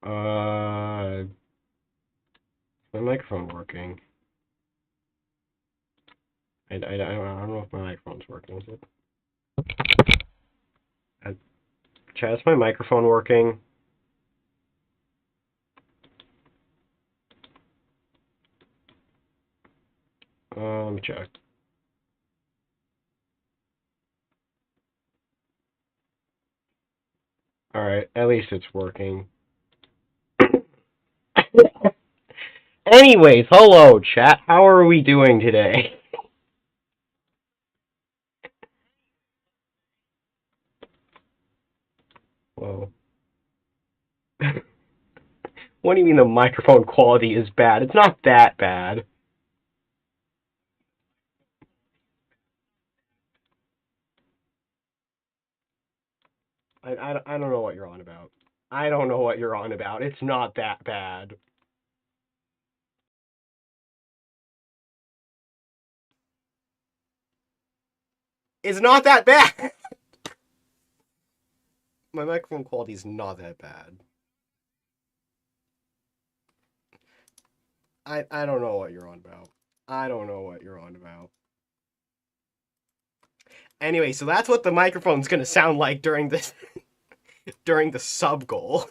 Is my microphone working? I don't know if my microphone's working. Is it? Chat, is my microphone working? Let me check. Alright, at least it's working. Anyways, hello, chat. How are we doing today? Whoa. What do you mean the microphone quality is bad? It's not that bad. I don't know what you're on about. I don't know what you're on about. It's not that bad. It's not that bad. My microphone quality is not that bad. I don't know what you're on about. I don't know what you're on about. Anyway, so that's what the microphone's gonna sound like during this during the sub goal.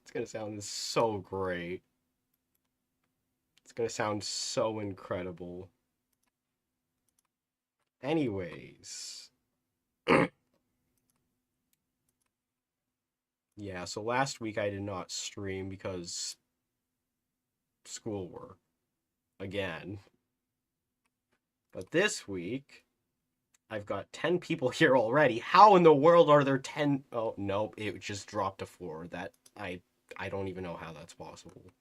It's gonna sound so great. It's gonna sound so incredible. Anyways. Yeah, so last week I did not stream because schoolwork again. But this week I've got 10 people here already. How in the world are there 10? Oh, nope, it just dropped to 4. That I don't even know how that's possible.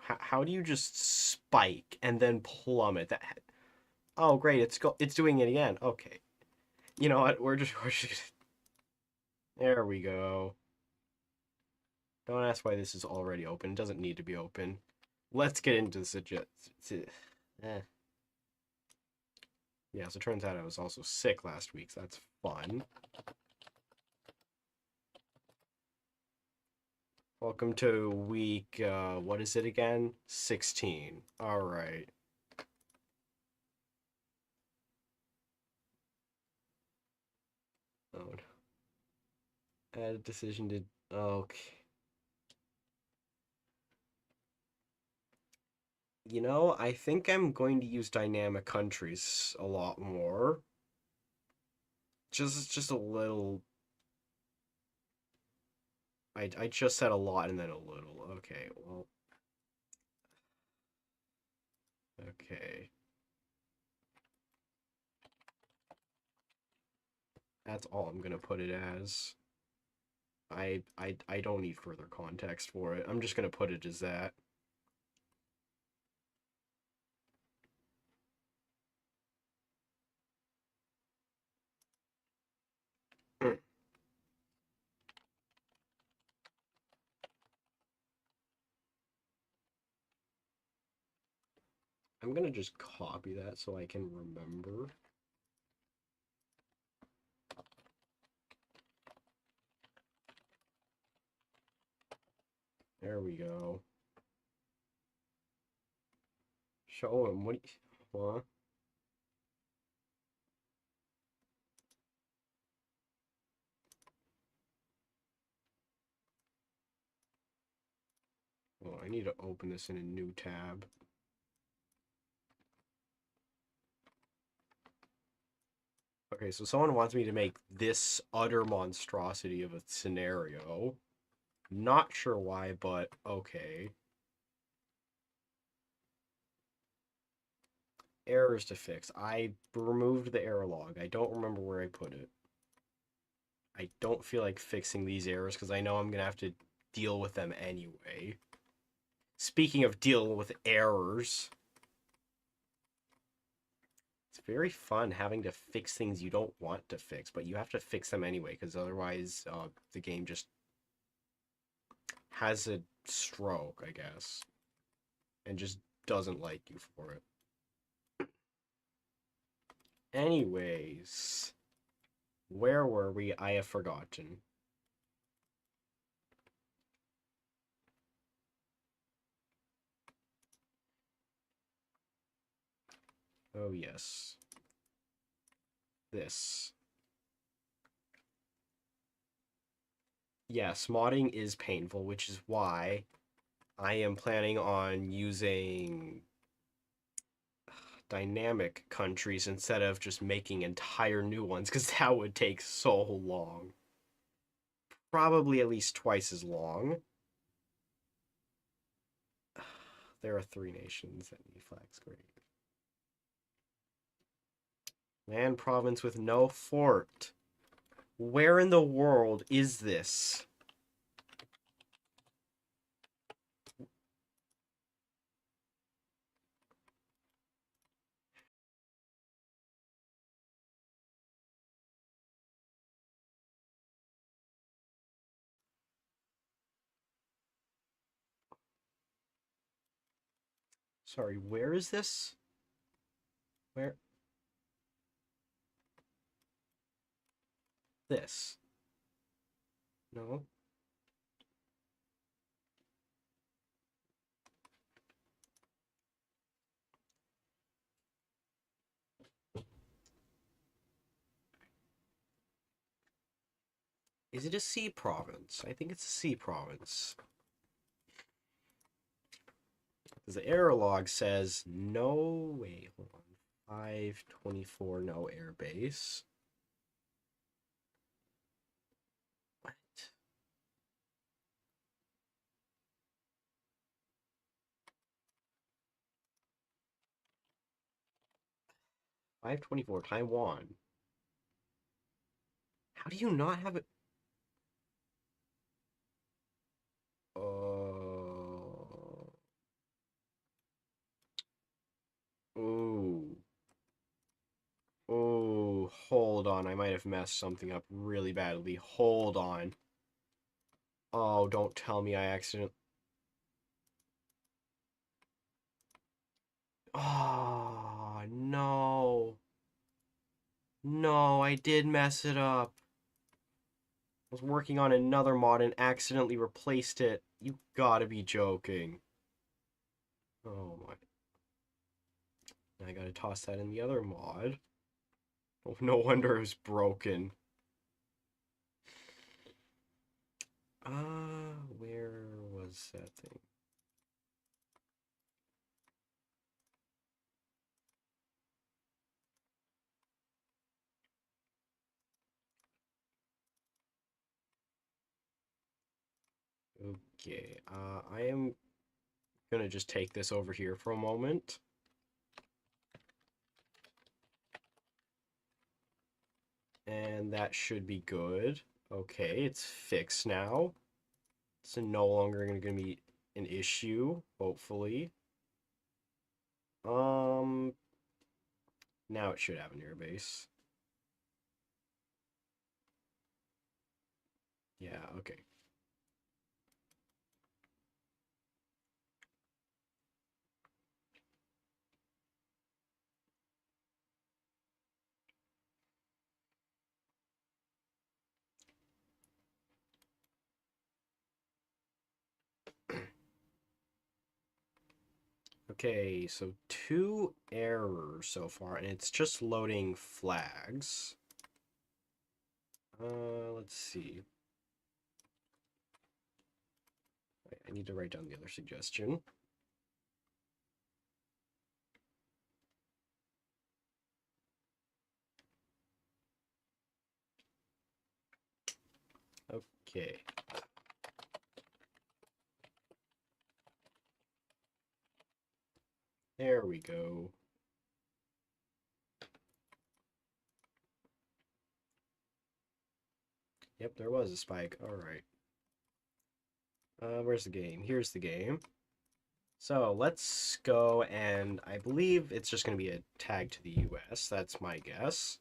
How do you just spike and then plummet? That Oh, great, it's doing it again. Okay. You know what? We're just there we go. Don't ask why this is already open. It doesn't need to be open. Let's get into the eh. Yeah, so it turns out I was also sick last week, so that's fun. Welcome to week, what is it again? 16. Alright. Oh, add a decision to, okay. You know, I think I'm going to use dynamic countries a lot more. Just a little. I just said a lot and then a little. Okay, well. Okay. That's all I'm gonna put it as. I don't need further context for it. I'm just gonna put it as that. I'm gonna just copy that so I can remember. There we go. Show him what. What? Oh, I need to open this in a new tab. Okay, so someone wants me to make this utter monstrosity of a scenario. Not sure why, but okay. Errors to fix. I removed the error log. I don't remember where I put it. I don't feel like fixing these errors because I know I'm going to have to deal with them anyway. Speaking of dealing with errors, it's very fun having to fix things you don't want to fix, but you have to fix them anyway because otherwise the game just has a stroke, I guess, and just doesn't like you for it. Anyways, where were we? I have forgotten. Oh, yes. This. Yes, modding is painful, which is why I am planning on using dynamic countries instead of just making entire new ones, because that would take so long. Probably at least twice as long. There are 3 nations that need flags. Great. Land province with no fort. Where in the world is this? Sorry, where is this? Where? This. No. Is it a sea province? I think it's a sea province. Because the error log says no. Wait, hold on. 524, no air base. What? 524, Taiwan. How do you not have it? Oh. Ooh. Oh, hold on. I might have messed something up really badly. Hold on. Oh, don't tell me I accidentally. Oh, no. No, I did mess it up. I was working on another mod and accidentally replaced it. You gotta be joking. Oh my. I gotta toss that in the other mod. Oh, no wonder it was broken. Where was that thing? Okay, I am gonna just take this over here for a moment. And that should be good. Okay, it's fixed now. It's no longer gonna be an issue, hopefully. Now it should have an airbase. Yeah, okay. Okay, so 2 errors so far, and it's just loading flags. Let's see. Wait, I need to write down the other suggestion. Okay. There we go. Yep, there was a spike. All right. Where's the game? Here's the game. So let's go, and I believe it's just going to be a tag to the US. That's my guess.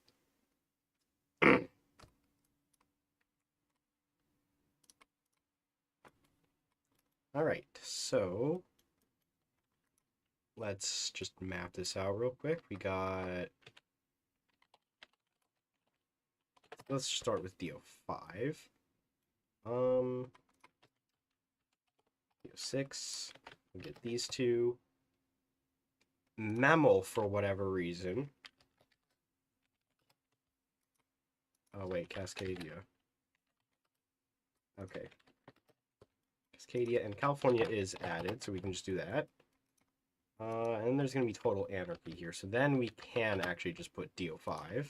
All right, so let's just map this out real quick. We got let's start with DO5. DO6. We'll get these two. Mammal, for whatever reason. Oh, wait, Cascadia. Okay. Cascadia and California is added, so we can just do that. And there's going to be total anarchy here, so then we can actually just put DO5.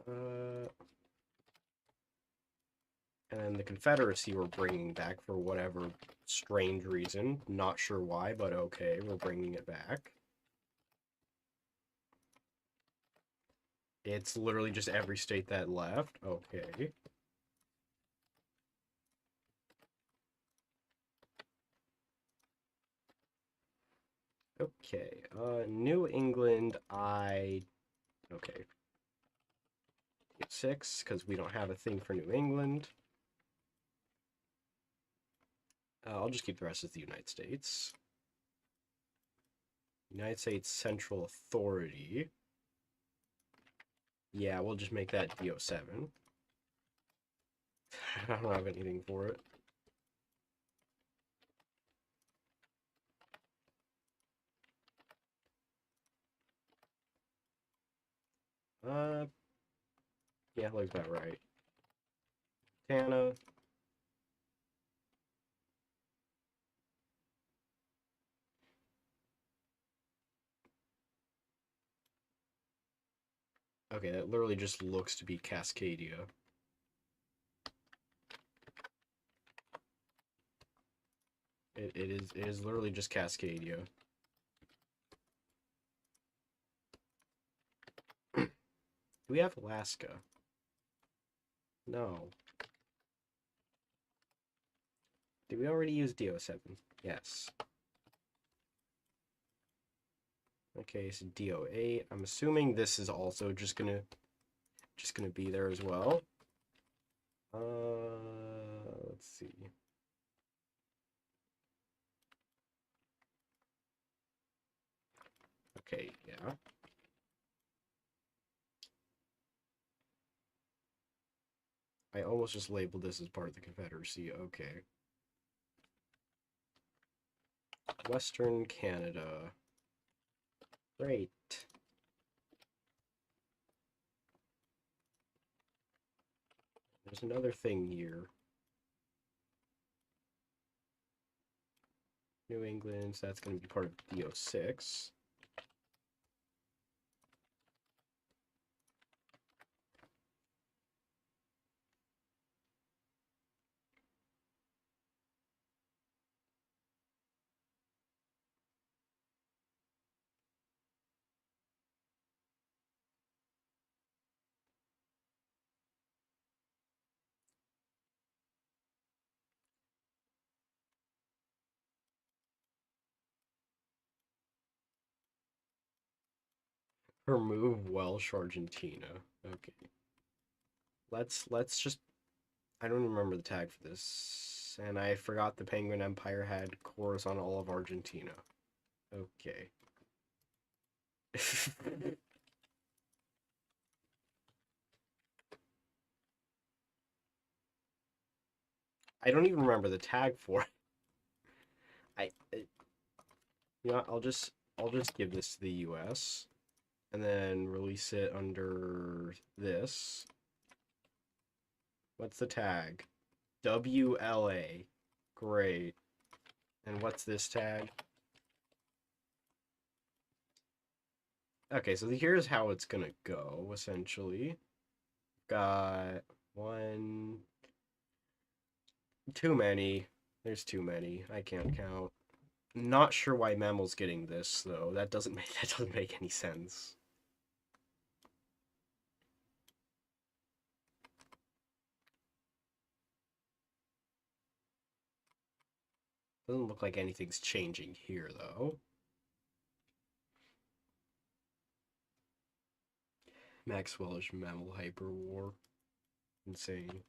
And then the Confederacy we're bringing back for whatever strange reason. Not sure why, but okay, we're bringing it back. It's literally just every state that left. Okay. Okay, New England, okay. 6, because we don't have a thing for New England. I'll just keep the rest as the United States. United States Central Authority. Yeah, we'll just make that DO7. I don't have anything for it. Yeah, looks about right. Montana. Okay, that literally just looks to be Cascadia. It is literally just Cascadia. Do we have Alaska? No. Did we already use DO7? Yes. Okay, so DO8. I'm assuming this is also just gonna be there as well. Let's see. Okay, yeah. I almost just labeled this as part of the Confederacy. Okay. Western Canada. Great. There's another thing here. New England, so that's going to be part of DO6. Remove Welsh Argentina. Okay. Let's just I don't remember the tag for this. And I forgot the Penguin Empire had cores on all of Argentina. Okay. I don't even remember the tag for it. You know, I'll just give this to the US and then release it under this. What's the tag? WLA. Great. And what's this tag? Okay, so here's how it's gonna go, essentially. Got one... Too many. There's too many. I can't count. Not sure why Mammal's getting this, though. That doesn't make any sense. Doesn't look like anything's changing here, though. Maxwellish Mammal Hyper War. Insane.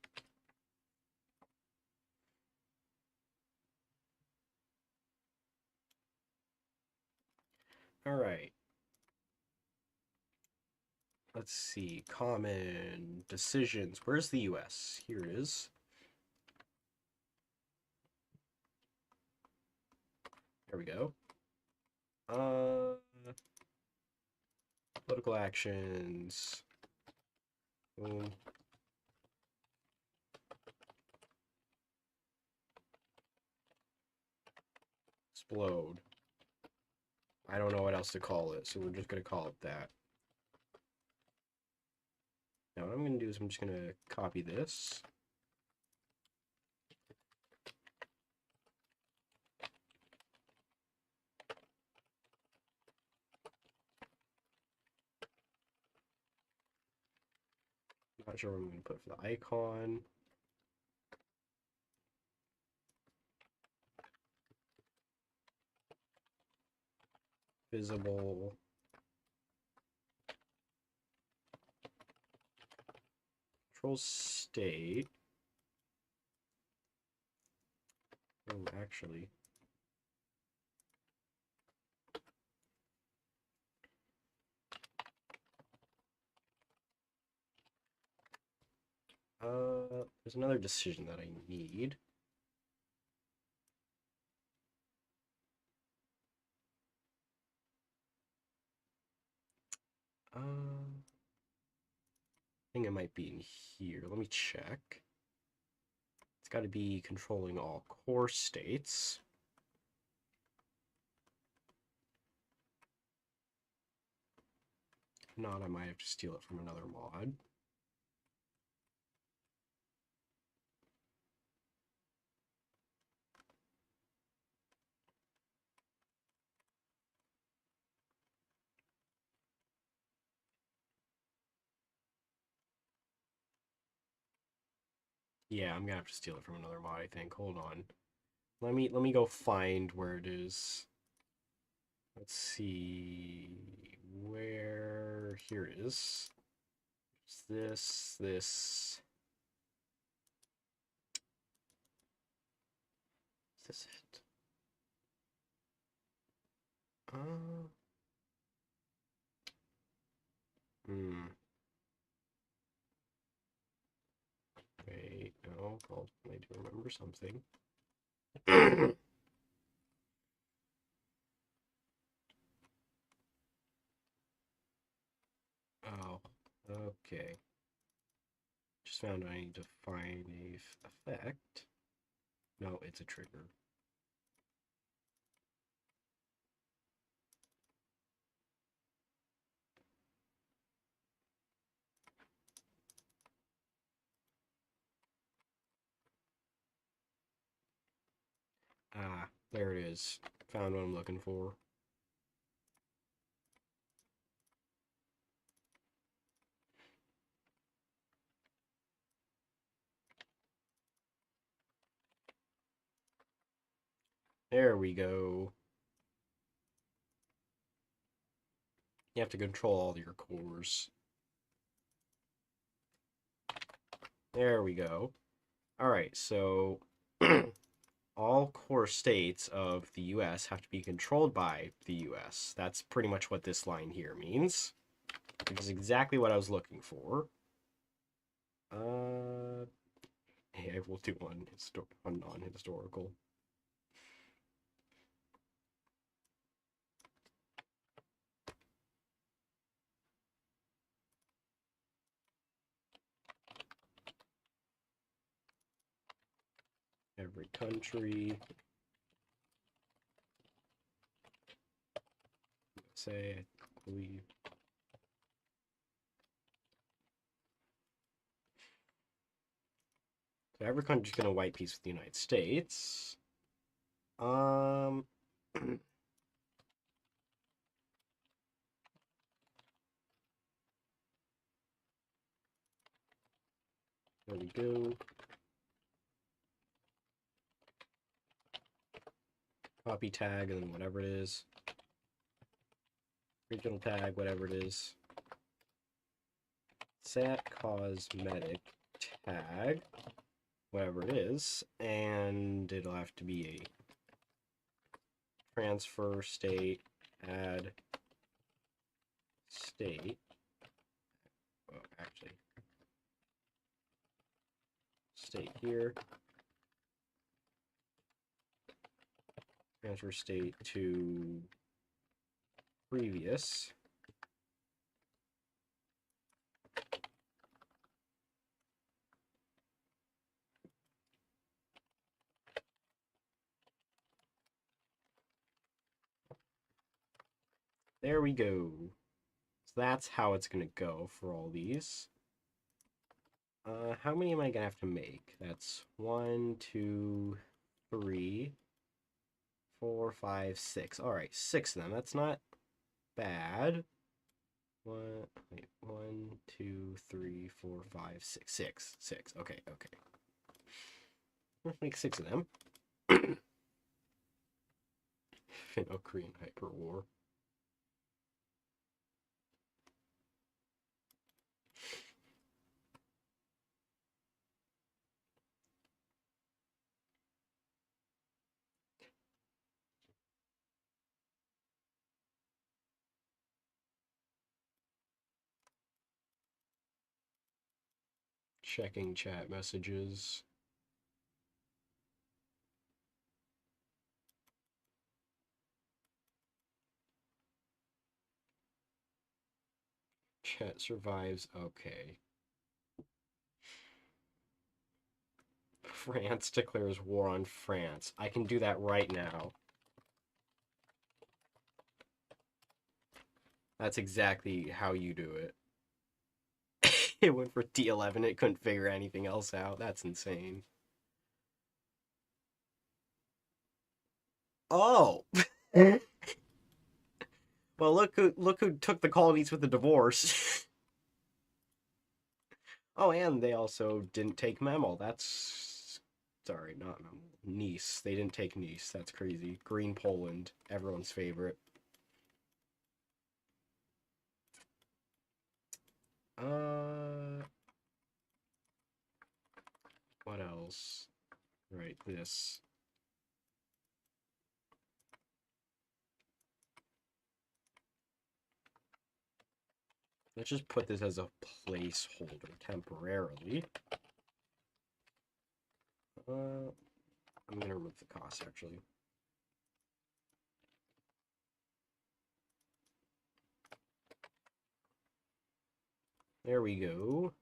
Alright. let's see, common decisions. Where's the US? Here it is. There we go. Political actions. Boom. Explode. I don't know what else to call it, so we're just gonna call it that. Now what I'm gonna do is I'm just gonna copy this. Not sure what I'm gonna put for the icon. Visible. Control state. Oh, actually. There's another decision that I need. I think it might be in here. Let me check. It's got to be controlling all core states. If not, I might have to steal it from another mod. Yeah, I'm gonna have to steal it from another mod, I think. Hold on. Let me go find where it is. Let's see where here it is. It's this. Is this it? Hmm. Wait, no, I do remember something. Oh, okay. Just found I need to find a effect. No, it's a trigger. Ah, there it is. Found what I'm looking for. There we go. You have to control all your cores. There we go. Alright, so all core states of the US have to be controlled by the US. That's pretty much what this line here means. Which is exactly what I was looking for. Hey, I will do one non-historical. Every country. Say, I believe. So every country's gonna white peace with the United States. There we go. Copy tag and then whatever it is. Regional tag, whatever it is. Set cosmetic tag, whatever it is, and it'll have to be a transfer state, add state, actually, state here. Transfer state to previous. There we go. So that's how it's going to go for all these. How many am I going to have to make? That's 1, 2, 3, 4, 5, 6. All right, 6 of them. That's not bad. 1, 2, 3, 4, 5, 6. 6. Okay. Let's make 6 of them. Finno-Korean Hyper War. Checking chat messages. Chat survives. Okay. France declares war on France. I can do that right now. That's exactly how you do it. It went for D11. It couldn't figure anything else out. That's insane. Oh. Well, look who took the colonies with the divorce. Oh, and they also didn't take Memel. That's... Sorry, not Memel. Nice. They didn't take Nice. That's crazy. Green Poland. Everyone's favorite. What else? Right, this. Let's just put this as a placeholder temporarily. I'm gonna remove the cost, actually. There we go.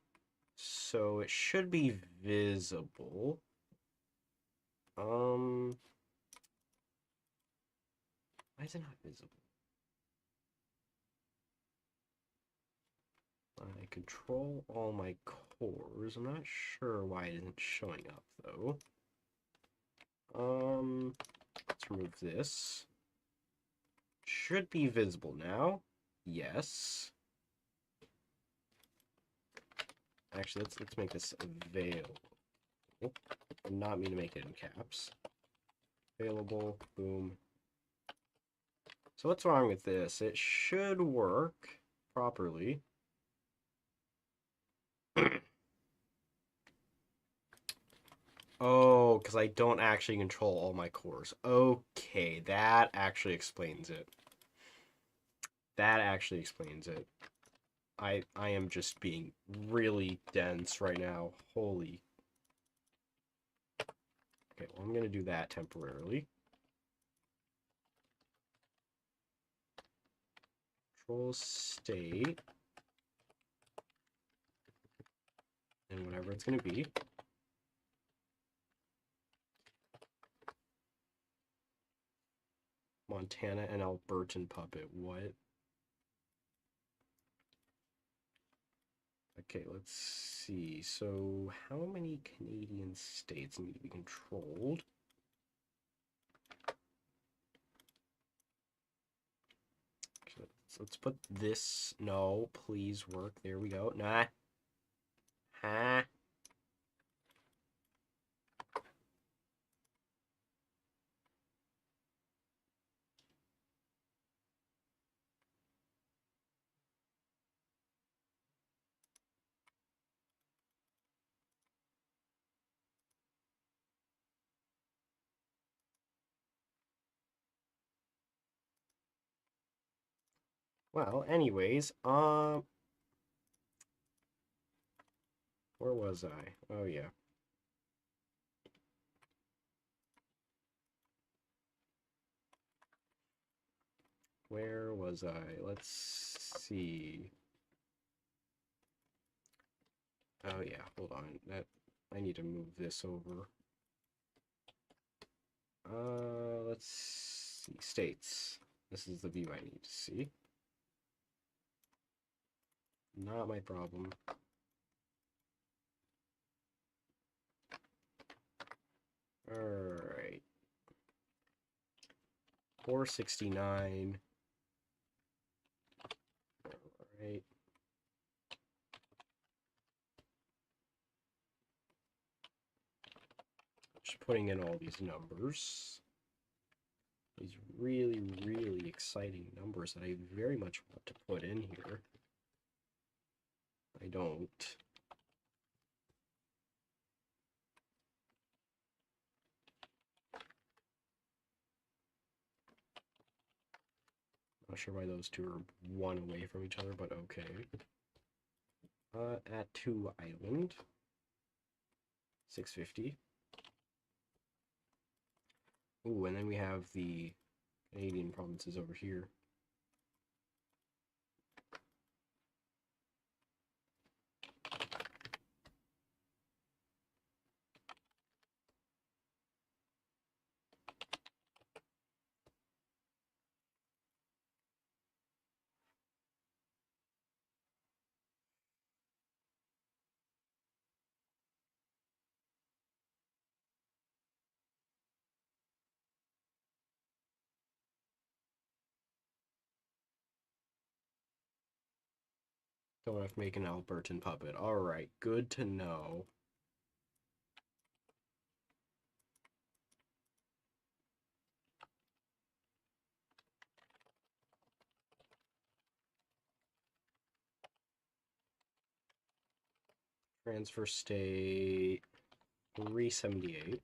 So it should be visible. Why is it not visible? I control all my cores. I'm not sure why it isn't showing up, though. Let's remove this. Should be visible now. Yes. Actually, let's make this available. I did not mean to make it in caps. Available. Boom. So what's wrong with this? It should work properly. Oh, because I don't actually control all my cores. Okay, that actually explains it. That actually explains it. I am just being really dense right now. Holy. Okay, well, I'm going to do that temporarily. Control state. And whatever it's going to be. Montana and Albertan puppet. What? Okay, let's see. So, how many Canadian states need to be controlled? Let's put this. No, please work. There we go. Nah. Huh? Well, anyways, Where was I? Oh, yeah. Where was I? Let's see. Oh, yeah. Hold on. I need to move this over. Let's see. States. This is the view I need to see. Not my problem. Alright. 469. Alright. Just putting in all these numbers. These really, really exciting numbers that I very much want to put in here. I don't. Not sure why those two are one away from each other, but okay. At 2 Island. 650. Ooh, and then we have the Canadian provinces over here. Don't have to make an Albertan puppet. Alright, good to know. Transfer state 378.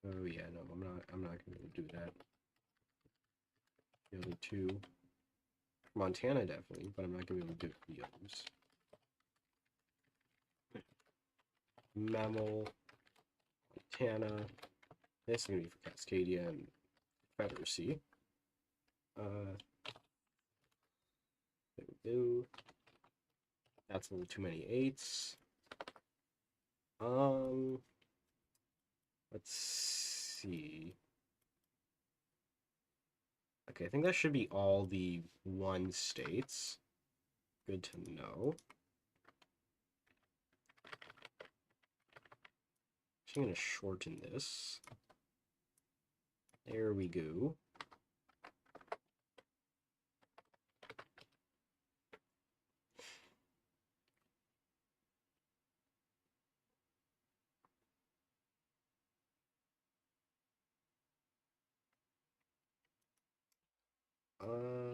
Oh yeah, no, I'm not gonna do that. The other two. Montana definitely, but I'm not gonna be able to do the others. Mammal, Montana. This is gonna be for Cascadia and Confederacy. There we go. That's a little too many eights. Let's see. Okay, I think that should be all the one states. Good to know. I'm gonna shorten this. There we go. Uh,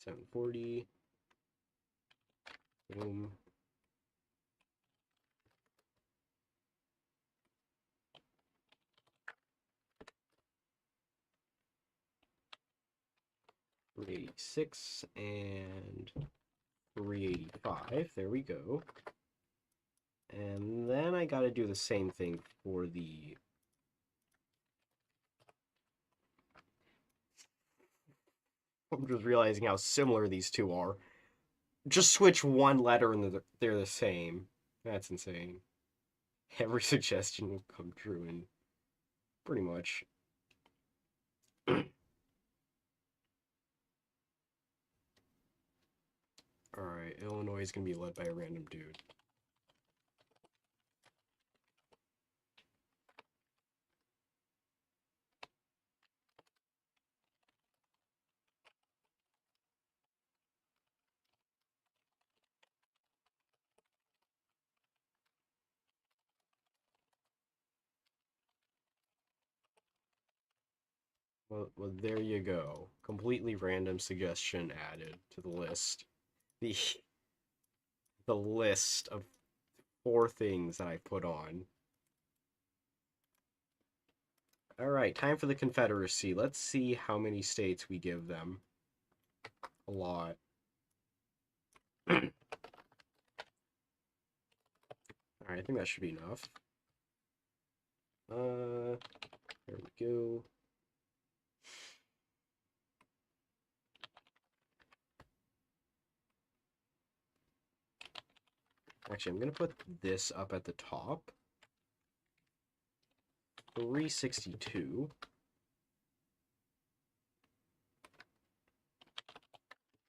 740. Boom. $386 and $385. There we go. And then I gotta do the same thing for the... I'm just realizing how similar these two are. Just switch one letter and they're the same. That's insane. Every suggestion will come true and pretty much. Alright, Illinois is gonna be led by a random dude. Well, there you go. Completely random suggestion added to the list. The the list of 4 things that I put on. All right, time for the Confederacy. Let's see how many states we give them. A lot. All right, I think that should be enough. There we go. Actually, I'm gonna put this up at the top. 362.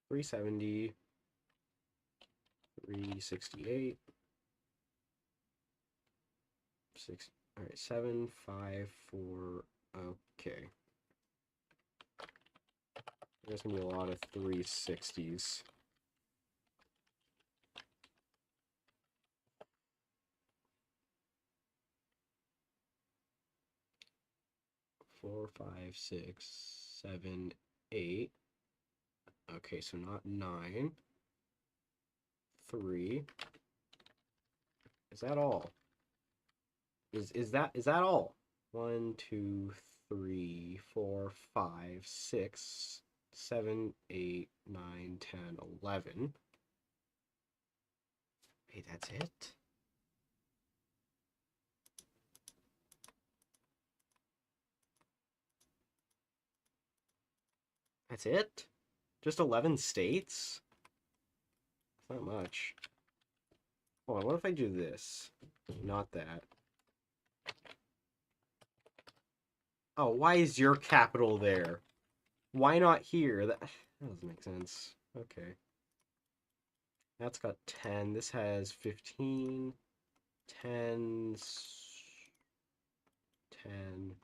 370. 368. 6. All right, 7, 5, 4. Okay. There's gonna be a lot of 360s. Four, 5, 6, 7, 8. Okay, so not 9. 3. Is that all? Is that all? 1, 2, 3, 4, 5, 6, 7, 8, 9, 10, 11. Hey, that's it? That's it? Just 11 states? It's not much. Hold on, what if I do this? Not that. Oh, why is your capital there? Why not here? That doesn't make sense. Okay. That's got 10. This has 15. 10. 10.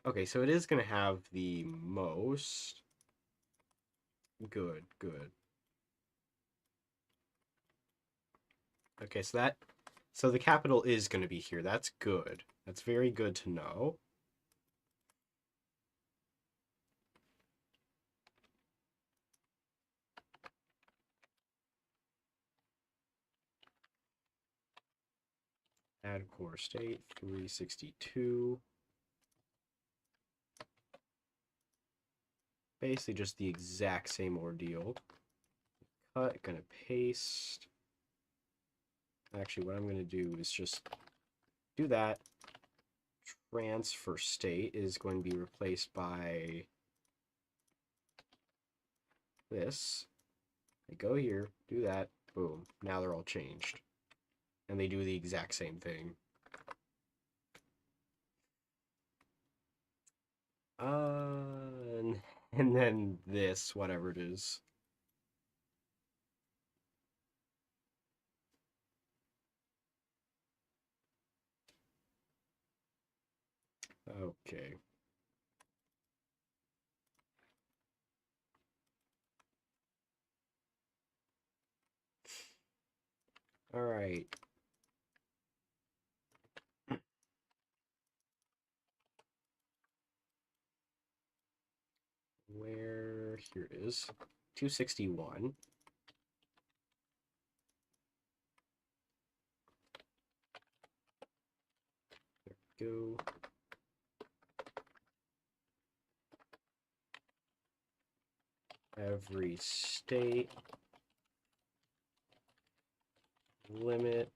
Okay, so it is going to have the most. Good, good. Okay, so the capital is going to be here. That's good. That's very good to know. Add core state 362. Basically just the exact same ordeal. Cut, gonna paste. Actually, what I'm gonna do is just do that. Transfer state is going to be replaced by this. I go here, do that, boom. Now they're all changed. And they do the exact same thing. And then this, whatever it is. Okay. All right. Where, here it is. 261. There we go. Every state limit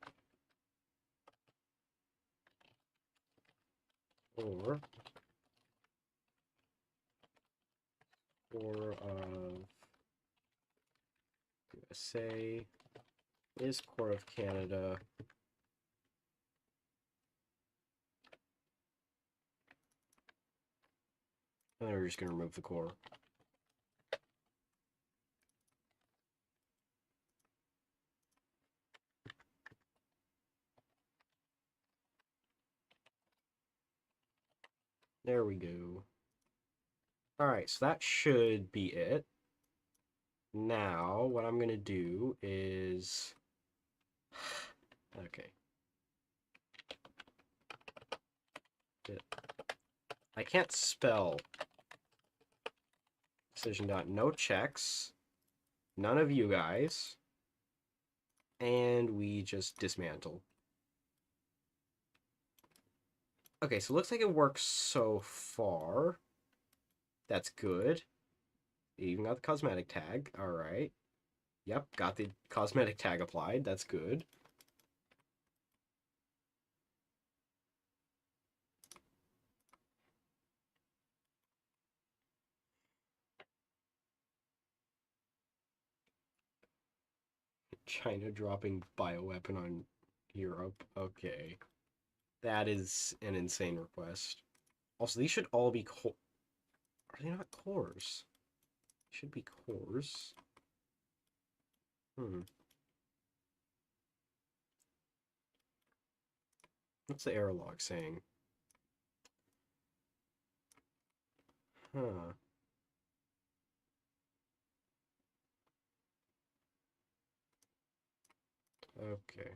or of USA is core of Canada. And then we're just going to remove the core. There we go. Alright, so that should be it. Now, what I'm going to do is... Okay. I can't spell. Decision dot no checks. None of you guys. And we just dismantle. Okay, so it looks like it works so far. That's good. You even got the cosmetic tag. Alright. Yep, got the cosmetic tag applied. That's good. China dropping bioweapon on Europe. Okay. That is an insane request. Also, these should all be core. Are they not cores? Should be cores. What's the error log saying? Huh. Okay.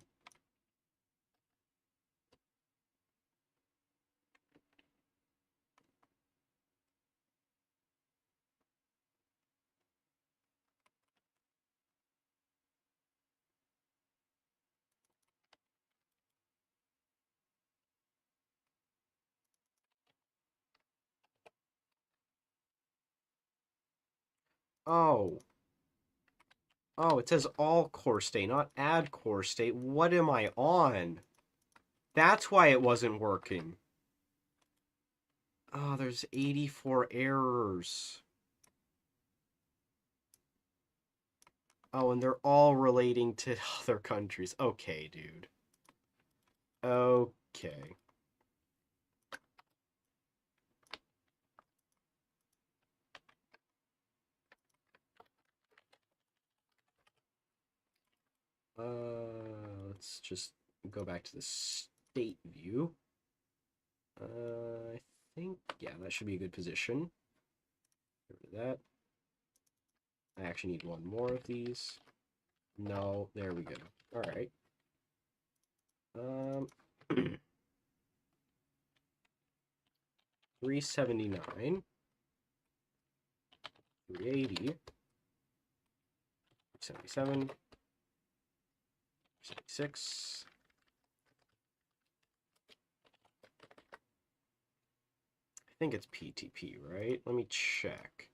Oh. Oh, it says all core state, not add core state. What am I on? That's why it wasn't working. Oh, there's 84 errors. Oh, and they're all relating to other countries. Okay, dude. Okay. Let's just go back to the state view. I think, yeah, that should be a good position. Get rid of that. I actually need one more of these. No, there we go. All right. 379, 380, 77, 76. I think it's PTP, right? Let me check.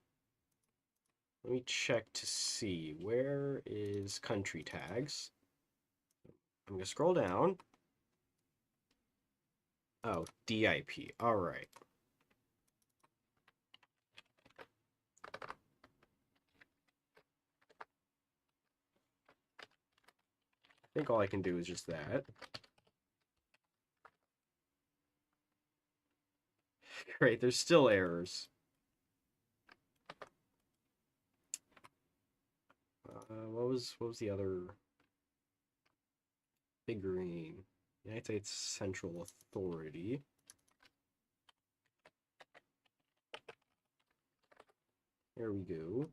Let me check to see where is country tags. I'm gonna scroll down. Oh, DIP. All right. I think all I can do is just that. Great, there's still errors. What was the other figurine? United States Central Authority. There we go.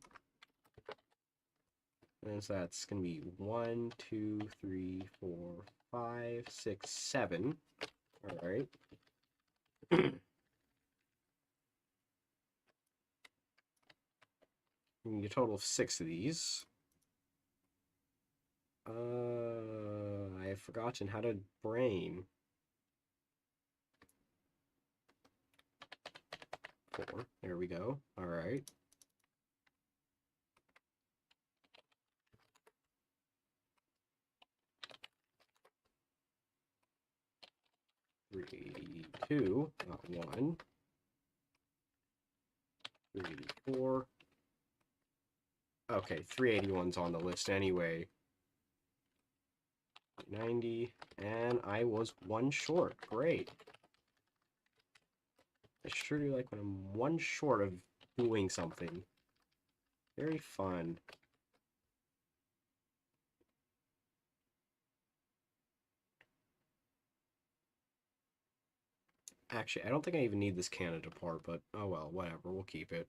And so that's gonna be 1, 2, 3, 4, 5, 6, 7. All right. We need a total of 6 of these. I have forgotten how to brain. 4. There we go. All right. Three, 2, 1. 384. Okay, 381's on the list anyway. 90, and I was 1 short. Great. I sure do like when I'm 1 short of doing something. Very fun. Actually, I don't think I even need this Canada part, but oh well, whatever, we'll keep it.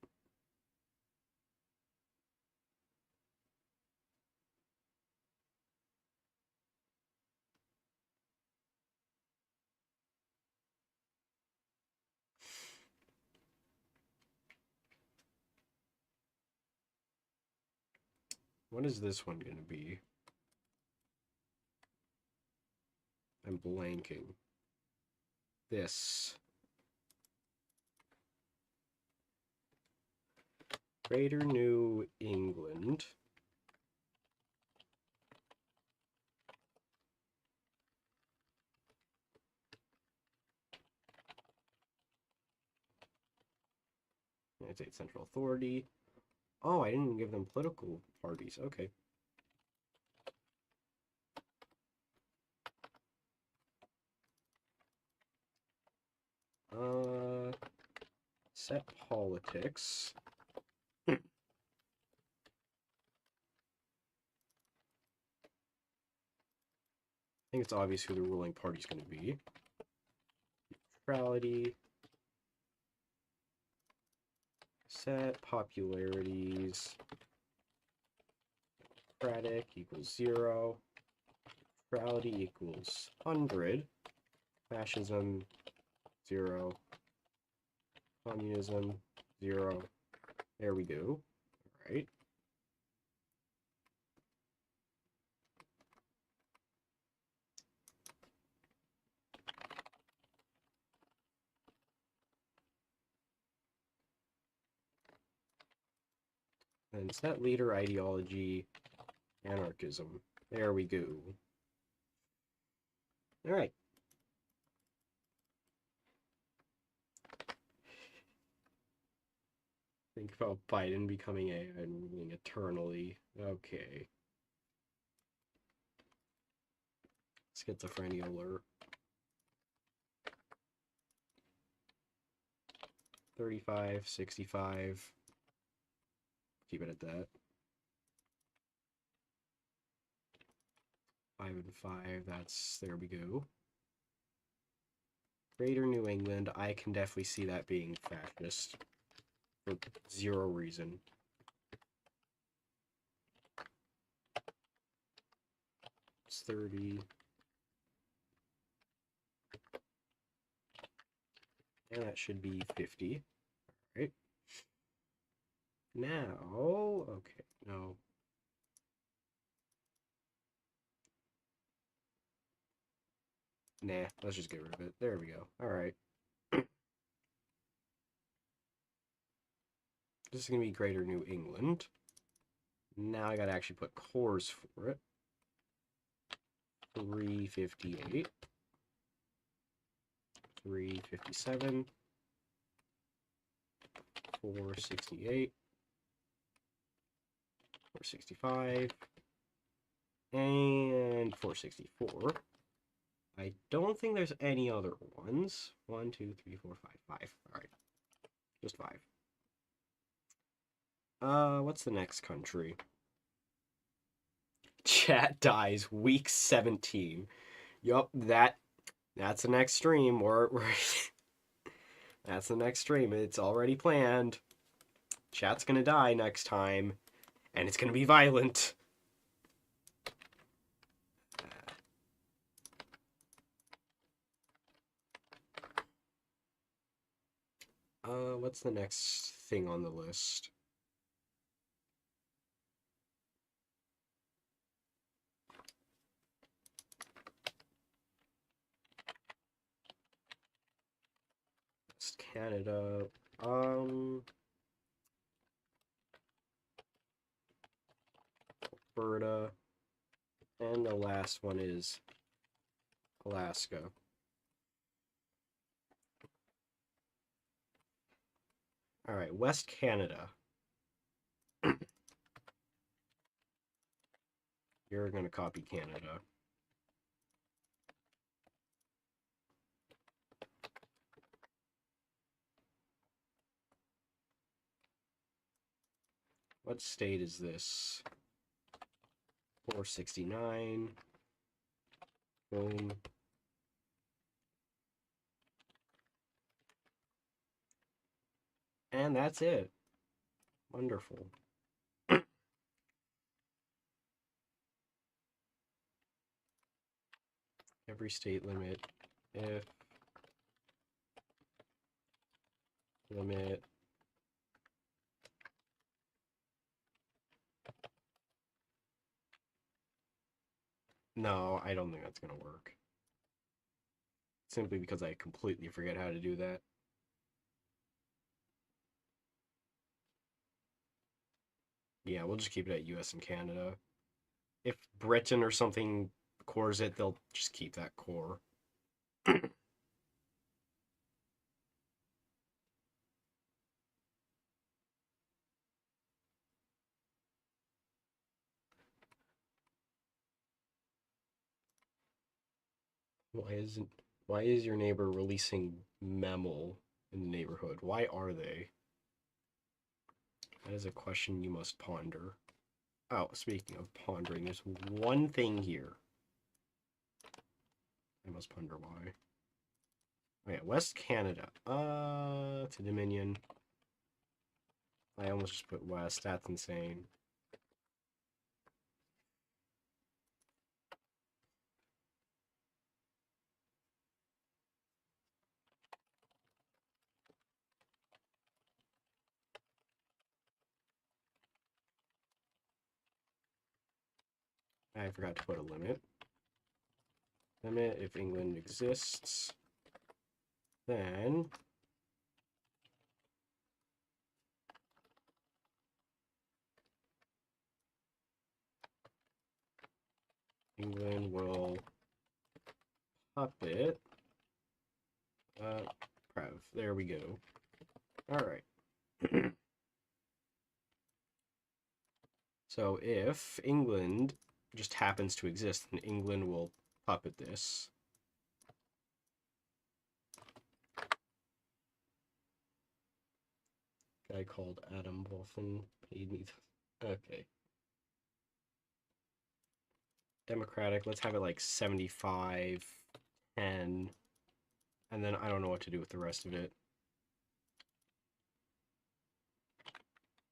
What is this one going to be? I'm blanking. This. Greater New England. United States Central Authority. Oh, I didn't give them political parties. Okay. Set politics. I think it's obvious who the ruling party's going to be. Neutrality. Set popularities. Democratic equals 0. Neutrality equals 100. Fascism 0. Communism 0. There we go. All right. And set leader ideology, anarchism. There we go. All right. Think about Biden becoming AI and ruling eternally. Okay. Schizophrenia alert. 35, 65. Keep it at that. 5 and 5, that's, there we go. Greater New England, I can definitely see that being fascist. For 0 reason. It's 30. And that should be 50. All right. Now, okay, no. Nah, let's just get rid of it. There we go. All right. This is going to be Greater New England. Now I got to actually put cores for it. 358. 357. 468. 465. And 464. I don't think there's any other ones. 1, 2, 3, 4, 5. 5. Alright. Just 5. What's the next country? Chat dies week 17. Yup, that's the next stream. We're that's the next stream. It's already planned. Chat's gonna die next time. And it's gonna be violent. What's the next thing on the list? It's Canada. Alberta. And the last one is Alaska. Alright, West Canada. You're gonna copy Canada. What state is this? 469. Boom. And that's it. Wonderful. Every state limit. If limit No, I don't think that's gonna work. Simply because I completely forget how to do that. Yeah, we'll just keep it at US and Canada. If Britain or something cores it, they'll just keep that core. Why is your neighbor releasing mammal in the neighborhood? Why are they? That is a question you must ponder. Oh, speaking of pondering, there's one thing here. I must ponder why. Oh yeah, West Canada. It's a Dominion. I almost just put West. That's insane. I forgot to put a limit. Limit if England exists, then England will puppet Prev. There we go. Alright. So if England just happens to exist, then England will puppet this. Guy called Adam Wolfen paid me. Okay. Democratic, let's have it like 75, 10, and then I don't know what to do with the rest of it.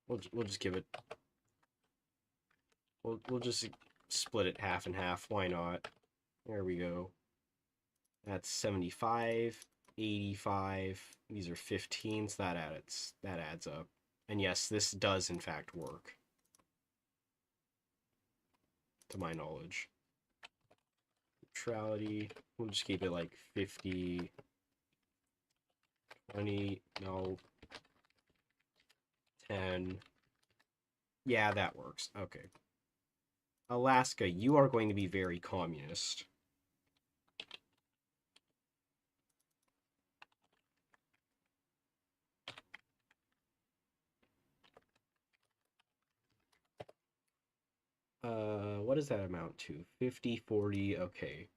We'll just give it. We'll just split it half and half. Why not? There we go. That's 75, 85. These are 15s. That adds up. And yes, this does in fact work. To my knowledge. Neutrality. We'll just keep it like 50, 20, no, 10. Yeah, that works. Okay. Alaska, you are going to be very communist. What does that amount to? 50, 40, okay.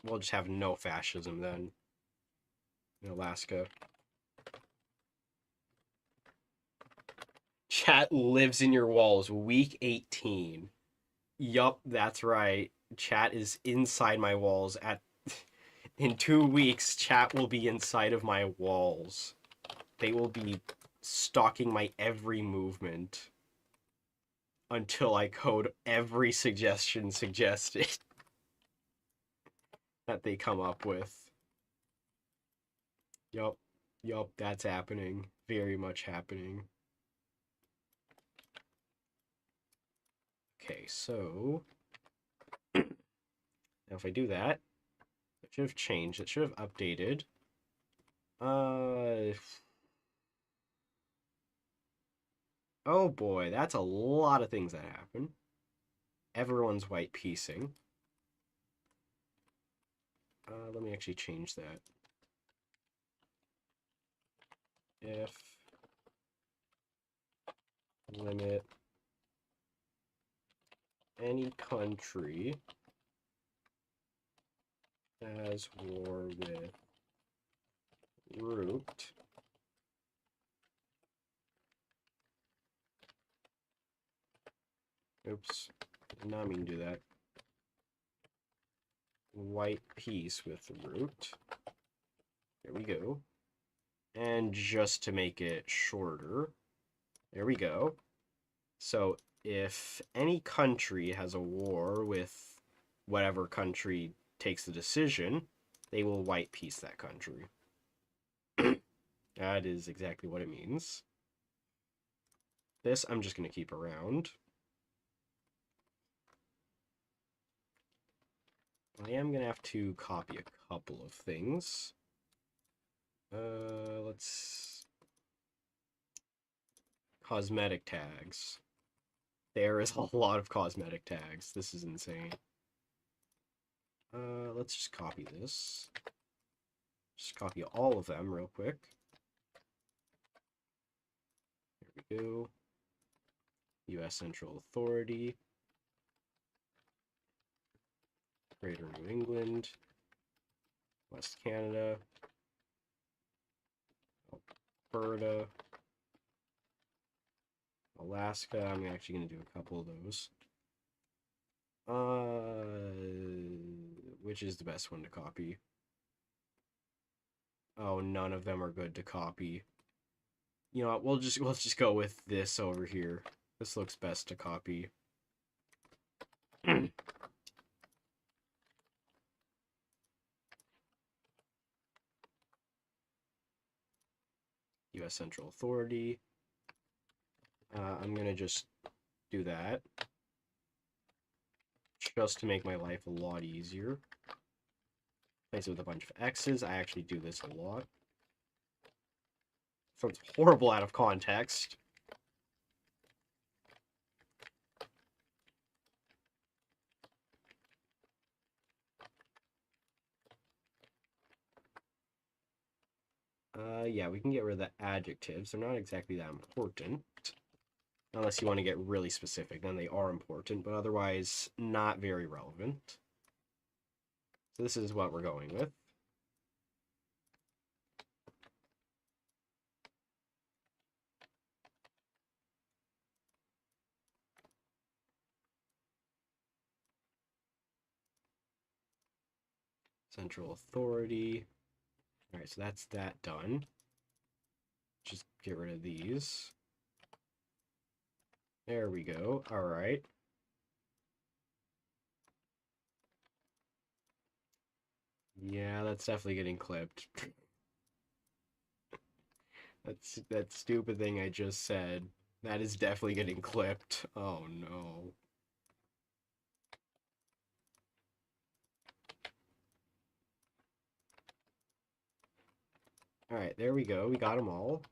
We'll just have no fascism then. In Alaska. Chat lives in your walls. Week 18. Yup, that's right. Chat is inside my walls. In 2 weeks, chat will be inside of my walls. They will be stalking my every movement until I code every suggestion suggested that they come up with. Yup, that's happening. Very much happening. Okay, so now if I do that, it should have changed. It should have updated. Oh boy, that's a lot of things that happen. Everyone's white piecing. Let me actually change that. If limit any country has war with root oops, did not mean to do that. White piece with root. There we go. And just to make it shorter, there we go. So if any country has a war with whatever country takes the decision, they will white piece that country. That is exactly what it means. This I'm just going to keep around. I am going to have to copy a couple of things. Let's... Cosmetic tags. There is a lot of cosmetic tags. This is insane. Let's just copy this. Just copy all of them real quick. There we go. U.S. Central Authority. Greater New England. West Canada. Alberta. Alaska. I'm actually going to do a couple of those. Which is the best one to copy? Oh, none of them are good to copy. You know what? We'll just go with this over here. This looks best to copy. U.S. Central Authority. I'm gonna just do that. Just to make my life a lot easier. Place it with a bunch of X's. I actually do this a lot. Sounds horrible out of context. Yeah, we can get rid of the adjectives. They're not exactly that important. Unless you want to get really specific, then they are important, but otherwise not very relevant. So this is what we're going with. Central Authority. All right, so that's that done. Just get rid of these. There we go. All right. Yeah, that's definitely getting clipped. That stupid thing I just said. That is definitely getting clipped. Oh no. All right, there we go. We got them all.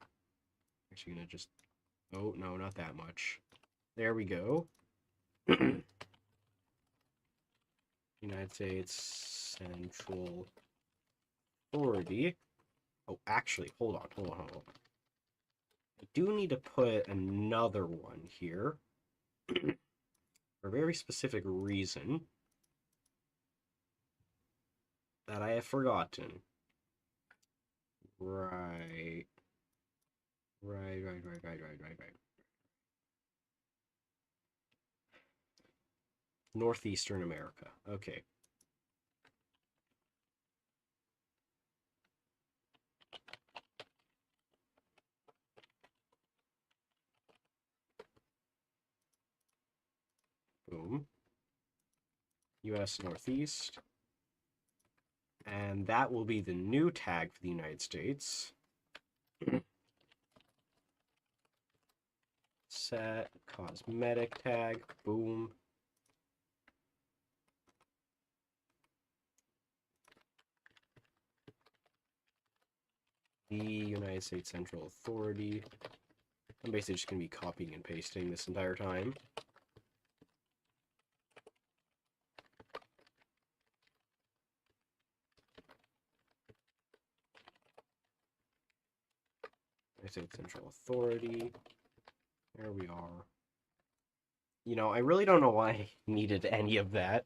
Actually, gonna just... Oh, no, not that much. There we go. United States Central Authority. Oh, actually, hold on. I do need to put another one here. For a very specific reason that I have forgotten. Right. Northeastern America. Okay. Boom. U.S. Northeast. And that will be the new tag for the United States. Set cosmetic tag. Boom. The United States Central Authority. I'm basically just going to be copying and pasting this entire time. United States Central Authority. There we are. You know, I really don't know why I needed any of that.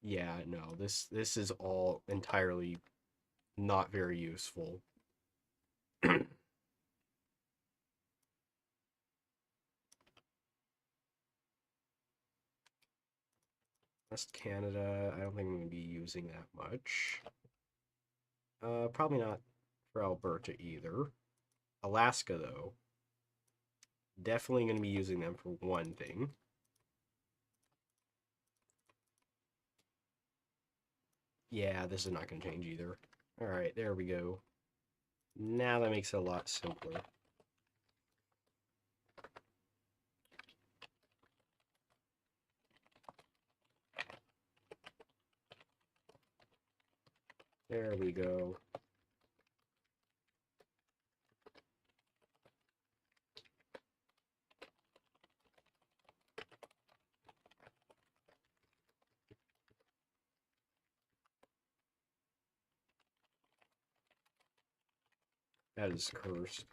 Yeah, no, this is all entirely not very useful. West Canada, I don't think I'm going to be using that much. Probably not for Alberta either. Alaska, though. Definitely going to be using them for one thing. Yeah, this is not going to change either. Alright, there we go. Now that makes it a lot simpler. There we go. That is cursed.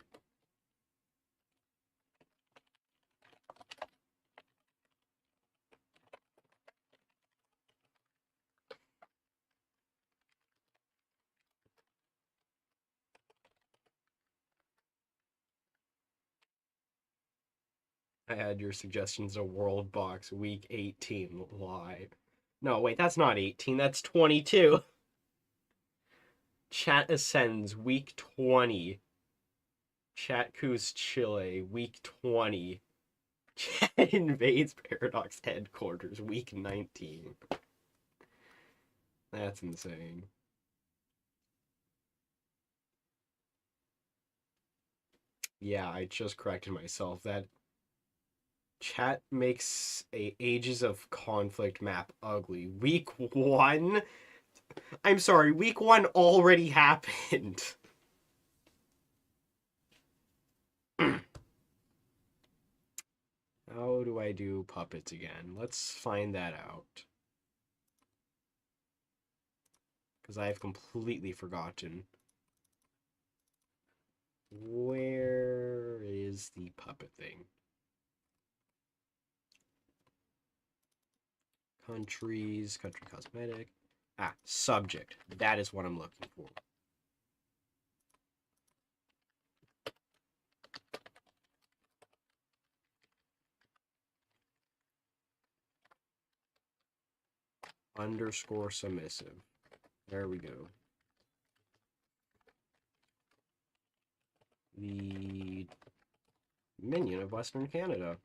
I had your suggestions of World Box Week 18 live. No, wait, that's not 18, that's 22. Chat Ascends Week 20. Chat Coups Chile Week 20. Chat Invades Paradox Headquarters Week 19. That's insane. Yeah, I just corrected myself. That chat makes a Ages of Conflict map ugly. Week 1? I'm sorry, week 1 already happened. How do I do puppets again? Let's find that out. Because I've completely forgotten. Where is the puppet thing? Countries, country cosmetic. Ah, subject. That is what I'm looking for. Underscore submissive. There we go. The minion of Western Canada.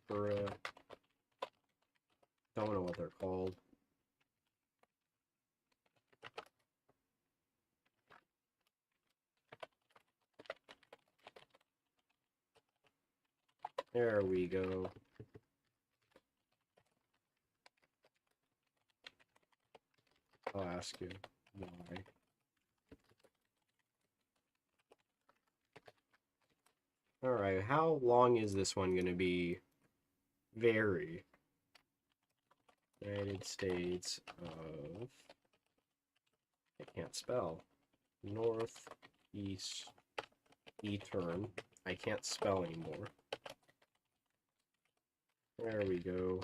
For, don't know what they're called. There we go. I'll ask you why. Alright, how long is this one going to be? Vary. United States of... I can't spell. North, East, Eastern. I can't spell anymore. There we go.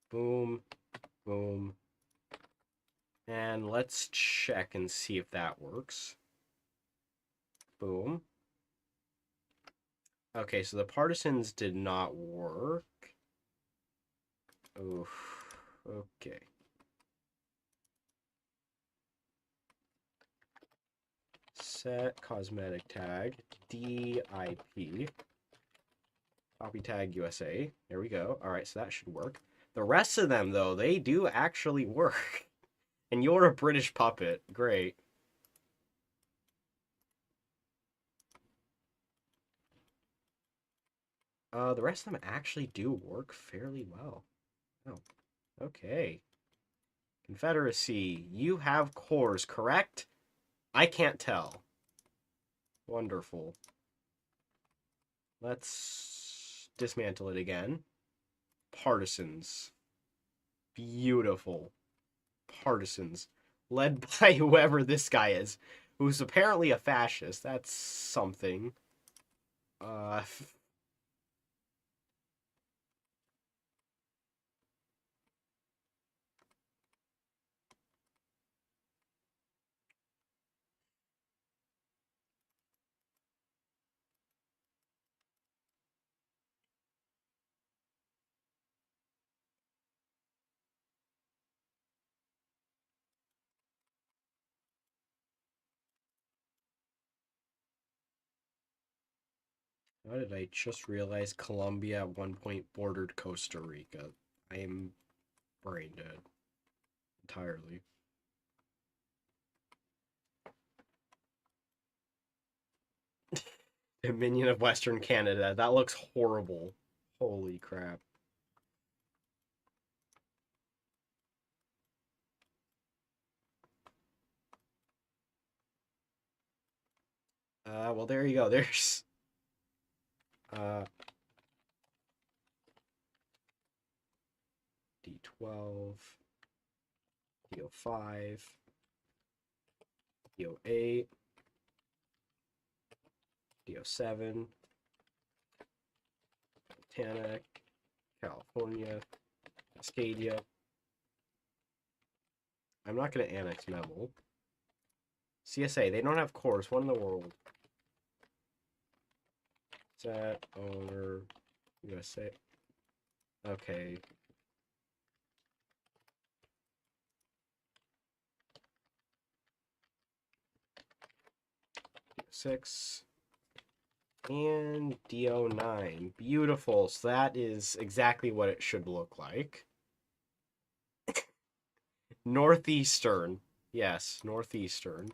Boom, boom. And let's check and see if that works. Boom. Okay, so the partisans did not work. Oof. Okay. Set cosmetic tag DIP. Copy tag USA. There we go. All right, so that should work. The rest of them, though, they do actually work. And you're a British puppet. Great. The rest of them actually do work fairly well. Oh, okay. Confederacy, you have cores, correct? I can't tell. Wonderful. Let's dismantle it again. Partisans. Beautiful. Partisans. Led by whoever this guy is, who's apparently a fascist. That's something. Uh, how did I just realize Colombia at one point bordered Costa Rica? I am brain dead. entirely. Dominion of Western Canada. That looks horrible. Holy crap. Well, there you go. There's D12, D05, D08, D07, Montana, California, Cascadia. I'm not going to annex Memel. CSA, they don't have cores. What in the world? Set, owner, USA. Okay. D6. And D09. Beautiful. So that is exactly what it should look like. Northeastern. Yes, Northeastern.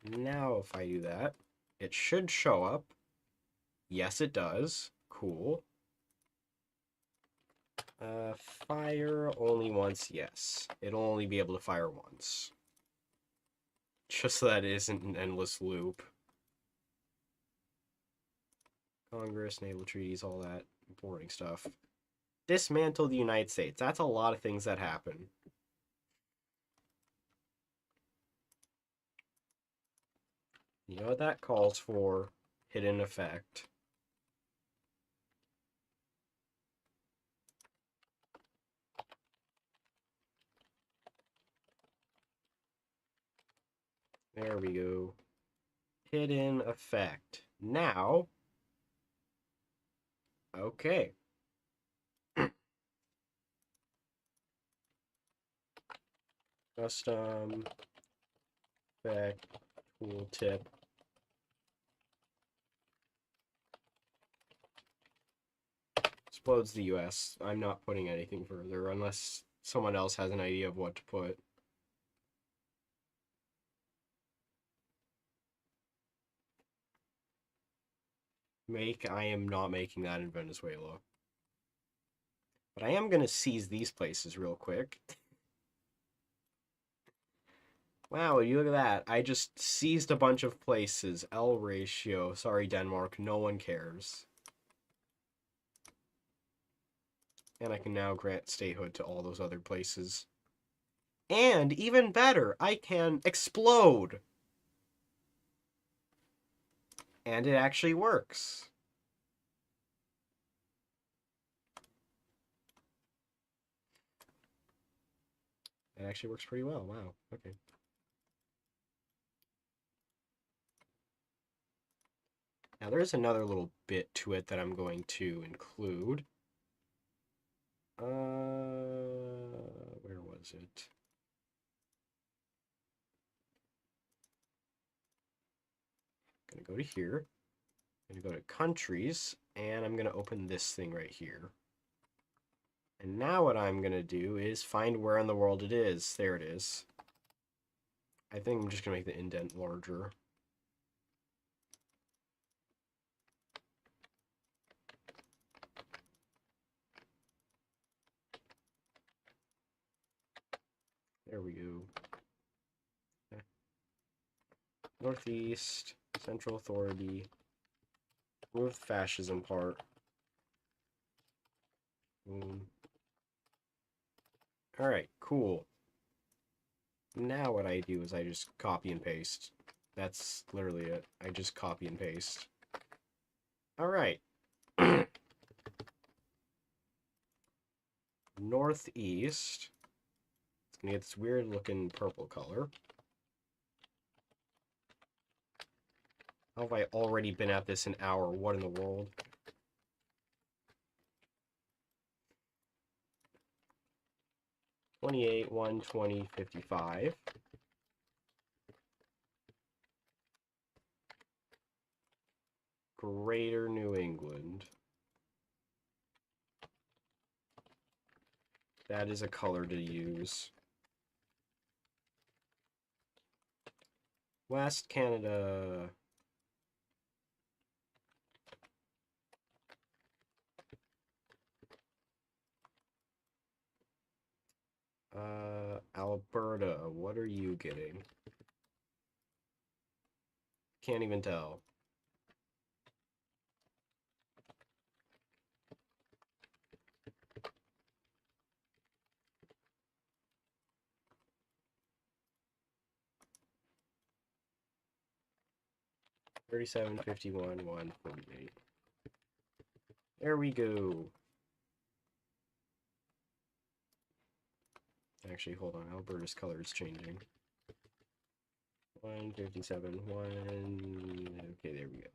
Now if I do that, it should show up. Yes, it does. Cool. Fire only once, yes. It'll only be able to fire once. Just so that it isn't an endless loop. Congress, naval treaties, all that boring stuff. Dismantle the United States. That's a lot of things that happen. You know what that calls for? Hidden effect. There we go. Hidden effect. Now, okay. Custom effect tooltip. Explodes the US. I'm not putting anything further unless someone else has an idea of what to put. I am not making that in Venezuela. But I am going to seize these places real quick. Wow, you look at that. I just seized a bunch of places. L ratio. Sorry, Denmark. No one cares. And I can now grant statehood to all those other places. And even better, I can explode. And it actually works. It actually works pretty well. Wow. Okay. Now there's another little bit to it that I'm going to include. Where was it? I'm gonna go to here. I'm gonna go to countries, and I'm gonna open this thing right here. And now what I'm gonna do is find where in the world it is. There it is. I think I'm just gonna make the indent larger. There we go. Okay. Northeast, Central Authority. Remove the fascism part. Boom. Alright, cool. Now what I do is I just copy and paste. That's literally it. I just copy and paste. Alright. Northeast. It's gonna get this weird looking purple color. How have I already been at this an hour? What in the world? $28, 120, 55. Greater New England. That is a color to use. West Canada. Alberta, what are you getting? Can't even tell. $37, $51, $148. There we go. Actually, hold on. Alberta's color is changing. 157, 1. Okay, there we go.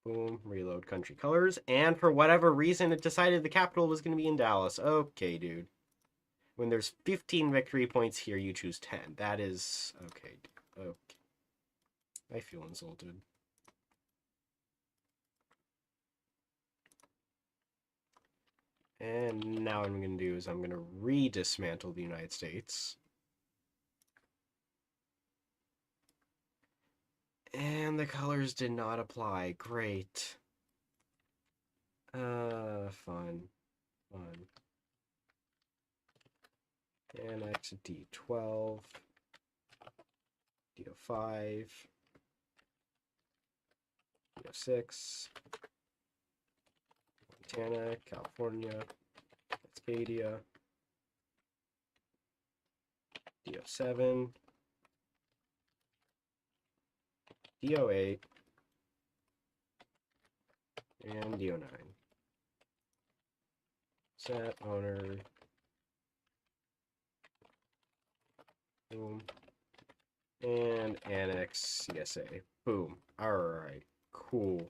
Boom, reload country colors. And for whatever reason, it decided the capital was going to be in Dallas. Okay, dude. When there's 15 victory points here, you choose 10. That is... Okay. Okay. I feel insulted. And now what I'm going to do is I'm going to re-dismantle the United States. And the colors did not apply. Great. Fun. Annex D12. D05. D06. Montana, California, Cascadia. D07. D08. And D09. Set, owner. Boom. And annex CSA. Boom. Alright. Cool.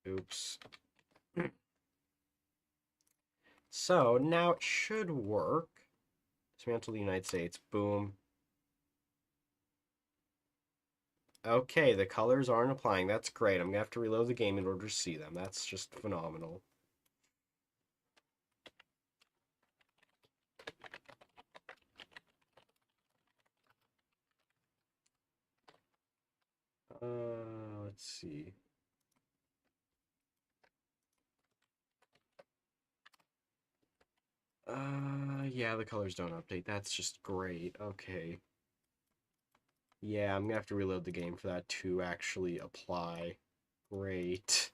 Oops. So, now it should work. Dismantle the United States. Boom. Okay, the colors aren't applying. That's great. I'm going to have to reload the game in order to see them. That's just phenomenal. Let's see. Yeah, the colors don't update. That's just great. Okay. Yeah, I'm gonna have to reload the game for that to actually apply. Great.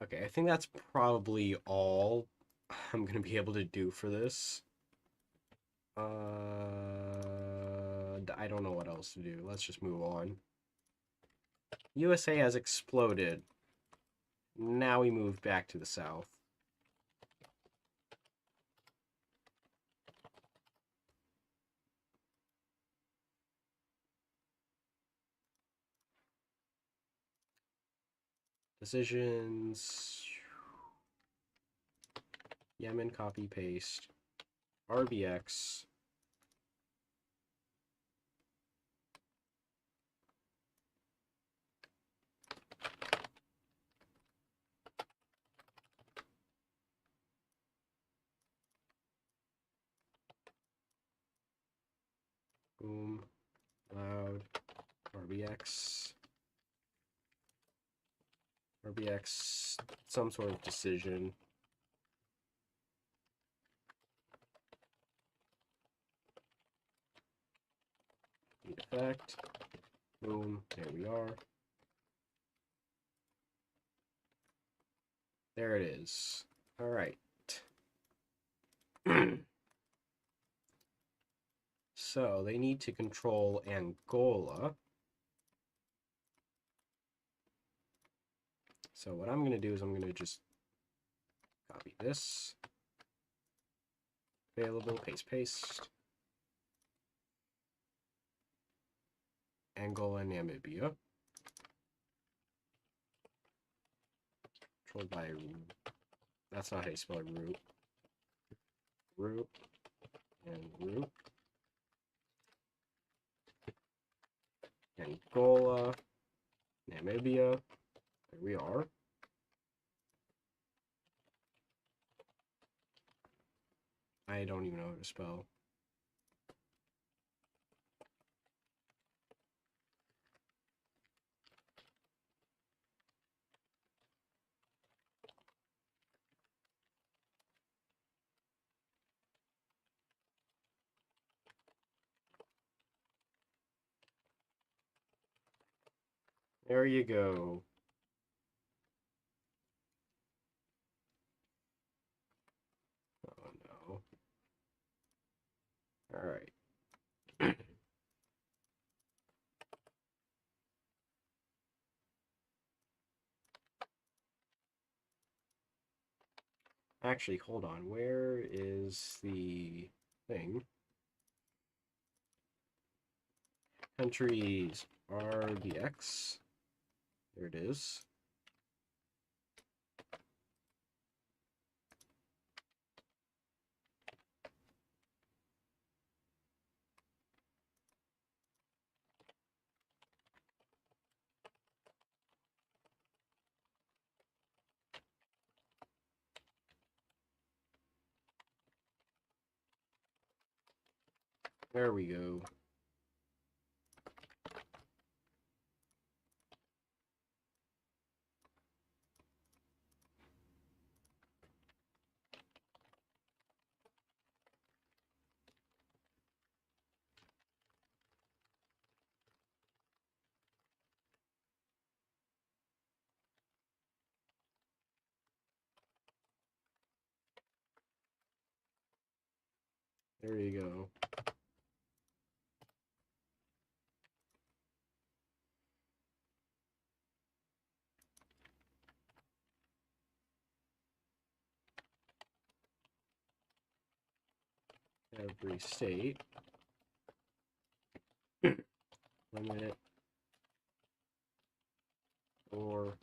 Okay, I think that's probably all I'm gonna be able to do for this. I don't know what else to do. Let's just move on. USA has exploded. Now we move back to the south. Decisions. Yemen, copy, paste. RBX. Boom. Loud. RBX. RBX. Some sort of decision. Need effect. Boom. There we are. There it is. All right. So they need to control Angola. So what I'm going to do is I'm going to just copy this. Available, paste. Angola, Namibia. Controlled by, that's not how you spell root. Root, and root. Angola, Namibia. There we are. I don't even know how to spell. There you go. Oh no. Alright. Actually, hold on. Where is the thing? Countries RBX. There it is. There we go. There you go. Every state. Limit. Or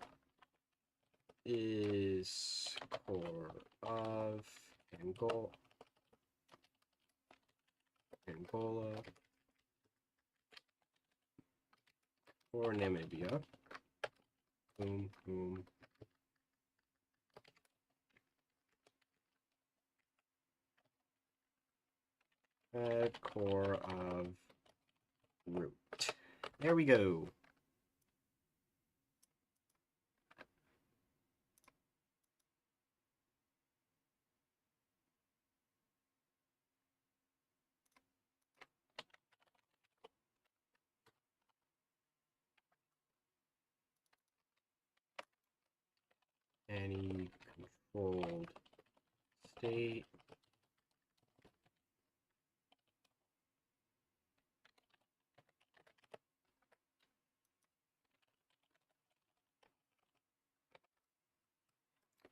is core of Angola. Or Namibia. Boom, boom. Add core of root. There we go. Any controlled state.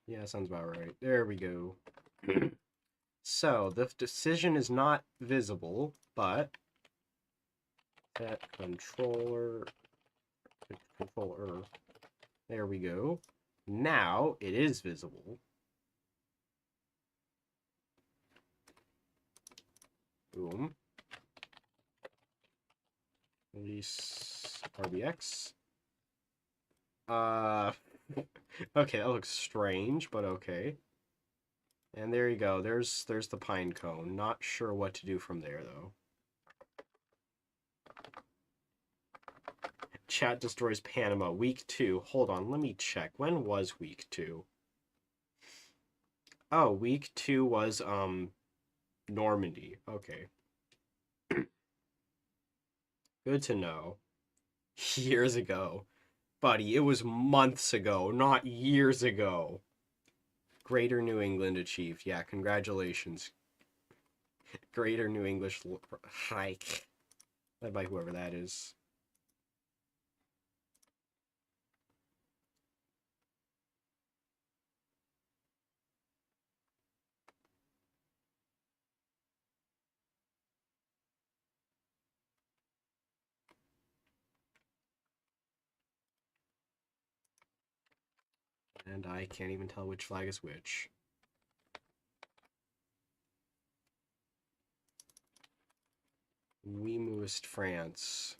Yeah, sounds about right. There we go. So, the decision is not visible, but set controller. There we go. Now it is visible. Boom. Release RBX. Okay, that looks strange, but okay. And there you go. There's the pine cone. Not sure what to do from there, though. Chat destroys Panama. Week 2. Hold on, let me check. When was week 2? Oh, week 2 was, Normandy. Okay. Good to know. Years ago. Buddy, it was months ago, not years ago. Greater New England achieved. Yeah, congratulations. Greater New English Reich. Led by whoever that is. And I can't even tell which flag is which. We moved France.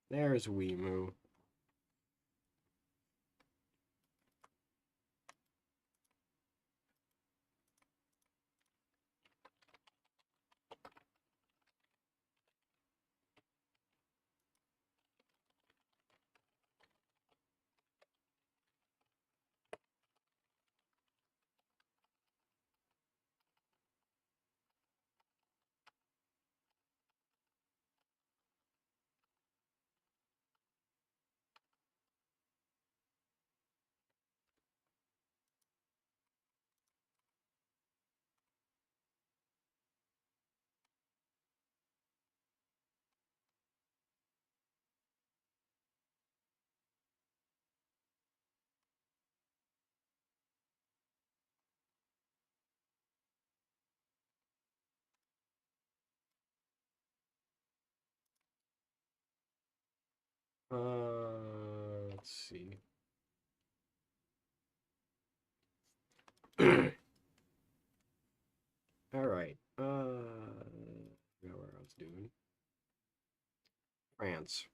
There's Wemu. Let's see. All right. Forgot where I was doing. France.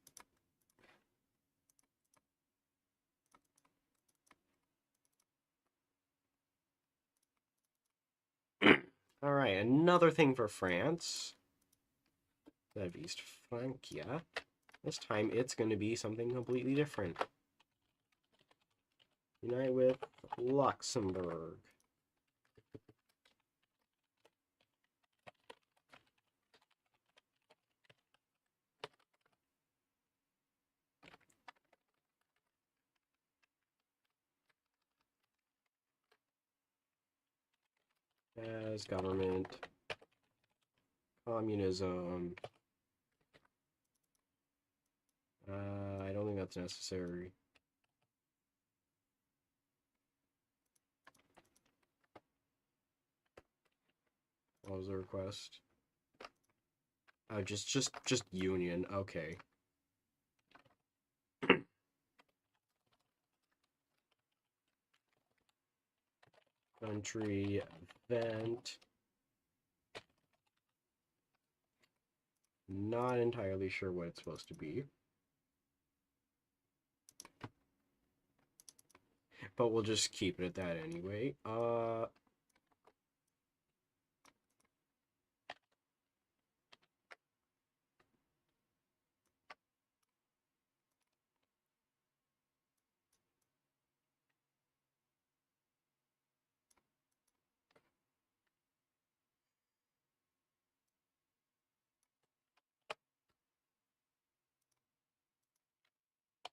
All right, another thing for France. That East Francia. This time it's going to be something completely different. Unite with Luxembourg. As government. Communism. I don't think that's necessary. What was the request? Oh, just union. Okay. Country event. Not entirely sure what it's supposed to be. But we'll just keep it at that anyway.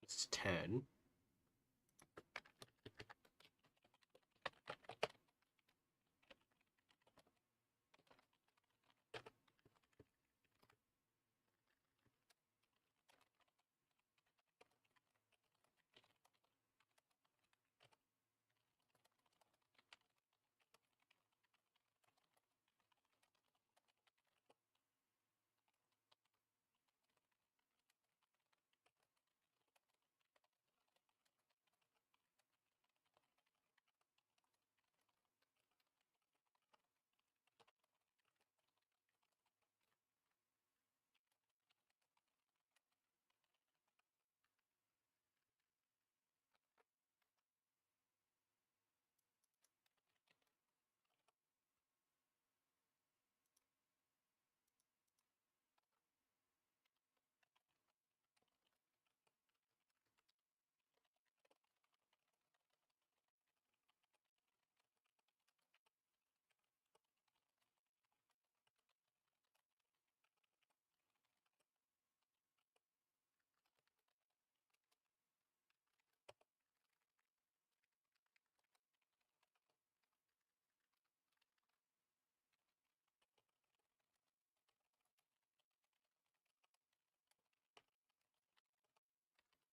It's 10.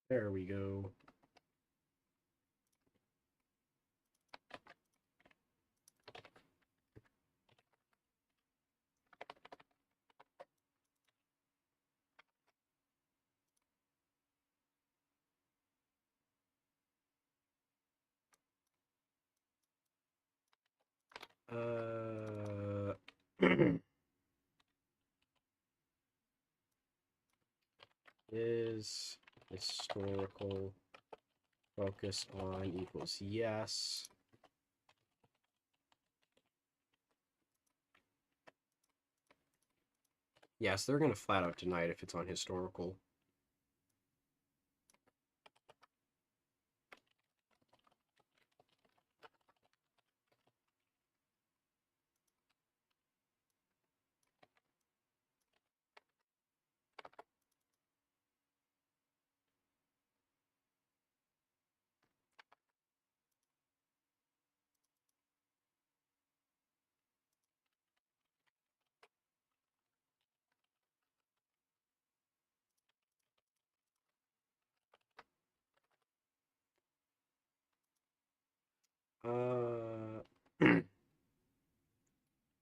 There we go. Is historical focus on equals yes. Yes, they're going to flat out deny it if it's on historical.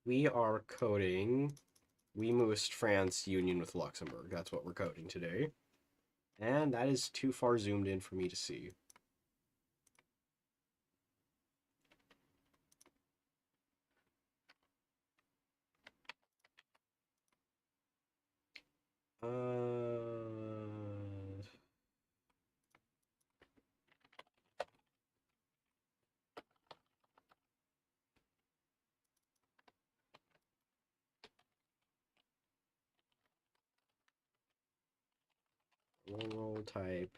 We are coding We Moost France union with Luxembourg. That's what we're coding today. And that is too far zoomed in for me to see. Roll type.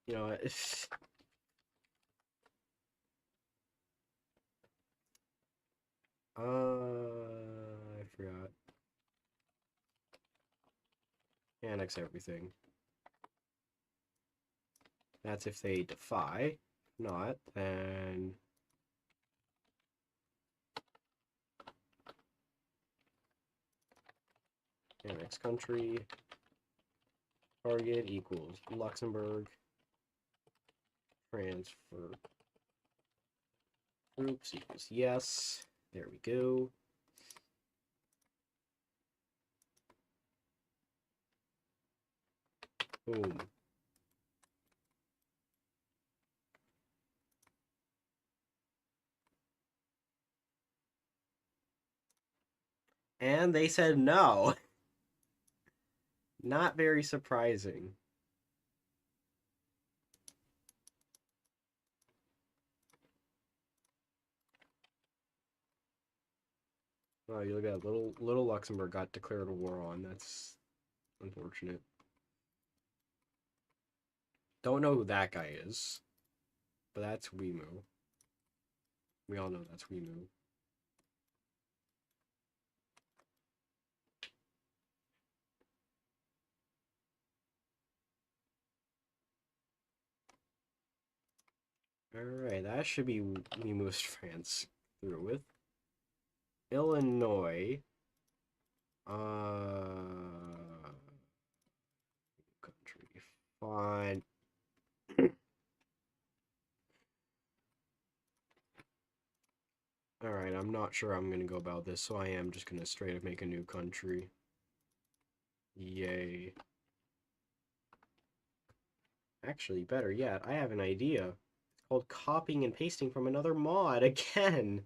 You know what? I forgot. Annex everything. That's if they defy. If not, then annex country. Target equals Luxembourg. Transfer troops equals yes. There we go. Boom. And they said no. Not very surprising. Oh, you look at little Luxembourg got declared a war on. That's unfortunate. Don't know who that guy is, but that's Weimu. We all know that's Weimu. Alright, that should be Weimu's France through with. Illinois. Country. Fine. Alright, I'm not sure I'm gonna go about this, so I am just gonna straight up make a new country. Yay. Actually, better yet, I have an idea. It's called copying and pasting from another mod again.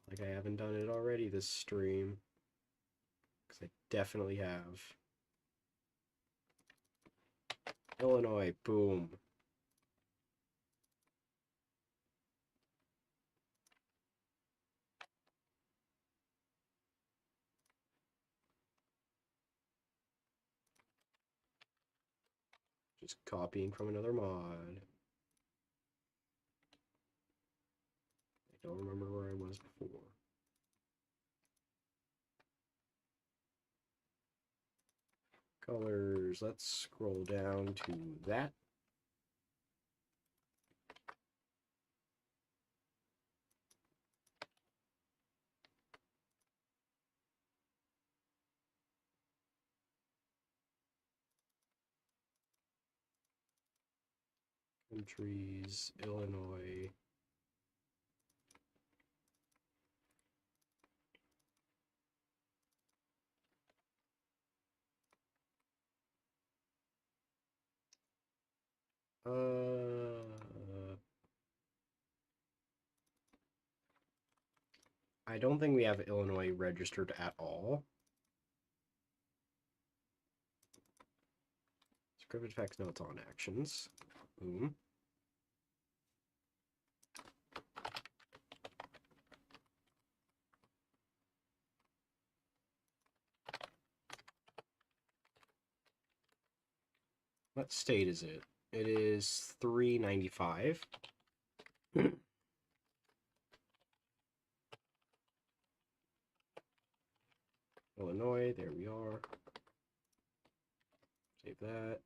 Like I haven't done it already this stream. Because I definitely have. Illinois, boom. Just copying from another mod. I don't remember where I was before. Colors, let's scroll down to that. Countries, Illinois. I don't think we have Illinois registered at all. Script effects notes on actions. Boom. What state is it? It is 395. Illinois, there we are. Save that.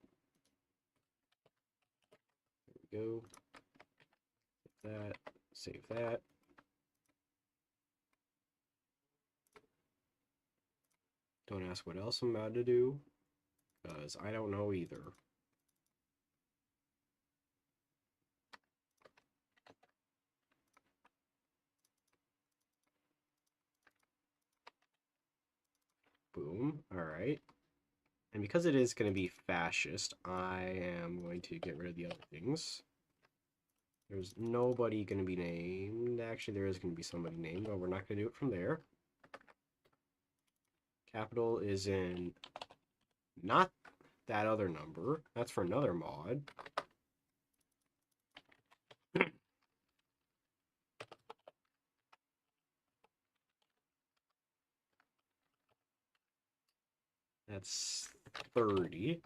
There we go. Save that. Save that. Don't ask what else I'm about to do, because I don't know either. Boom. Alright. And because it is going to be fascist, I am going to get rid of the other things. There's nobody going to be named. Actually, there is going to be somebody named, but we're not going to do it from there. Capital is in not that other number. That's for another mod. That's 30.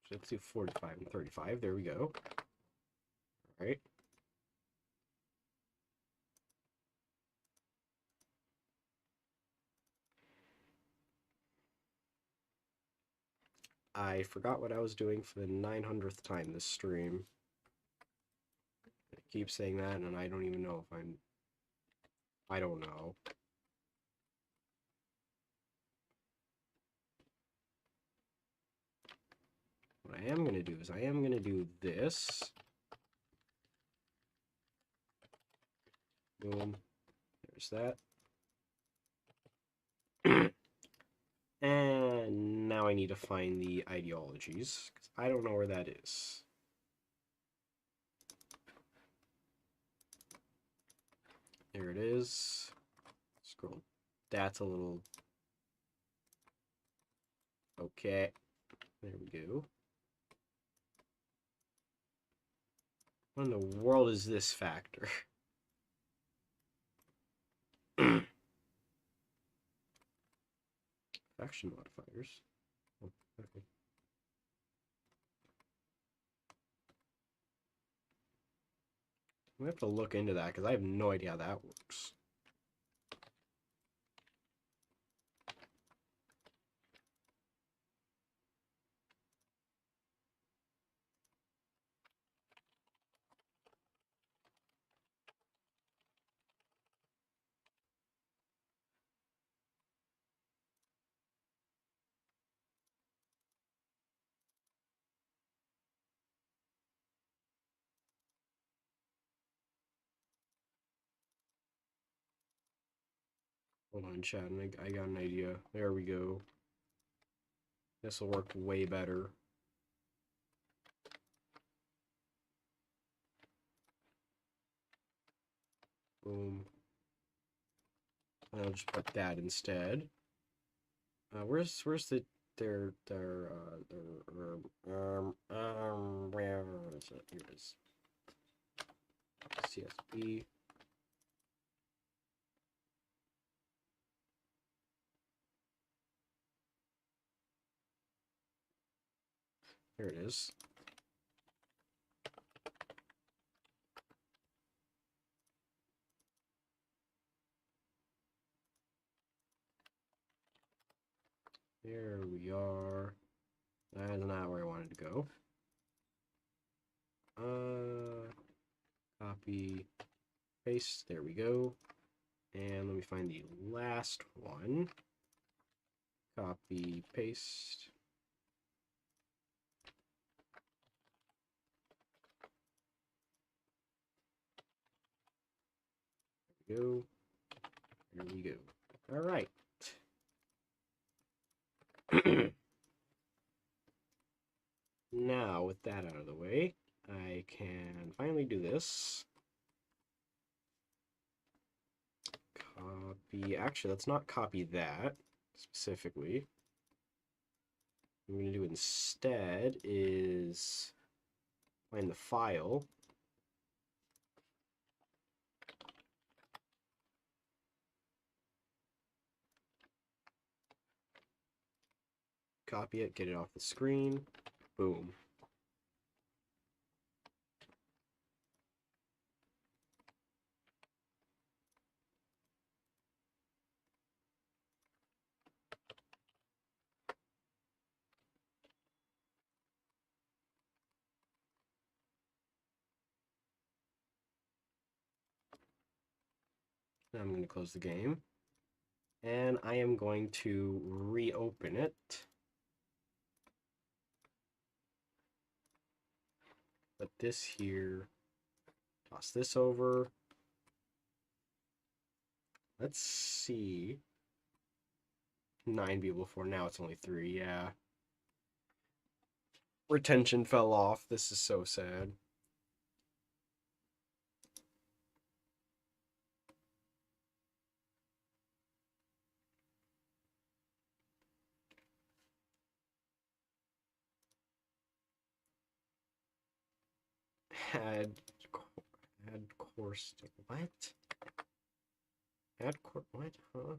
So let's do 45 and 35. There we go. All right. I forgot what I was doing for the 900th time this stream. I keep saying that, and I don't even know if I don't know. What I am going to do is I am going to do this. Boom. There's that. And now I need to find the ideologies, because I don't know where that is. There it is. Scroll. That's a little... Okay. There we go. What in the world is this factor? Faction modifiers. Oh, okay. We have to look into that because I have no idea how that works. Hold on, chat. I got an idea. There we go. This will work way better. Boom. I'll just put that instead. Where's their where is it? Here it is. CSB. Here it is. There we are. That's not where I wanted to go. Copy, paste. There we go. And let me find the last one. Copy, paste. There we go. There we go. All right. Now, with that out of the way, I can finally do this. Copy. Actually, let's not copy that specifically. What I'm going to do instead is find the file. Copy it, get it off the screen. Boom. Now I'm going to close the game. And I am going to reopen it. Put this here. Toss this over. Let's see. 9 people before, now it's only 3, yeah. Retention fell off. This is so sad. Had course. What? Add course. What? Huh?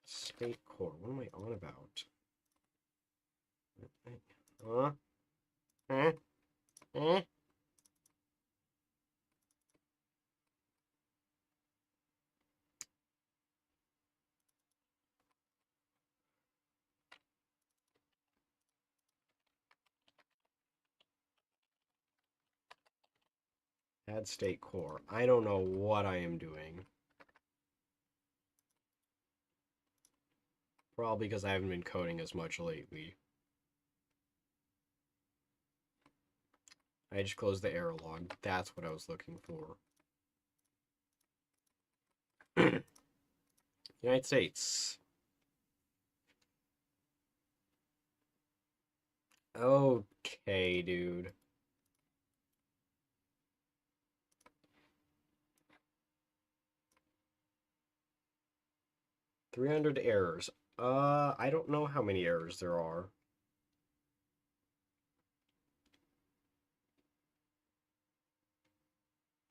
State core. What am I on about? Huh? Huh? Eh? Add state core. I don't know what I am doing. Probably because I haven't been coding as much lately. I just closed the error log. That's what I was looking for. United States. Okay, dude. $300 errors. I don't know how many errors there are.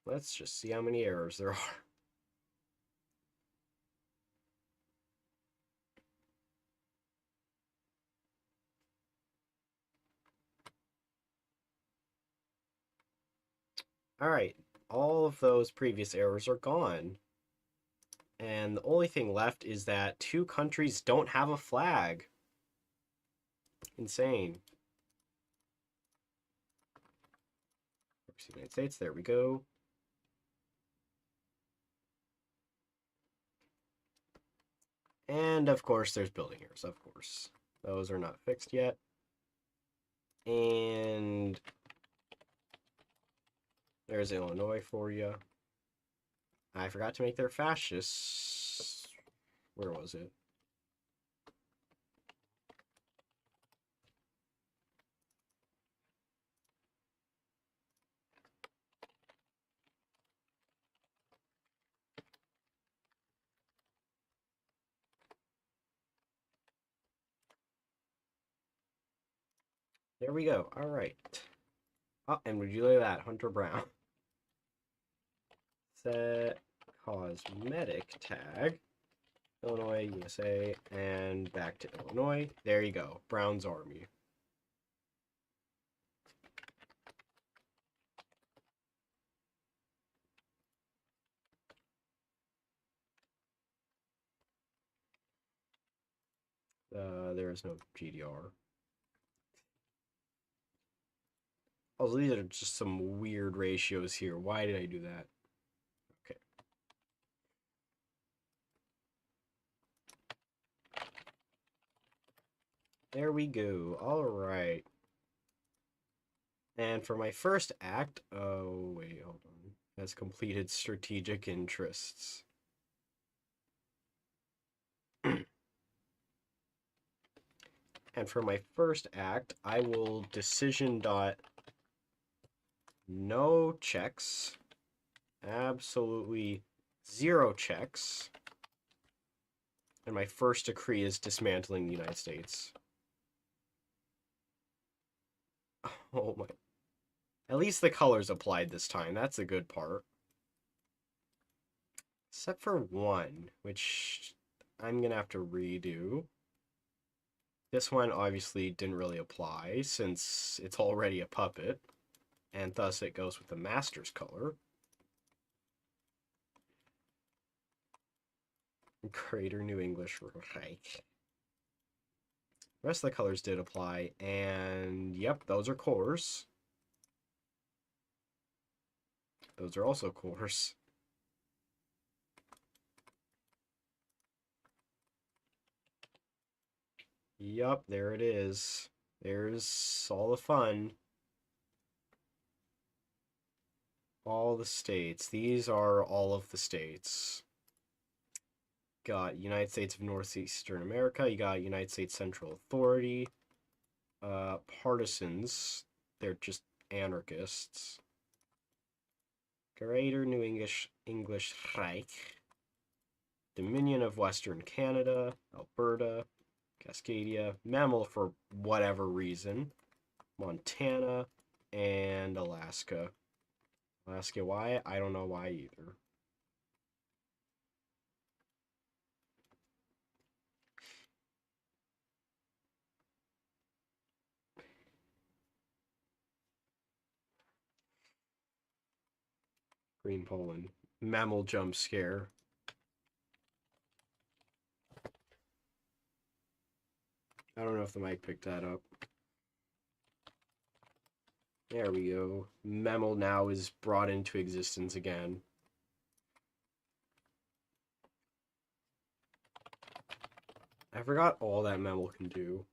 Let's just see how many errors there are. Alright, all of those previous errors are gone. And the only thing left is that 2 countries don't have a flag. Insane. United States, there we go. And of course, there's building errors, of course. Those are not fixed yet. And there's Illinois for you. I forgot to make their fascists. Where was it? There we go. All right. Oh, and would you look at that, Hunter Brown? Set cosmetic tag. Illinois, USA, and back to Illinois. There you go. Brown's Army. There is no GDR. Also, these are just some weird ratios here. Why did I do that? Okay. There we go. All right. And for my first act, oh wait, hold on. Has completed strategic interests. And for my first act, I will decision dot no checks. Absolutely 0 checks. And my first decree is dismantling the United States. Oh my. At least the colors applied this time. That's a good part. Except for one, which I'm going to have to redo. This one obviously didn't really apply since it's already a puppet. And thus it goes with the master's color. Greater New English Reich. The rest of the colors did apply, and yep, those are cores. Those are also cores. Yup, there it is. There's all the fun. All the states. These are all of the states. Got United States of Northeastern America. You got United States Central Authority. Partisans. They're just anarchists. Greater New English Reich. Dominion of Western Canada. Alberta. Cascadia. Mammal for whatever reason. Montana. And Alaska. Alaska, why? I don't know why either. Green Poland. Mammal jump scare. I don't know if the mic picked that up. There we go. Mammal now is brought into existence again. I forgot all that Mammal can do.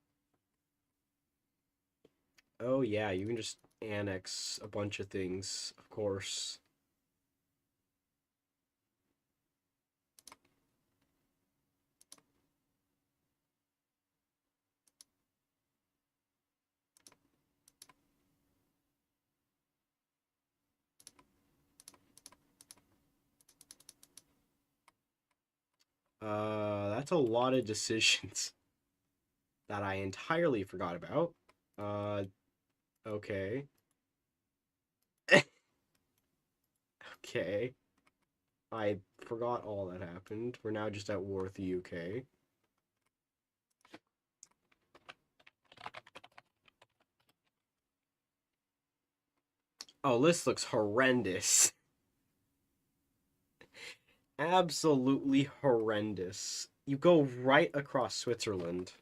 Oh yeah, you can just annex a bunch of things, of course. That's a lot of decisions that I entirely forgot about. Okay. Okay. I forgot all that happened. We're now just at war with the UK. Oh, this looks horrendous. Absolutely horrendous. You go right across Switzerland.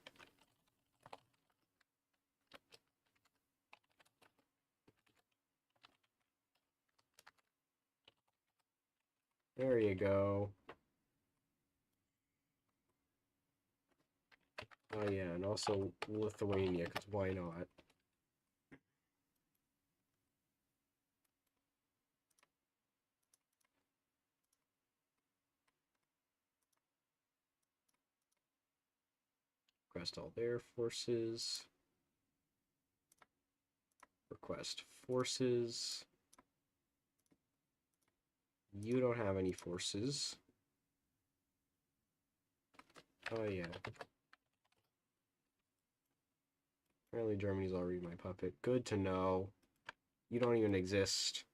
There you go. Oh yeah, and also Lithuania, because why not? Request all their forces. Request forces. You don't have any forces. Oh yeah. Apparently Germany's already my puppet. Good to know. You don't even exist.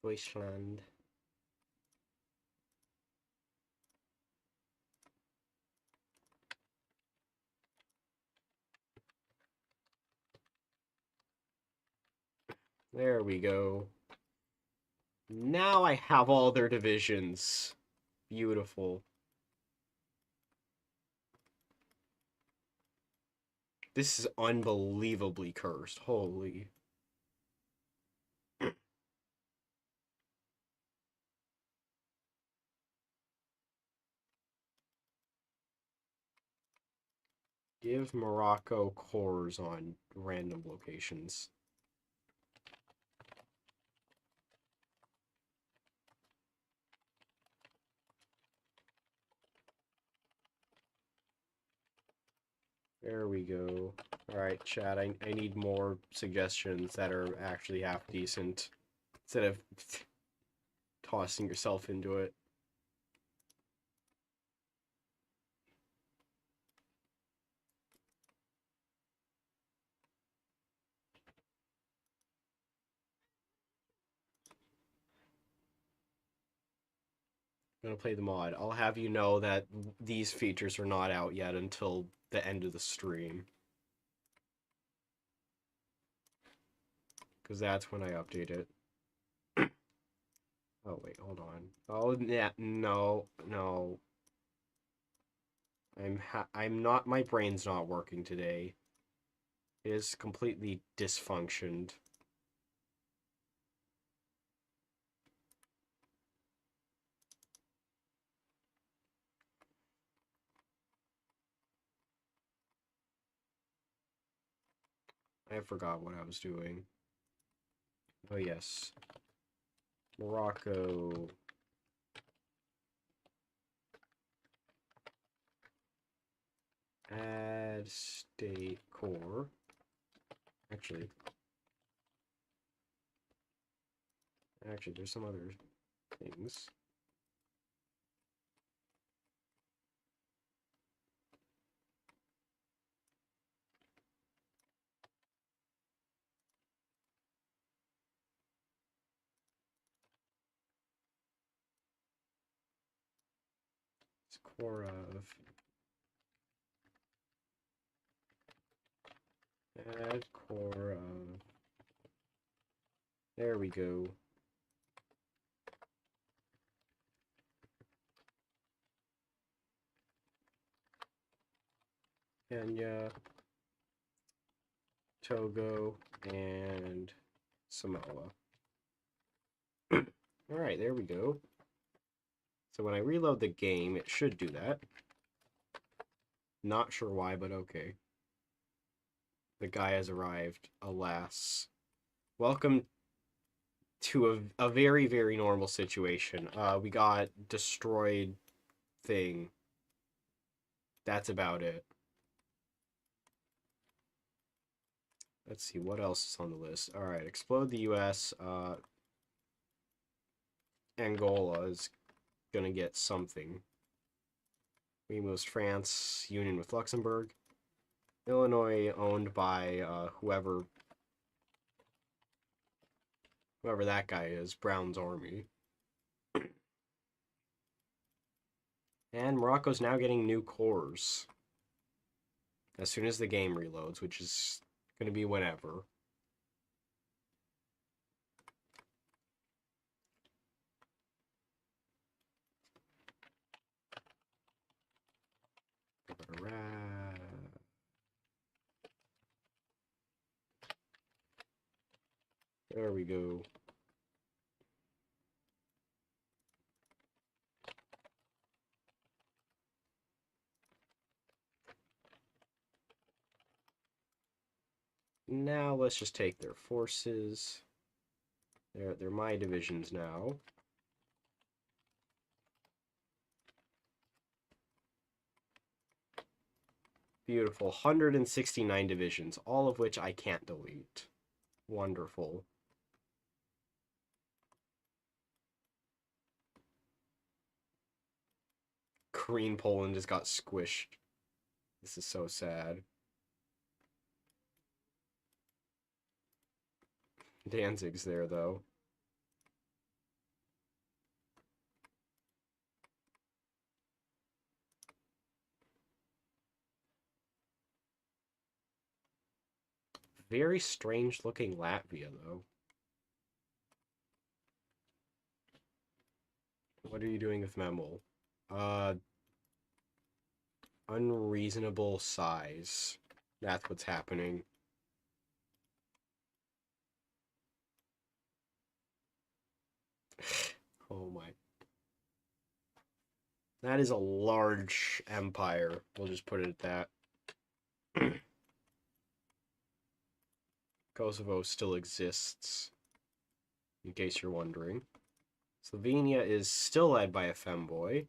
Deutschland. There we go. Now I have all their divisions. Beautiful. This is unbelievably cursed. Holy. Give Morocco cores on random locations. There we go. Alright, chat, I need more suggestions that are actually half decent. Instead of tossing yourself into it. I'm gonna play the mod. I'll have you know that these features are not out yet until the end of the stream. Because that's when I update it. Oh, wait, hold on. Oh, yeah, no, no. I'm not, my brain's not working today. It is completely dysfunctioned. I forgot what I was doing. Oh, yes. Morocco. Add state core. Actually, there's some other things. It's core of. Add core of. There we go. Kenya, Togo, and Samoa. Alright, there we go. So when I reload the game, it should do that. Not sure why, but okay. The guy has arrived, alas. Welcome to a very, very normal situation. We got destroyed thing. That's about it. Let's see, what else is on the list? Alright, explode the US. Angola is gonna get something. We moves France, union with Luxembourg. Illinois owned by whoever that guy is, Brown's army. And Morocco's now getting new cores. As soon as the game reloads, which is gonna be whenever. There we go. Now let's just take their forces. They're my divisions now. Beautiful. 169 divisions, all of which I can't delete. Wonderful. Korean Poland just got squished. This is so sad. Danzig's there, though. Very strange looking Latvia, though. What are you doing with Memel? Unreasonable size. That's what's happening. Oh my. That is a large empire. We'll just put it at that. Kosovo still exists, in case you're wondering. Slovenia is still led by a femboy.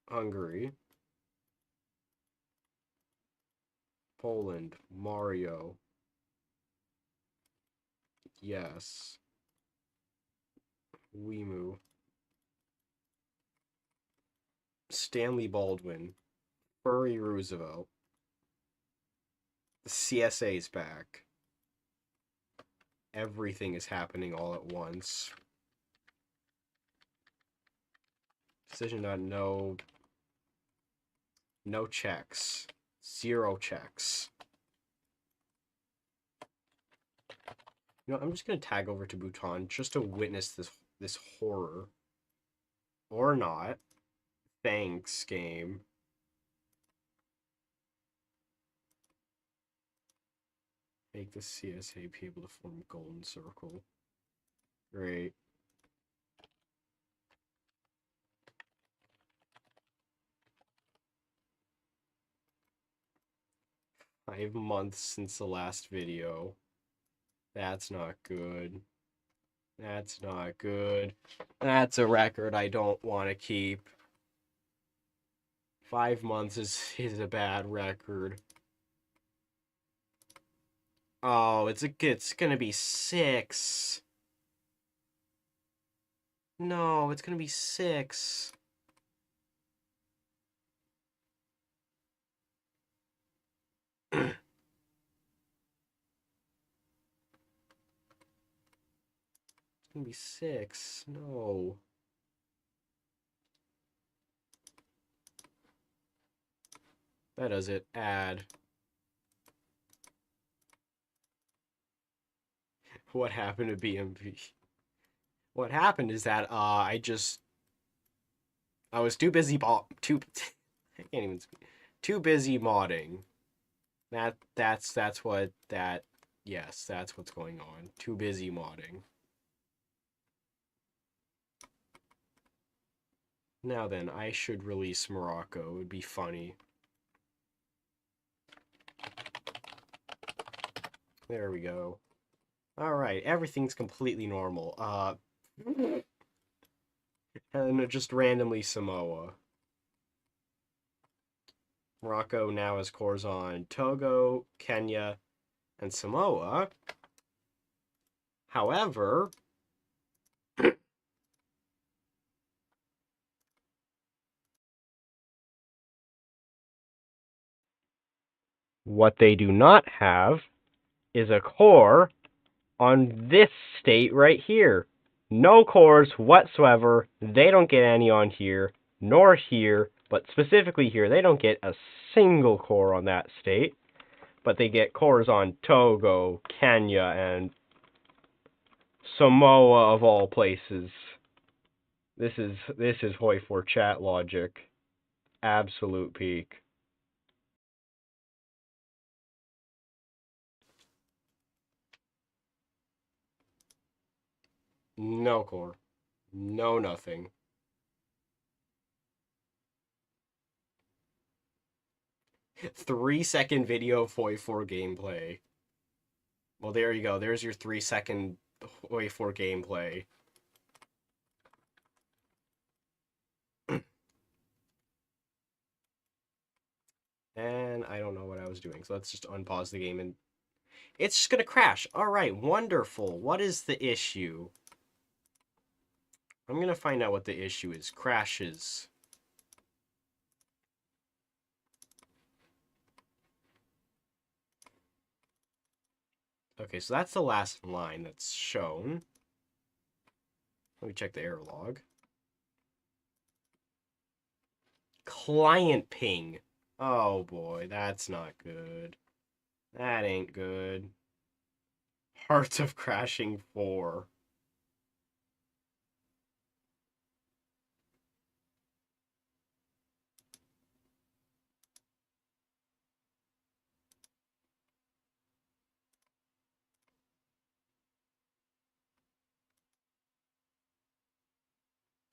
Hungary. Poland. Mario. Yes. Wimu. Stanley Baldwin. Furry Roosevelt. The CSA's back. Everything is happening all at once. Decision on no checks. 0 checks. You know, I'm just gonna tag over to Bhutan just to witness this horror. Or not. Thanks, game. Make the CSA be able to form a golden circle. Great. Five months since the last video. That's not good. That's not good. That's a record I don't want to keep. 5 months is a bad record. Oh, it's gonna be 6. No, it's gonna be 6. It's gonna be 6. No. That does it. Add. What happened to BMP? What happened is that I was too busy I can't even speak. Too busy modding. That's what that yes, that's what's going on. Too busy modding. Now then, I should release Morocco. It would be funny. There we go. Alright, everything's completely normal. And just randomly Samoa. Morocco now has cores on Togo, Kenya, and Samoa. However, what they do not have is a core on this state right here. No cores whatsoever. They don't get any on here, nor here, but specifically here. They don't get a single core on that state, but they get cores on Togo, Kenya, and Samoa of all places. This is HoI4 chat logic. Absolute peak. No core. No nothing. Three-second video of HoI4 gameplay. Well, there you go. There's your 3-second HoI4 gameplay. And I don't know what I was doing, so let's just unpause the game and... It's just gonna crash. Alright, wonderful. What is the issue? I'm gonna find out what the issue is. Crashes. Okay, so that's the last line that's shown. Let me check the error log. Client ping. Oh boy, that's not good. That ain't good. Hearts of Crashing 4.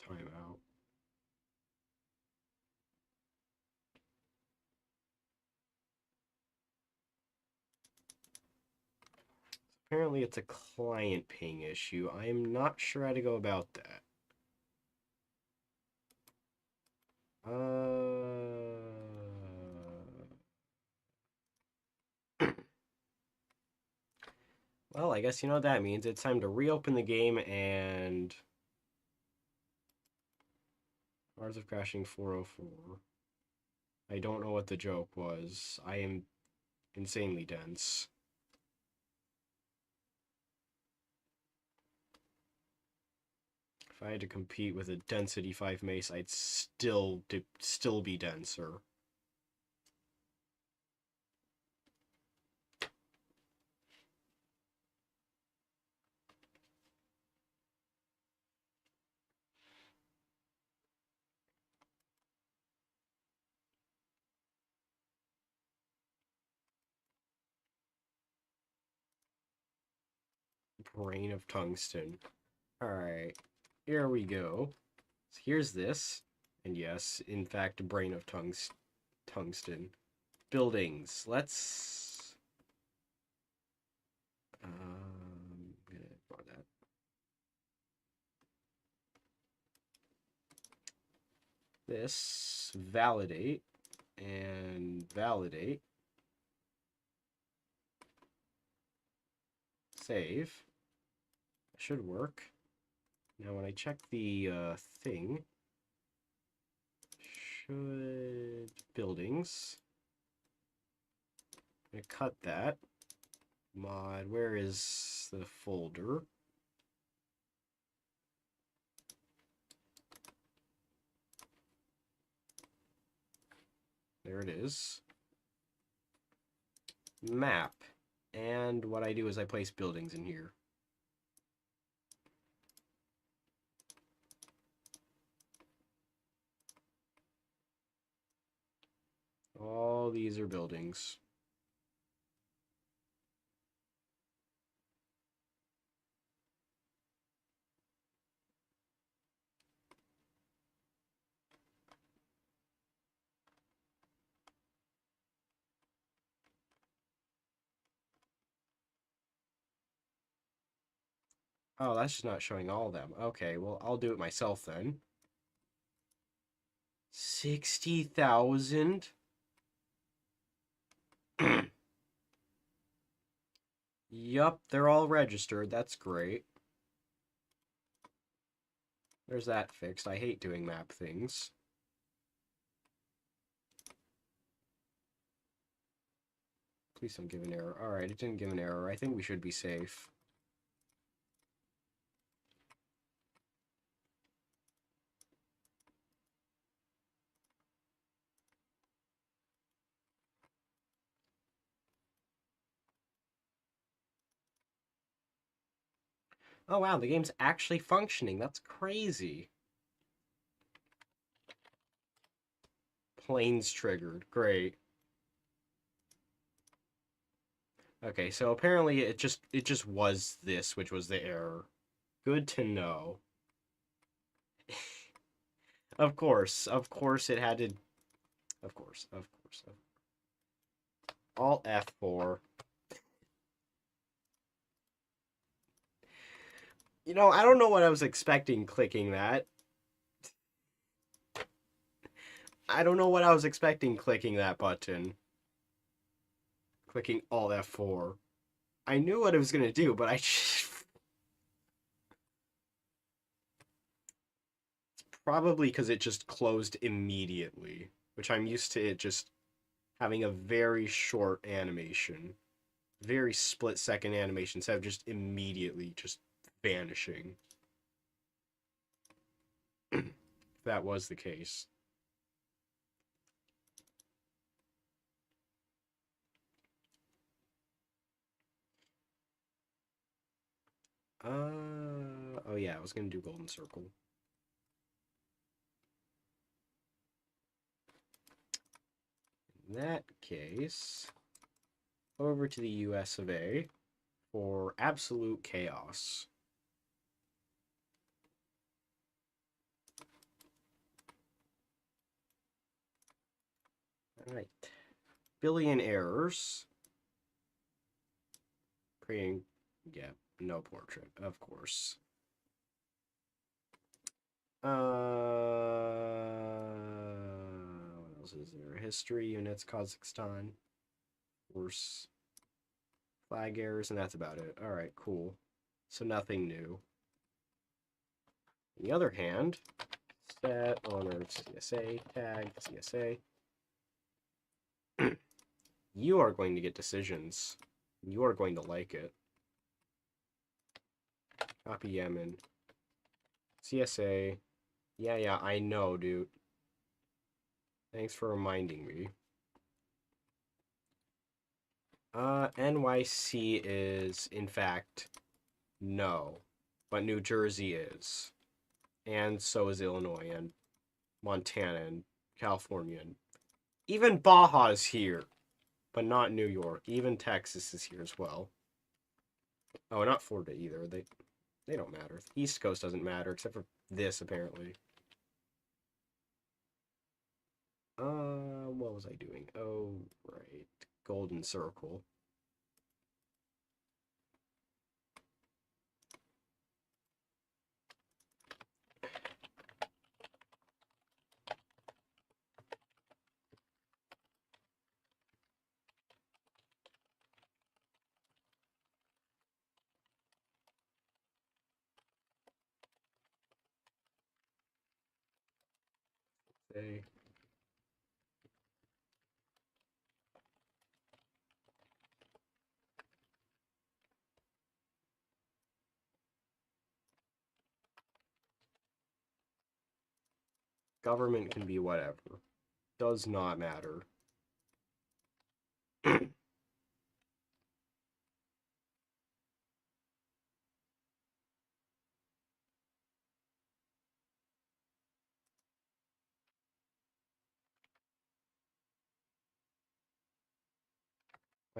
Timeout. Apparently it's a client ping issue. I am not sure how to go about that. Well, I guess you know what that means. It's time to reopen the game and... Hours of Crashing 404. I don't know what the joke was. I am insanely dense. If I had to compete with a density 5 mace, I'd still be denser. Brain of Tungsten. Alright, here we go. So here's this. And yes, in fact, Brain of Tungsten. Buildings. Let's... gonna ignore that. This. Validate. And validate. Save. Should work. Now when I check the thing, should buildings. I'm gonna cut that. Mod, where is the folder? There it is. Map. And what I do is I place buildings in here. All these are buildings. Oh, that's just not showing all of them. Okay, well, I'll do it myself then. 60,000? Yup, they're all registered. That's great. There's that fixed. I hate doing map things. Please don't give an error. Alright, it didn't give an error. I think we should be safe. Oh wow, the game's actually functioning. That's crazy. Planes triggered. Great. Okay, so apparently it just was this, which was the error. Good to know. Of course it had to... Of course. Alt F4. You know, I don't know what I was expecting clicking that. I don't know what I was expecting clicking that button. Clicking Alt F4. I knew what it was gonna do, but I just... Probably because it just closed immediately, which I'm used to it just having a very short animation. Very split-second animation instead of just immediately just vanishing. If that was the case. Oh yeah, I was gonna do Golden Circle. In that case, over to the US of A for absolute chaos. Alright. Billion errors. Creating Yeah, no portrait, of course. What else is there? History units, Kazakhstan. Of course. Flag errors, and that's about it. Alright, cool. So nothing new. On the other hand, set owner CSA, tag CSA. You are going to get decisions. You are going to like it. Copy Yemen. CSA. Yeah, I know, dude. Thanks for reminding me. NYC is, in fact, no. But New Jersey is. And so is Illinois and Montana and California. And even Baja's here. But not New York. Even Texas is here as well. Oh, not Florida either. They don't matter. The East Coast doesn't matter, except for this, apparently. What was I doing? Oh, right. Golden Circle. They Government can be whatever. Does not matter. I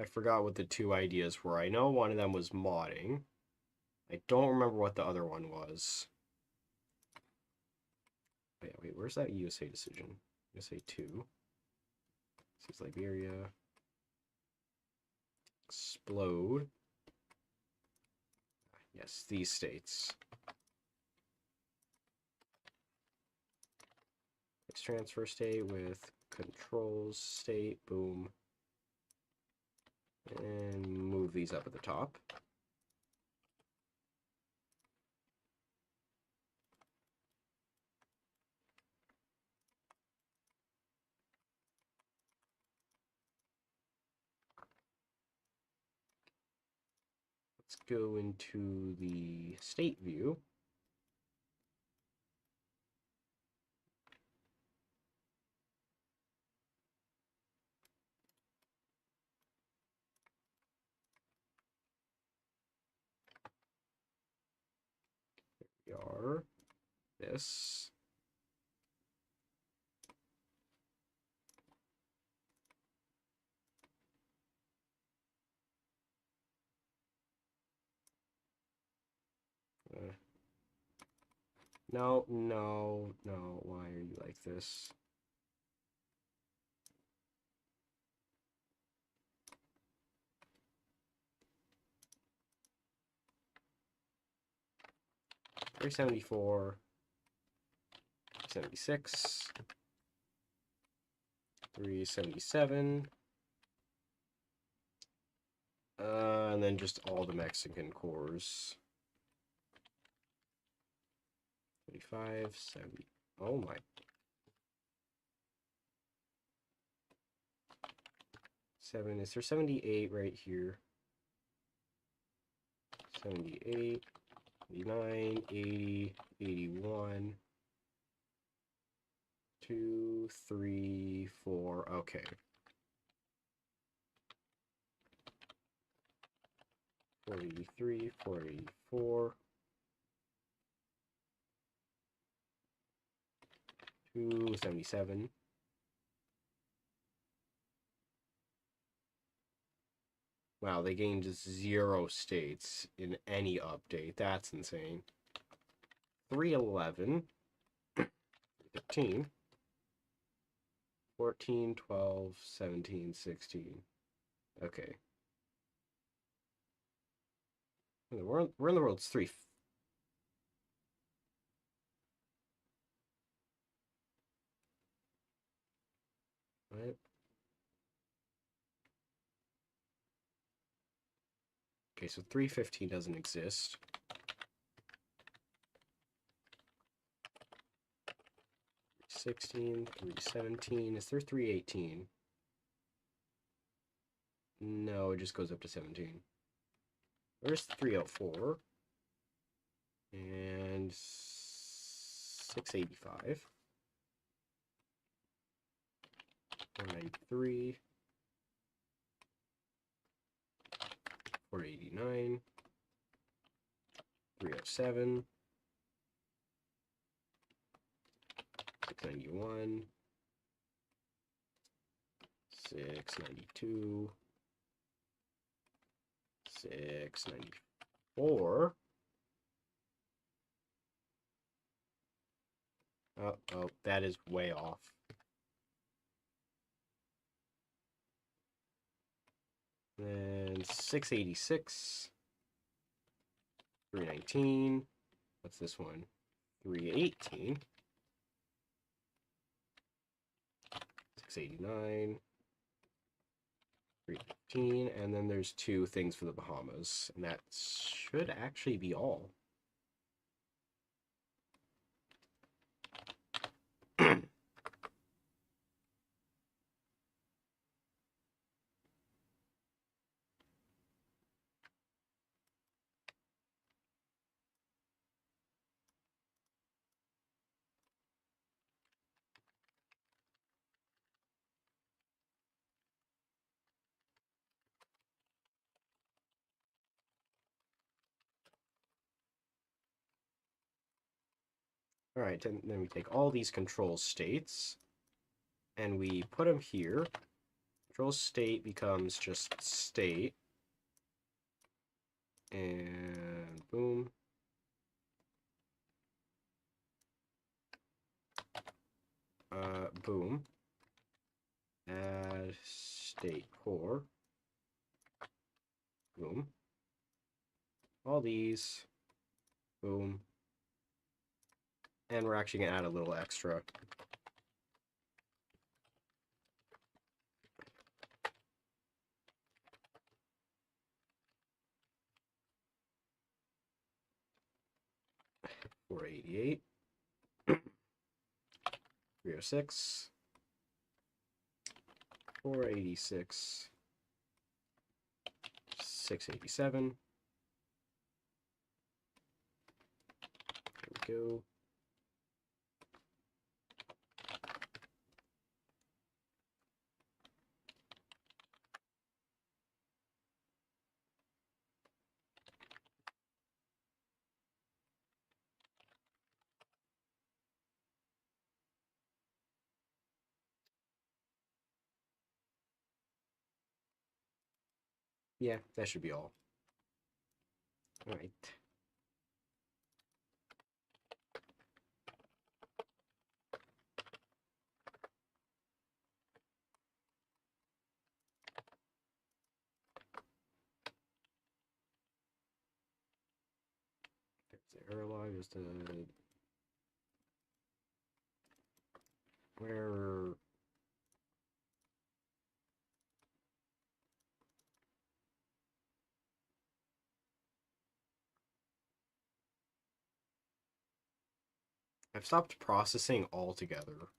forgot what the two ideas were. I know one of them was modding. I don't remember what the other one was. Oh, yeah, wait, where's that USA decision? USA 2. This is Liberia. Explode. Yes, these states. Let's transfer state with controls state. Boom. And move these up at the top. Let's go into the state view. We are this. No. Why are you like this? $374, 76, 377, and then just all the Mexican cores. 35, 70. Oh my. 7. Is there 78 right here? 78, 89, 80, 81. 2, 3, 4. Okay. 483, 484. 277. Wow, they gained 0 states in any update. That's insane. 311. 13. 14, 12, 17, 16. Okay. Where in the world's three? Right. Okay, so 315 doesn't exist. 316, 317. Is there 318? No, it just goes up to 17. Where's 304? And 685. 493. 489. 307. 691. 692. 694. Oh, that is way off. Then 686. 319. What's this one? 318. 689. 315. And then there's two things for the Bahamas. And that should actually be all. All right, and then we take all these control states and we put them here. Control state becomes just state. And boom. Boom. Add state core. Boom. All these. Boom. And we're actually going to add a little extra. $488. 306. 486. 687. There we go. Yeah, that should be all. All right. There's the error log. There's the where I've stopped processing altogether.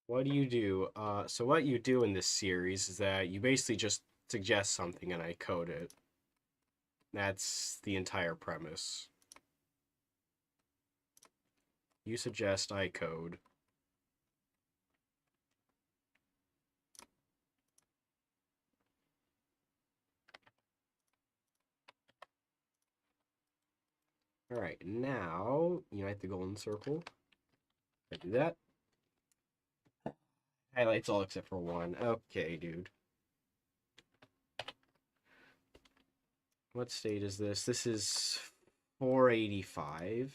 What do you do? So what you do in this series is that you basically just suggest something and I code it. That's the entire premise. You suggest, I code. Alright, now unite the golden circle. I do that. Highlights all except for one. Okay, dude. What state is this? This is 485.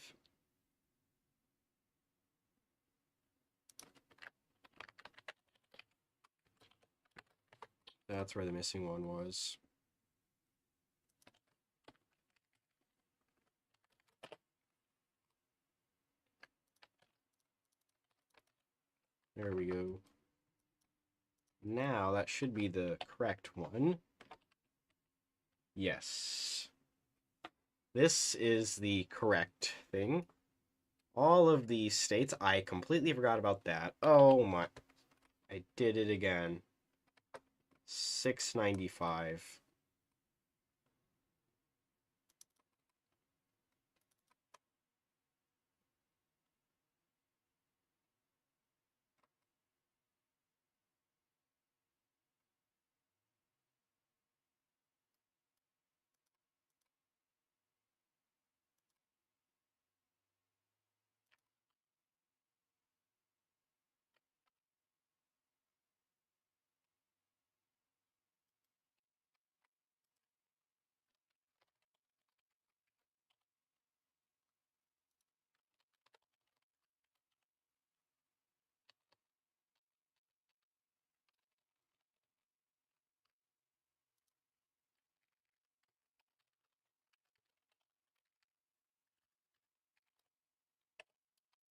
That's where the missing one was. There we go. Now, that should be the correct one. Yes. This is the correct thing. All of these states, I completely forgot about that. Oh my. I did it again. 695.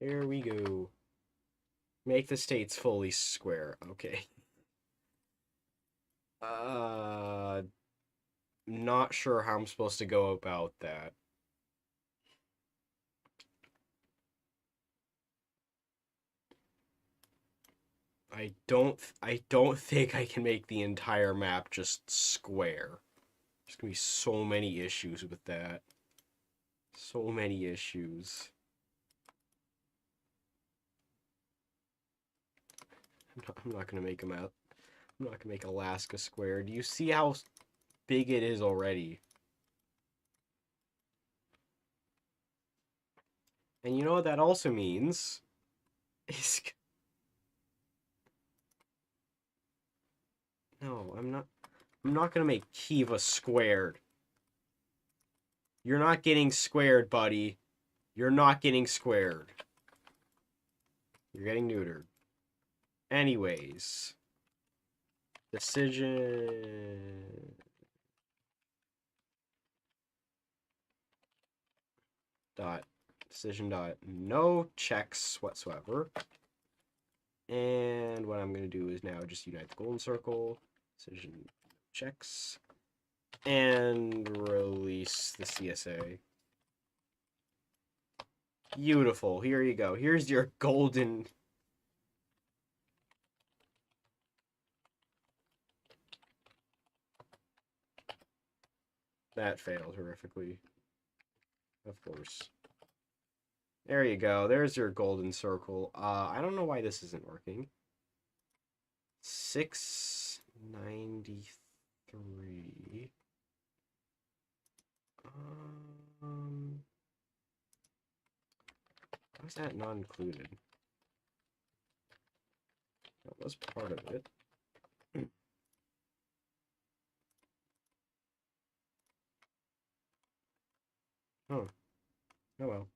There we go. Make the states fully square. Okay. Not sure how I'm supposed to go about that. I don't think I can make the entire map just square. There's gonna be so many issues with that. So many issues. I'm not gonna make them out. I'm not gonna make Alaska square. Do you see how big it is already? And you know what that also means? Is no, I'm not. I'm not gonna make Kiva squared. You're not getting squared, buddy. You're not getting squared. You're getting neutered. Anyways. Decision. Dot. Decision dot. No checks whatsoever. And what I'm going to do is now just unite the golden circle. Decision checks. And release the CSA. Beautiful. Here you go. Here's your golden. That failed horrifically. Of course. There you go. There's your golden circle. I don't know why this isn't working. 693. Why is that not included? That was part of it. Oh. Oh well.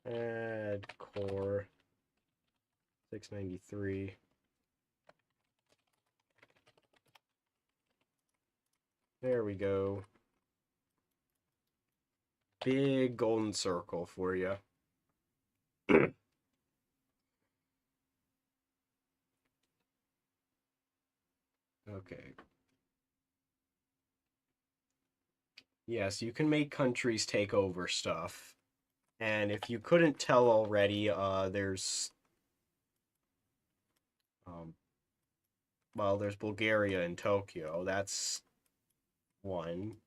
Add core 693. There we go. Big golden circle for you. Okay. Yes, you can make countries take over stuff. And if you couldn't tell already, there's Well, there's Bulgaria and Tokyo. That's one.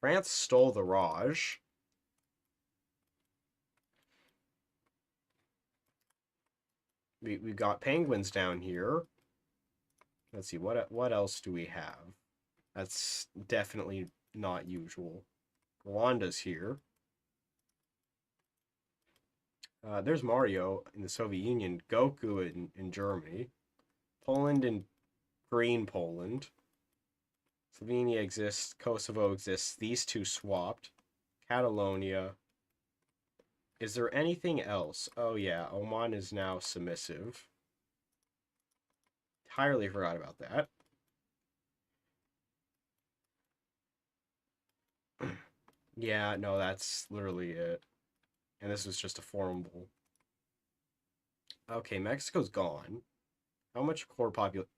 France stole the Raj. We've got penguins down here. Let's see, what else do we have? That's definitely not usual. Rwanda's here. There's Mario in the Soviet Union, Goku in Germany, Poland and Green Poland. Slovenia exists, Kosovo exists, these two swapped. Catalonia. Is there anything else? Oh yeah, Oman is now submissive. Entirely forgot about that. Yeah, no, that's literally it. And this was just a formable. Okay, Mexico's gone. How much core population?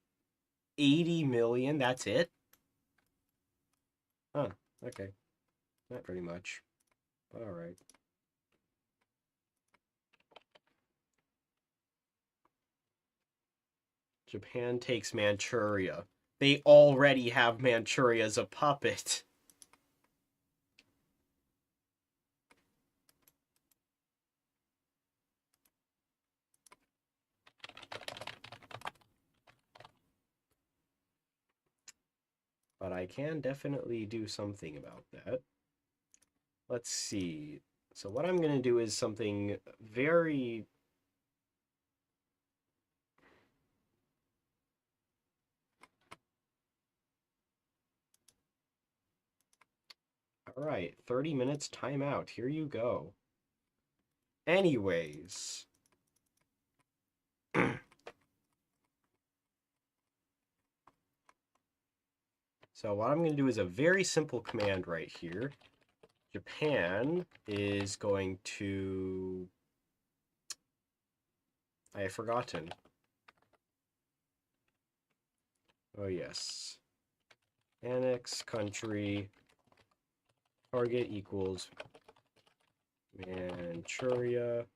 80 million? That's it? Huh, okay. Not pretty much. But alright. Japan takes Manchuria. They already have Manchuria as a puppet. But I can definitely do something about that. Let's see. So what I'm going to do is something very... Alright, 30 minutes timeout. Here you go. Anyways. So what I'm going to do is a very simple command right here. Japan is going to... I have forgotten. Oh, yes. Annex country. Target equals Manchuria.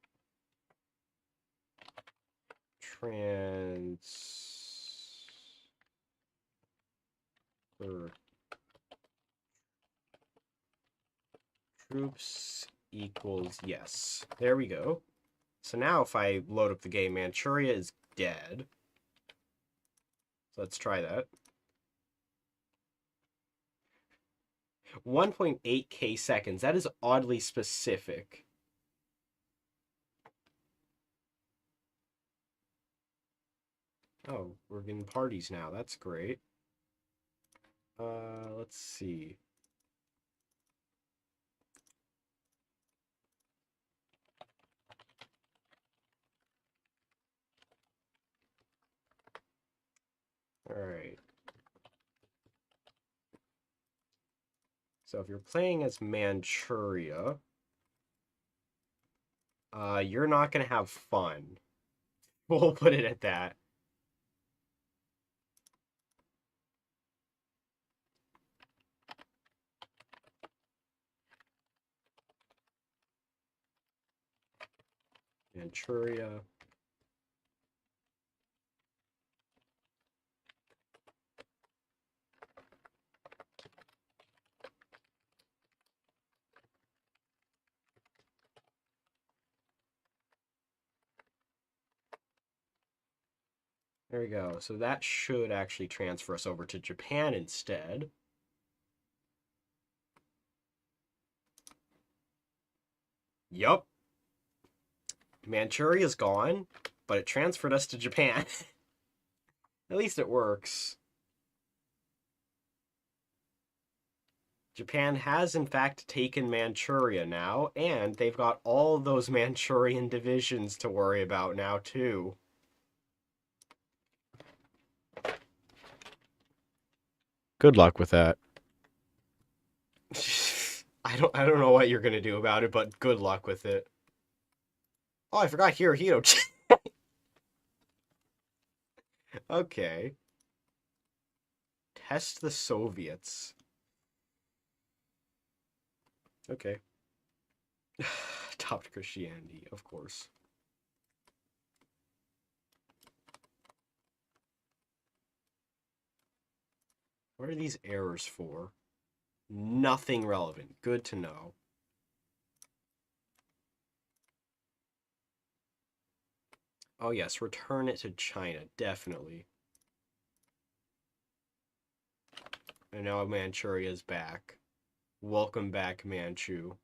Troops equals yes. There we go. So now if I load up the game, Manchuria is dead. So let's try that. 1.8k seconds. That is oddly specific. Oh, we're getting parties now. That's great. Let's see. All right. So if you're playing as Manchuria, you're not going to have fun. We'll put it at that. Manchuria. There we go. So that should actually transfer us over to Japan instead. Yup. Manchuria's gone, but it transferred us to Japan. At least it works. Japan has, in fact, taken Manchuria now, and they've got all those Manchurian divisions to worry about now, too. Good luck with that. I don't know what you're gonna do about it, but good luck with it. Oh, I forgot Hirohito. Okay. Test the Soviets. Okay. Adopt Christianity, of course. What are these errors for? Nothing relevant. Good to know. Oh yes, return it to China, definitely. And now Manchuria is back. Welcome back, Manchu.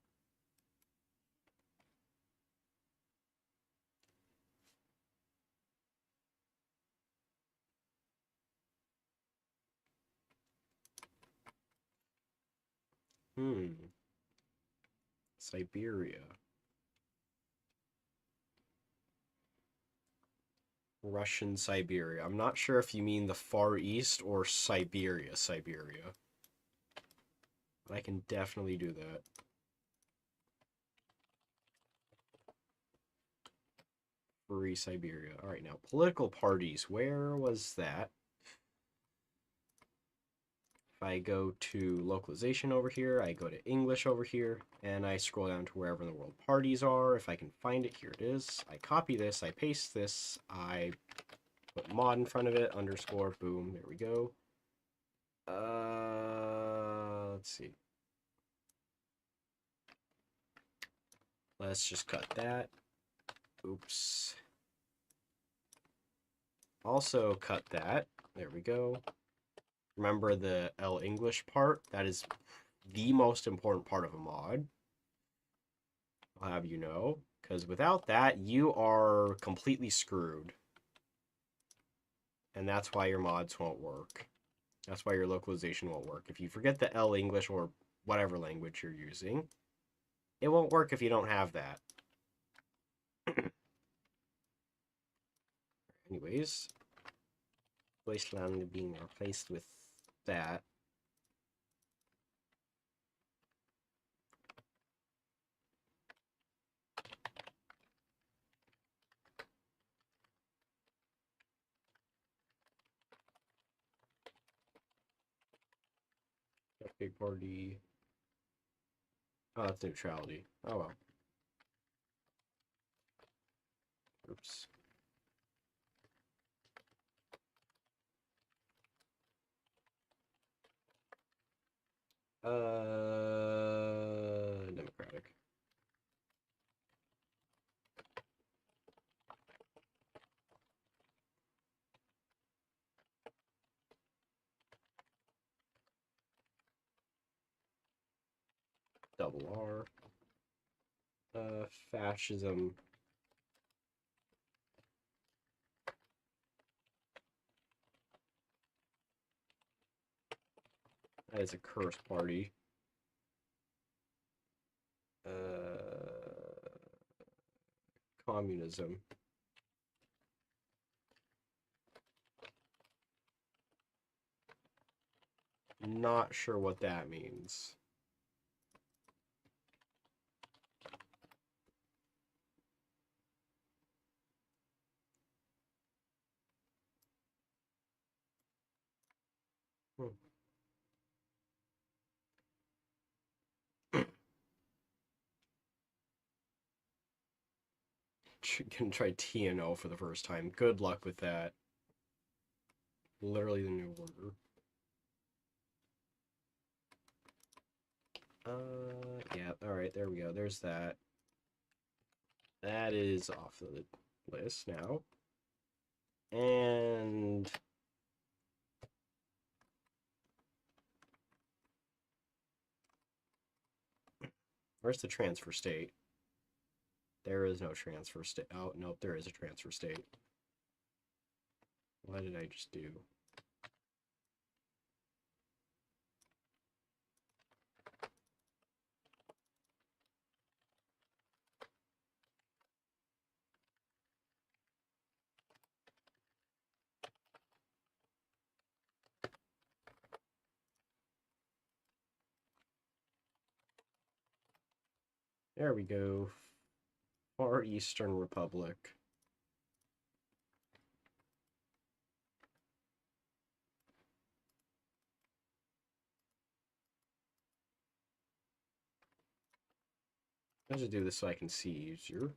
Siberia. Russian Siberia. I'm not sure if you mean the Far East or Siberia, Siberia. But I can definitely do that. Free Siberia. Alright, now, political parties. Where was that? If I go to localization over here, I go to English over here, and I scroll down to wherever in the world parties are. If I can find it, here it is. I copy this, I paste this, I put mod in front of it, underscore, boom, there we go. Let's see. Let's just cut that. Oops. Also cut that. There we go. Remember the L English part? That is the most important part of a mod. I'll have you know. Because without that, you are completely screwed. And that's why your mods won't work. That's why your localization won't work. If you forget the L English or whatever language you're using, it won't work if you don't have that. Anyways, wasteland being replaced with that. Big party. Oh, that's neutrality. Oh well. Oops. Democratic. Double R. Fascism. That is a cursed party. Communism. Not sure what that means. Gonna try TNO for the first time. Good luck with that. Literally the new order. Yeah, alright, there we go. There's that. That is off the list now. And where's the transfer state? There is no transfer state. Oh, nope, there is a transfer state. What did I just do? There we go. Far Eastern Republic. Let's just do this so I can see easier.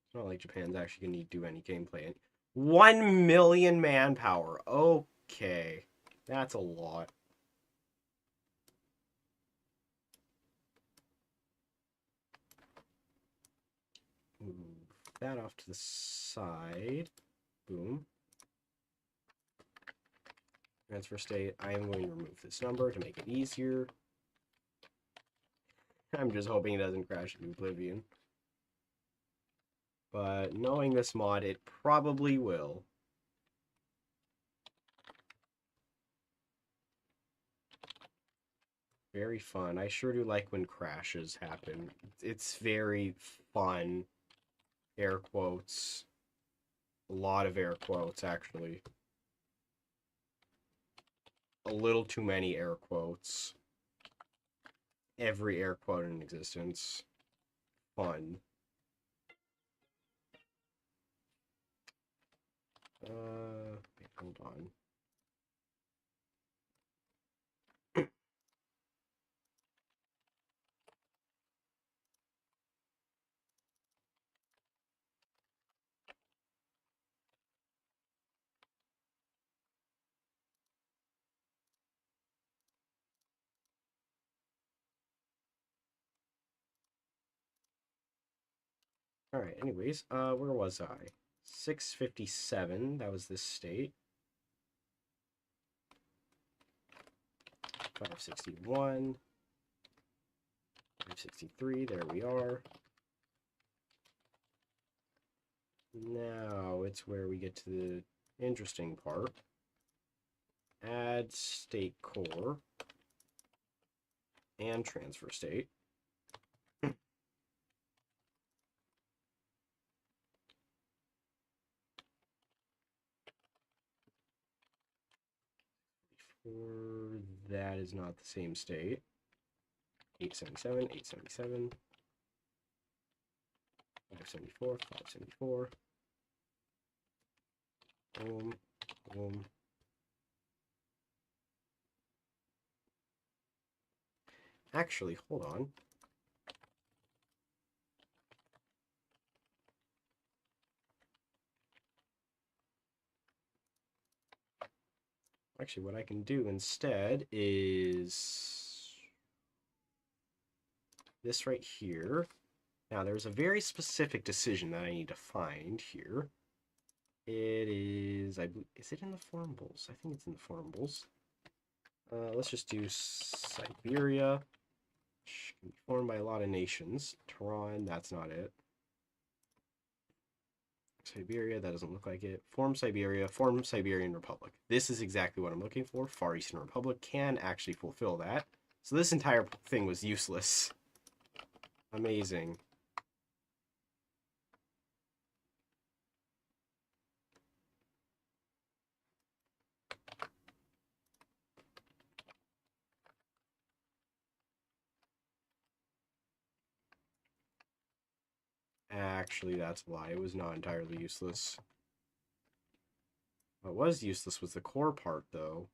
It's not like Japan's actually gonna need to do any gameplay. 1 million manpower. Okay. That's a lot. Move that off to the side. Boom. Transfer state. I am going to remove this number to make it easier. I'm just hoping it doesn't crash into oblivion. But knowing this mod, it probably will. Very fun. I sure do like when crashes happen. It's very fun. Air quotes. A lot of air quotes, actually. A little too many air quotes. Every air quote in existence. Fun. Wait, hold on. Alright, anyways, where was I? 657, that was this state. 561. 563, there we are. Now it's where we get to the interesting part. Add state core and transfer state. For that is not the same state. 877, 877. 574, 574. Boom, boom. Actually, hold on. Actually, what I can do instead is this right here. Now, there's a very specific decision that I need to find here. It is, is it in the formables? I think it's in the formables. Let's just do Siberia, which can be formed by a lot of nations. Tehran, that's not it. Siberia, that doesn't look like it. Form Siberia, form Siberian Republic. This is exactly what I'm looking for. Far Eastern Republic can actually fulfill that. So this entire thing was useless. Amazing. Actually, that's a lie. It was not entirely useless. What was useless was the core part, though.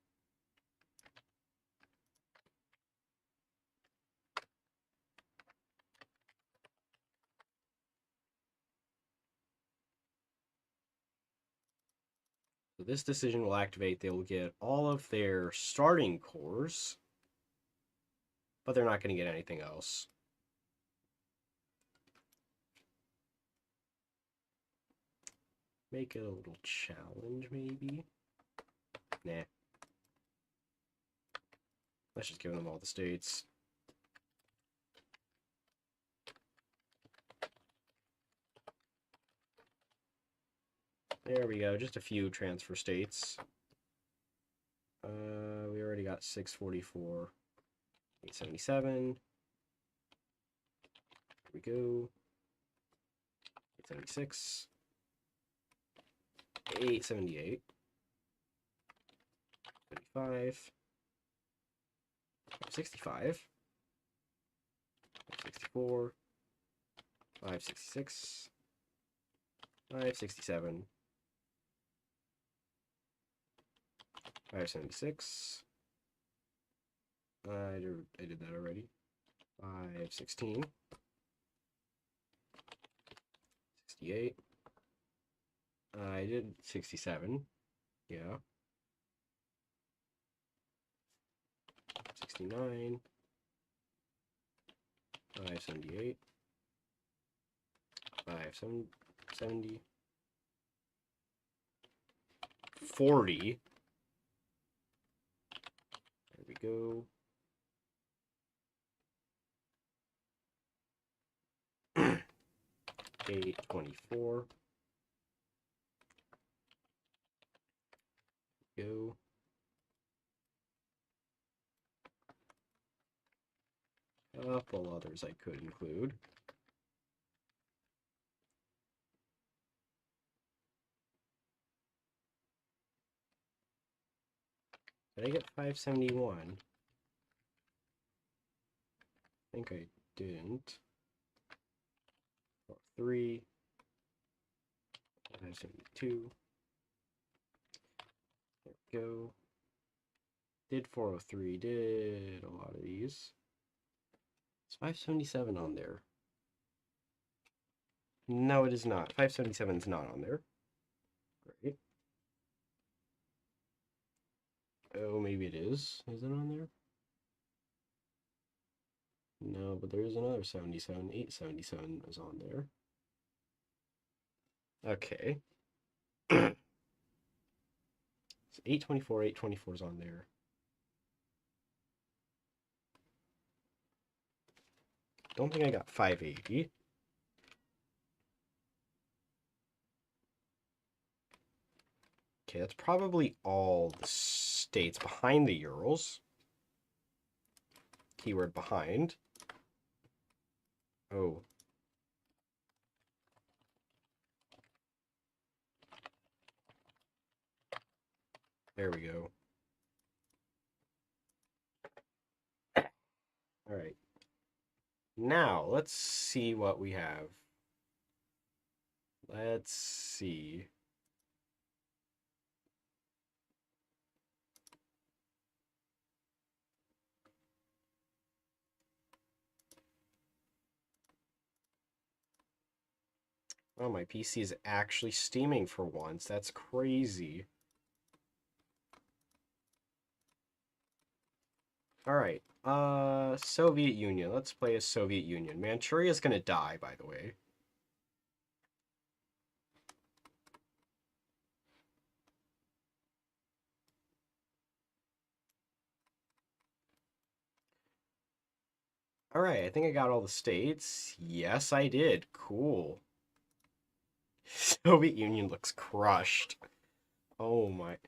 So this decision will activate. They will get all of their starting cores, but they're not going to get anything else. Make it a little challenge, maybe? Nah. Let's just give them all the states. There we go, just a few transfer states. We already got 644, 877. Here we go. 876. 878. 75. 565. 564. 566. 567. 576. I did that already. 516. 68. I did 67. Yeah. 69. 578. 570. 40. There we go. 824. Go. Couple others I could include. Did I get 571? I think I didn't. 3. 572. There we go. Did 403. Did a lot of these. Is 577 on there? No, it is not. 577 is not on there. Great. Oh, maybe it is. Is it on there? No, but there is another 77. 877 is on there. Okay. So 824, 824 is on there. Don't think I got 580. Okay, that's probably all the states behind the Urals. Keyword behind. Oh. There we go. All right. Now, let's see what we have. Let's see. Oh, my PC is actually steaming for once. That's crazy. All right. Soviet Union. Let's play as Soviet Union. Manchuria's gonna die, by the way. All right, I think I got all the states. Yes, I did. Cool. Soviet Union looks crushed. Oh my.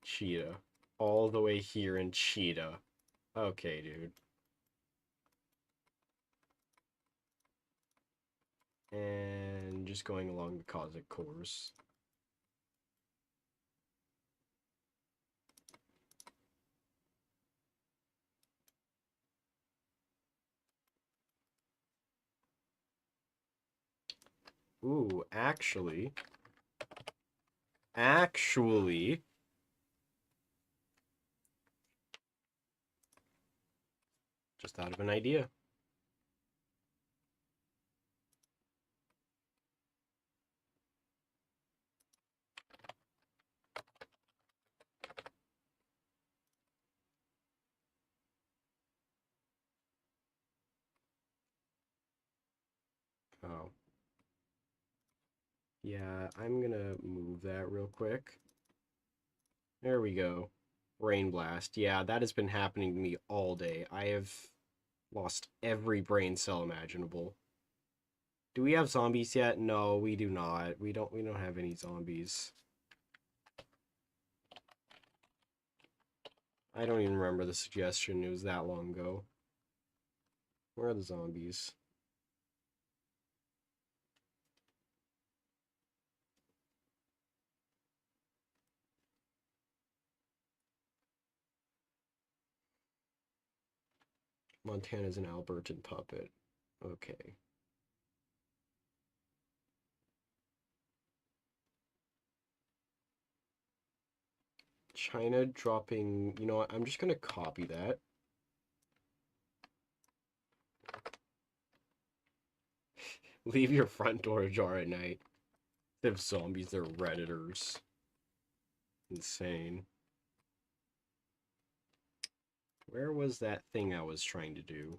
Cheetah. All the way here in Cheetah. Okay, dude. And just going along the Cossack course. Ooh, actually, just thought of an idea. Oh. Yeah, I'm gonna move that real quick. There we go. Brain blast. Yeah, that has been happening to me all day. I have lost every brain cell imaginable. Do we have zombies yet? No, we do not. We don't have any zombies. I don't even remember the suggestion. It was that long ago. Where are the zombies? Montana's an Albertan puppet. Okay. China dropping... You know what? I'm just going to copy that. Leave your front door ajar at night. They have zombies, they're Redditors. Insane. Where was that thing I was trying to do?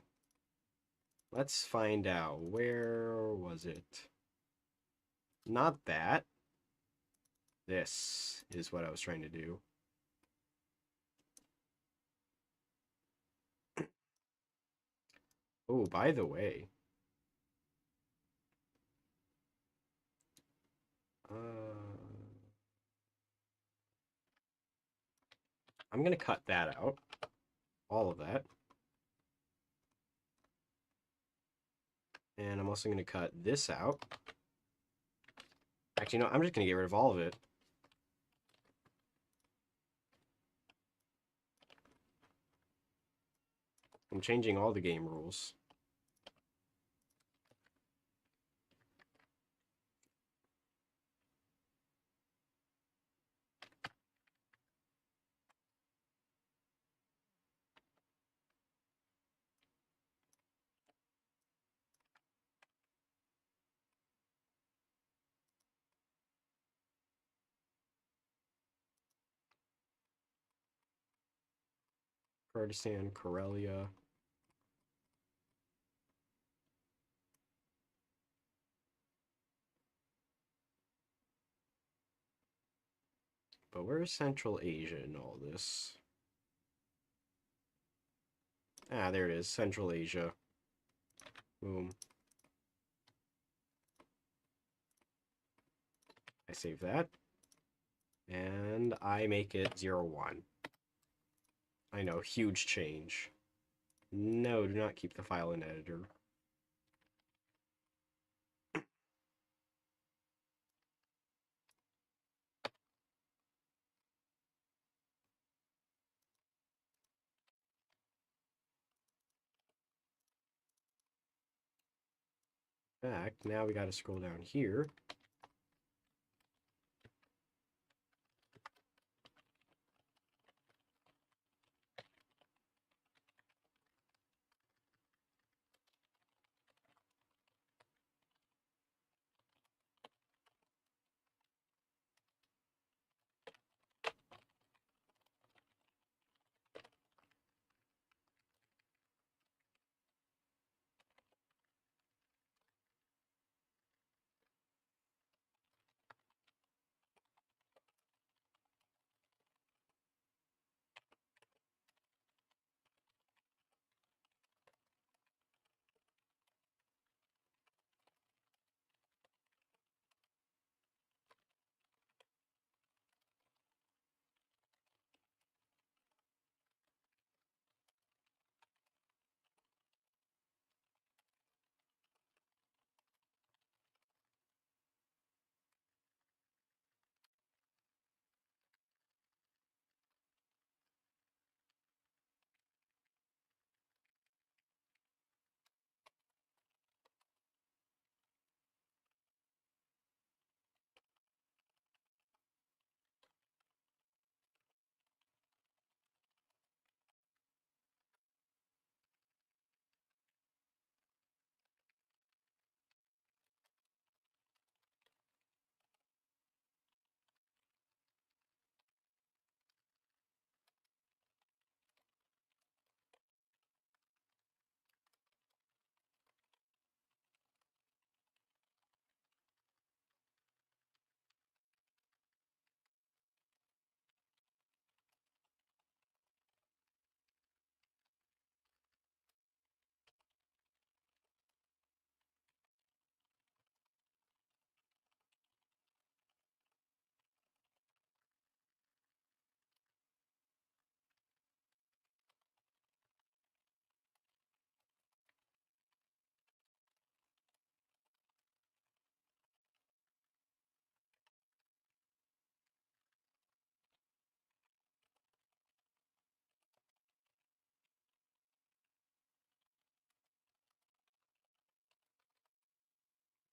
Let's find out. Where was it? Not that. This is what I was trying to do. Oh, by the way. I'm going to cut that out. All of that. And I'm also going to cut this out. Actually, no, I'm just going to get rid of all of it. I'm changing all the game rules. Kurdistan, Karelia. But where's Central Asia in all this? Ah, there it is. Central Asia. Boom. I save that. And I make it 01. I know, huge change. No, do not keep the file in editor. Back, now we gotta scroll down here.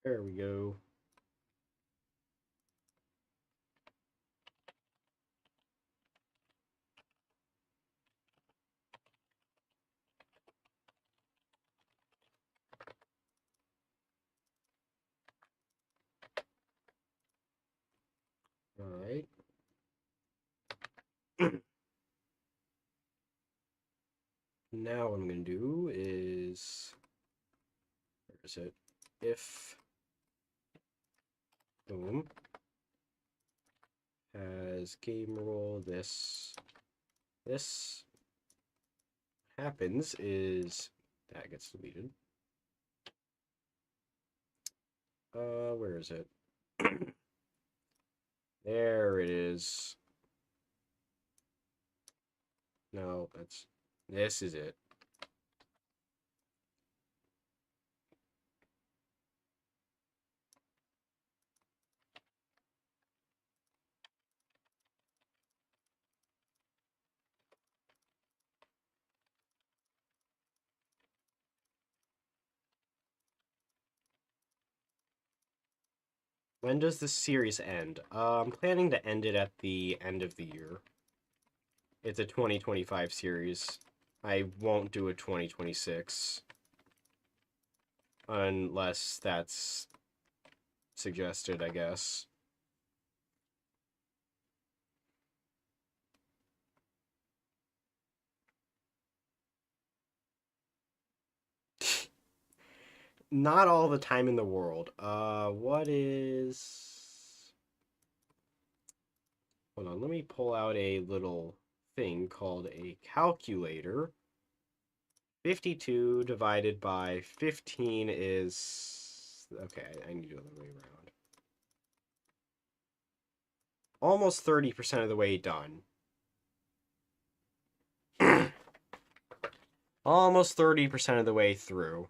There we go. now what I'm going to do is, where is it? If, boom, has game role this happens is that gets deleted. Where is it? There it is. No, this is it. When does the series end? I'm planning to end it at the end of the year. It's a 2025 series. I won't do a 2026. Unless that's suggested, I guess. Not all the time in the world. What is... Hold on, let me pull out a little thing called a calculator. 52 divided by 15 is... Okay, I need to do it the other way around. Almost 30% of the way done. Almost 30% of the way through.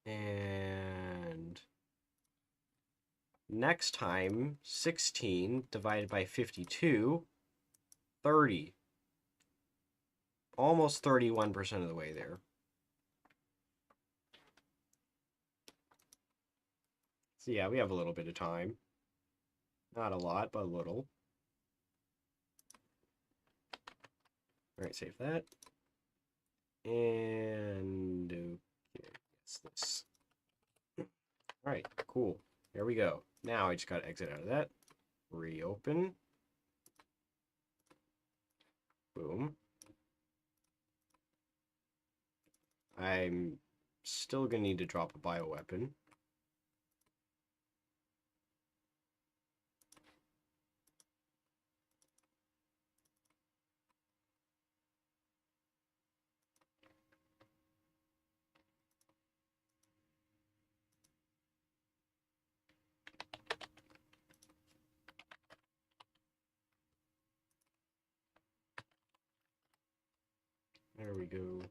And next time, 16 divided by 52, 30. Almost 31% of the way there. So yeah, we have a little bit of time. Not a lot, but a little. Alright, save that. And okay, it's this. Alright, cool. There we go. Now I just gotta exit out of that. Reopen. Boom. I'm still gonna need to drop a bioweapon. There we go.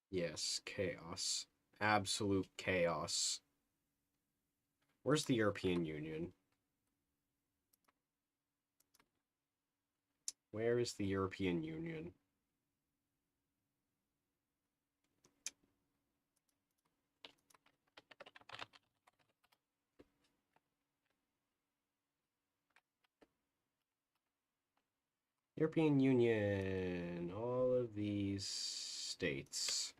Yes, chaos. Absolute chaos. Where's the European Union? Where is the European Union? European Union, all of these states.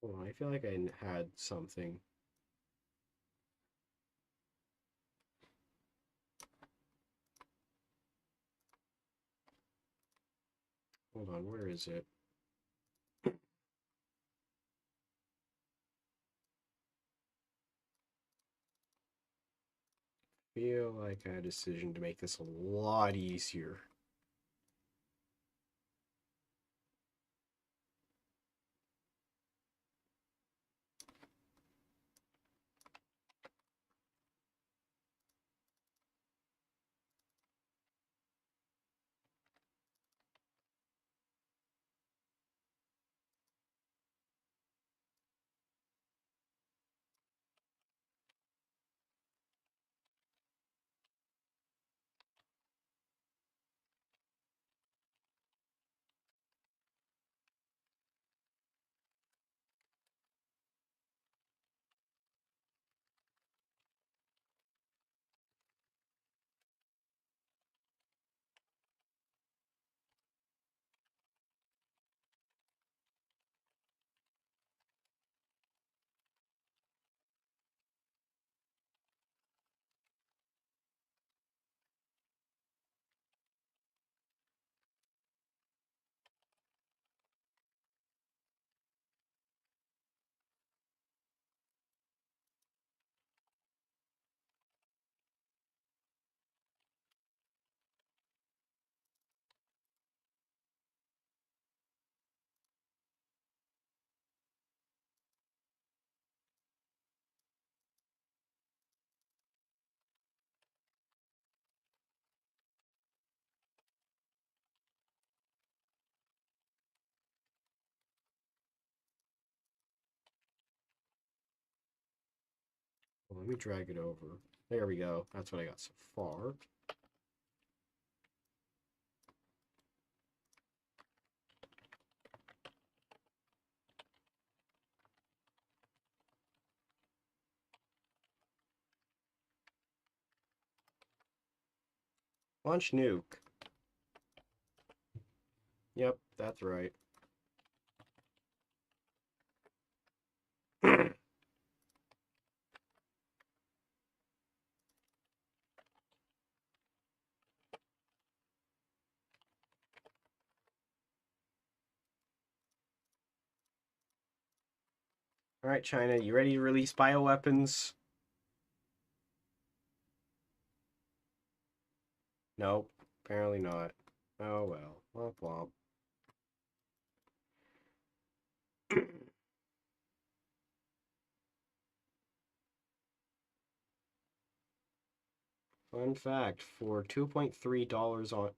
Hold on, I feel like I had something. Hold on, where is it? Feel like I had a decision to make this a lot easier. Well, let me drag it over. There we go. That's what I got so far. Launch nuke. Yep, that's right. Alright, China, you ready to release bioweapons? Nope, apparently not. Oh well. Womp womp. Fun fact, for $2.3 on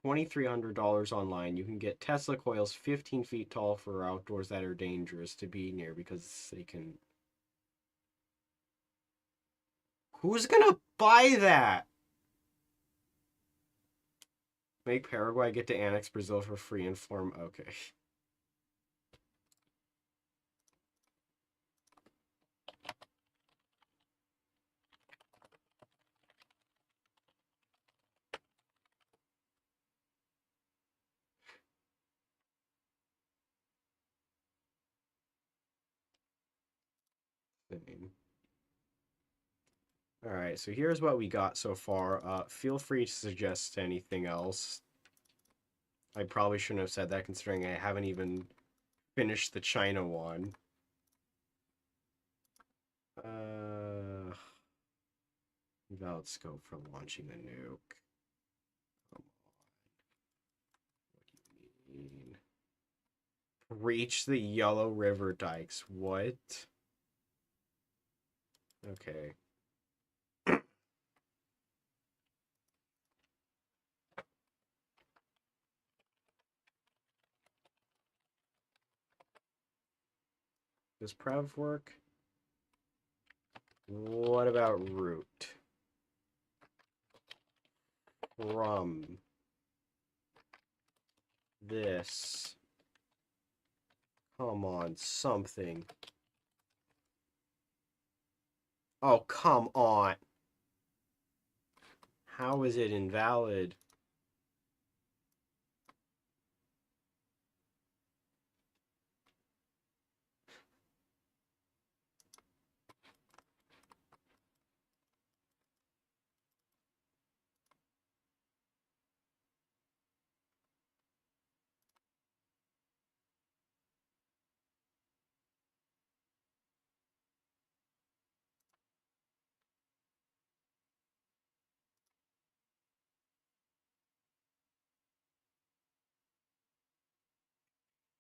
2,300 online, you can get Tesla coils 15 feet tall for outdoors that are dangerous to be near because they can. Who's gonna buy that? Make Paraguay get to annex Brazil for free and form. Okay. Alright, so here's what we got so far. Feel free to suggest anything else. I probably shouldn't have said that considering I haven't even finished the China one. Valid scope for launching the nuke. Come on. What do you mean? Reach the Yellow River dikes. What? Okay. Does Prev work? What about route? From this. Come on, something. Oh, come on. How is it invalid?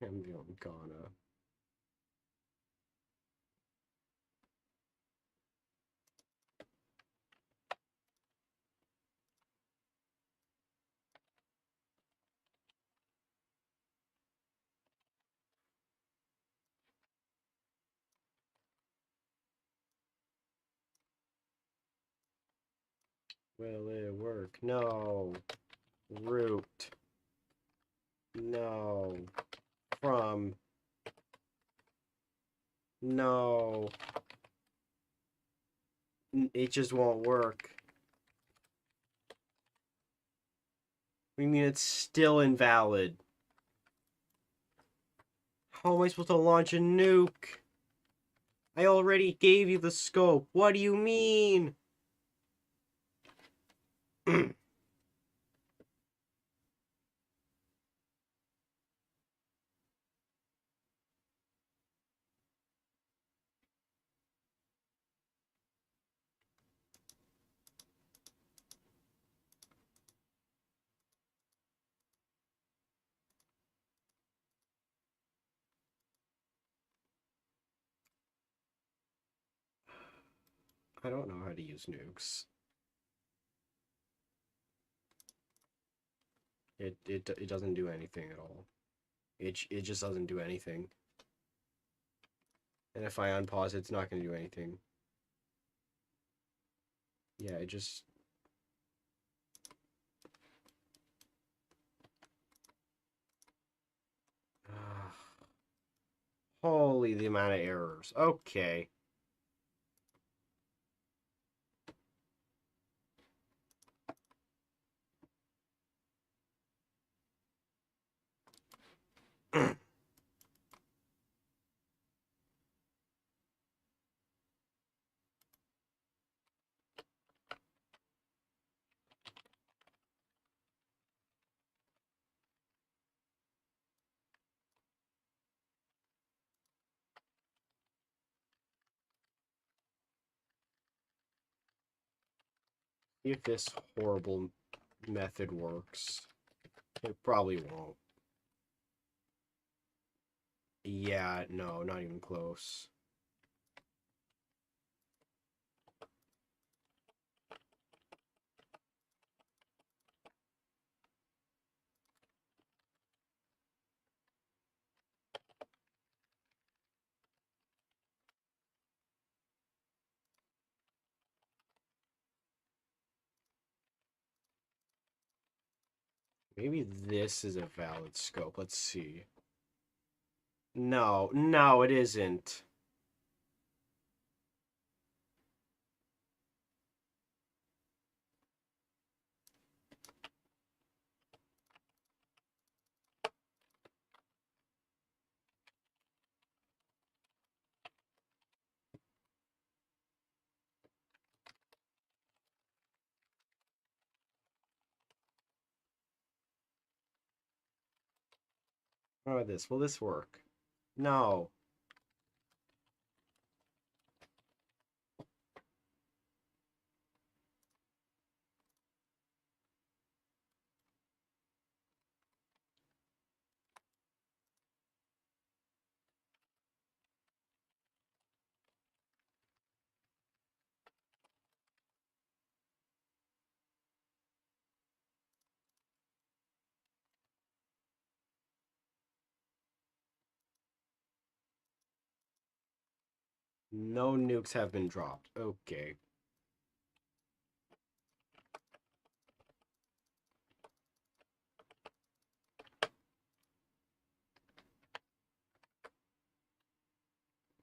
I'm gonna. Will it work? No. Root. No. From. No. It just won't work. What do you mean it's still invalid? How am I supposed to launch a nuke? I already gave you the scope. What do you mean? I don't know how to use nukes. It doesn't do anything at all. It just doesn't do anything. And if I unpause, it's not going to do anything. Yeah, it just... Holy, the amount of errors. Okay. If this horrible method works. It probably won't. Yeah, no, not even close. Maybe this is a valid scope. Let's see. No, no, it isn't. How about this? Will this work? No. No nukes have been dropped. Okay.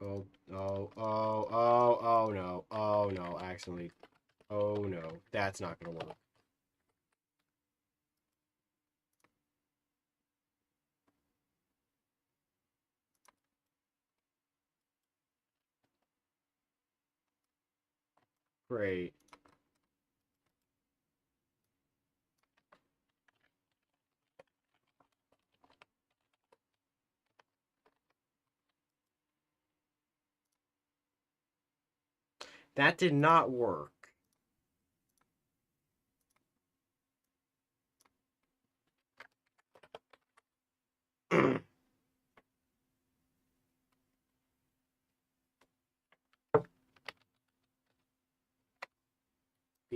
Oh, oh, oh, oh, oh no. Oh no, accidentally. Oh no, that's not gonna work. Great. That did not work.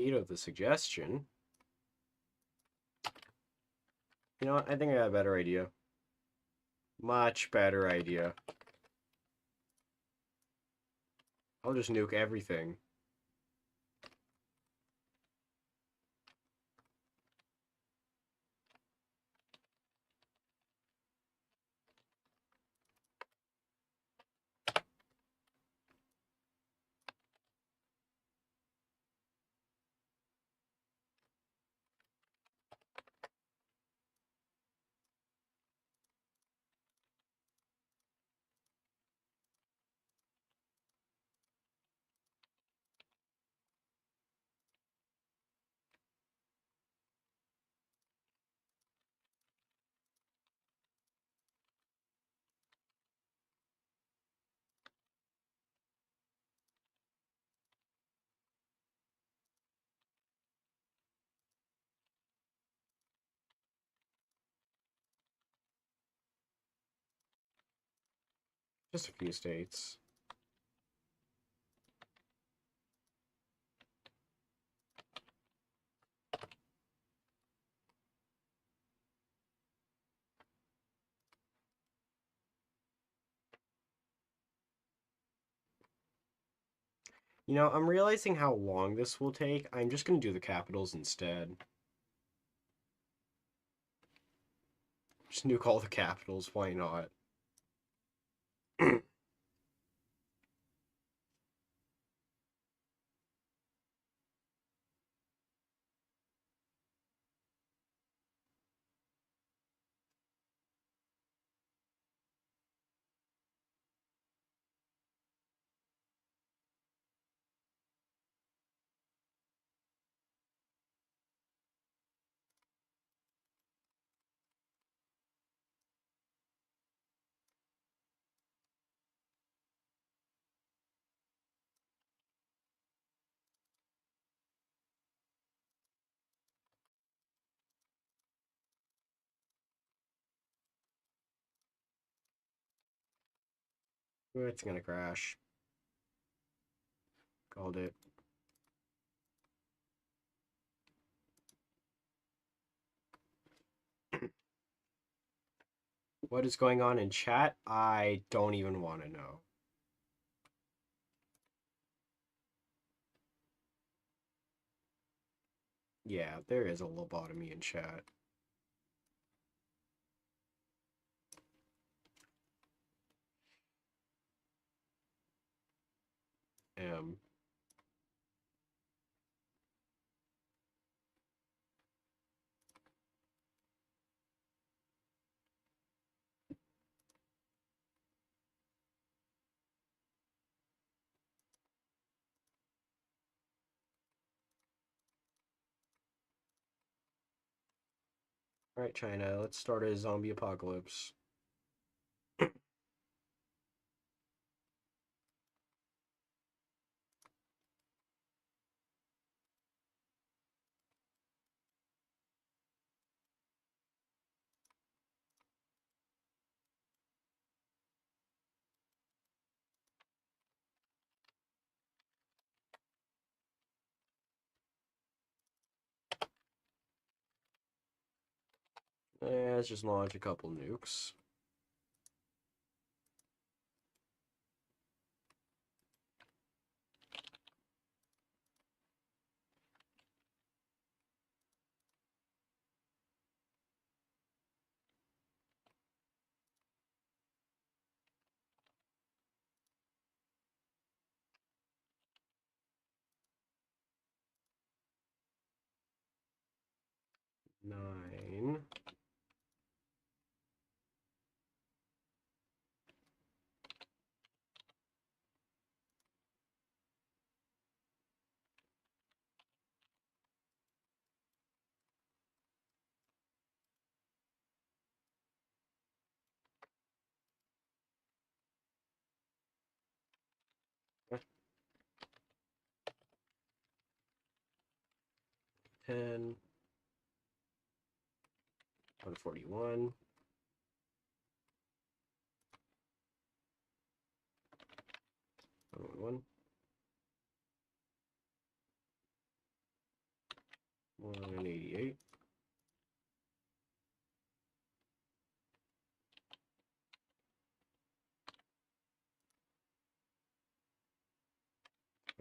Veto the suggestion. You know what? I think I got a better idea. Much better idea. I'll just nuke everything. Just a few states. You know, I'm realizing how long this will take. I'm just going to do the capitals instead. Just nuke all the capitals, why not? It's gonna crash. Called it. What is going on in chat? I don't even want to know. Yeah, there is a lobotomy in chat. M. Alright, China, let's start a zombie apocalypse. 'Let's just launch a couple nukes. Nine. Ten. 141. 111.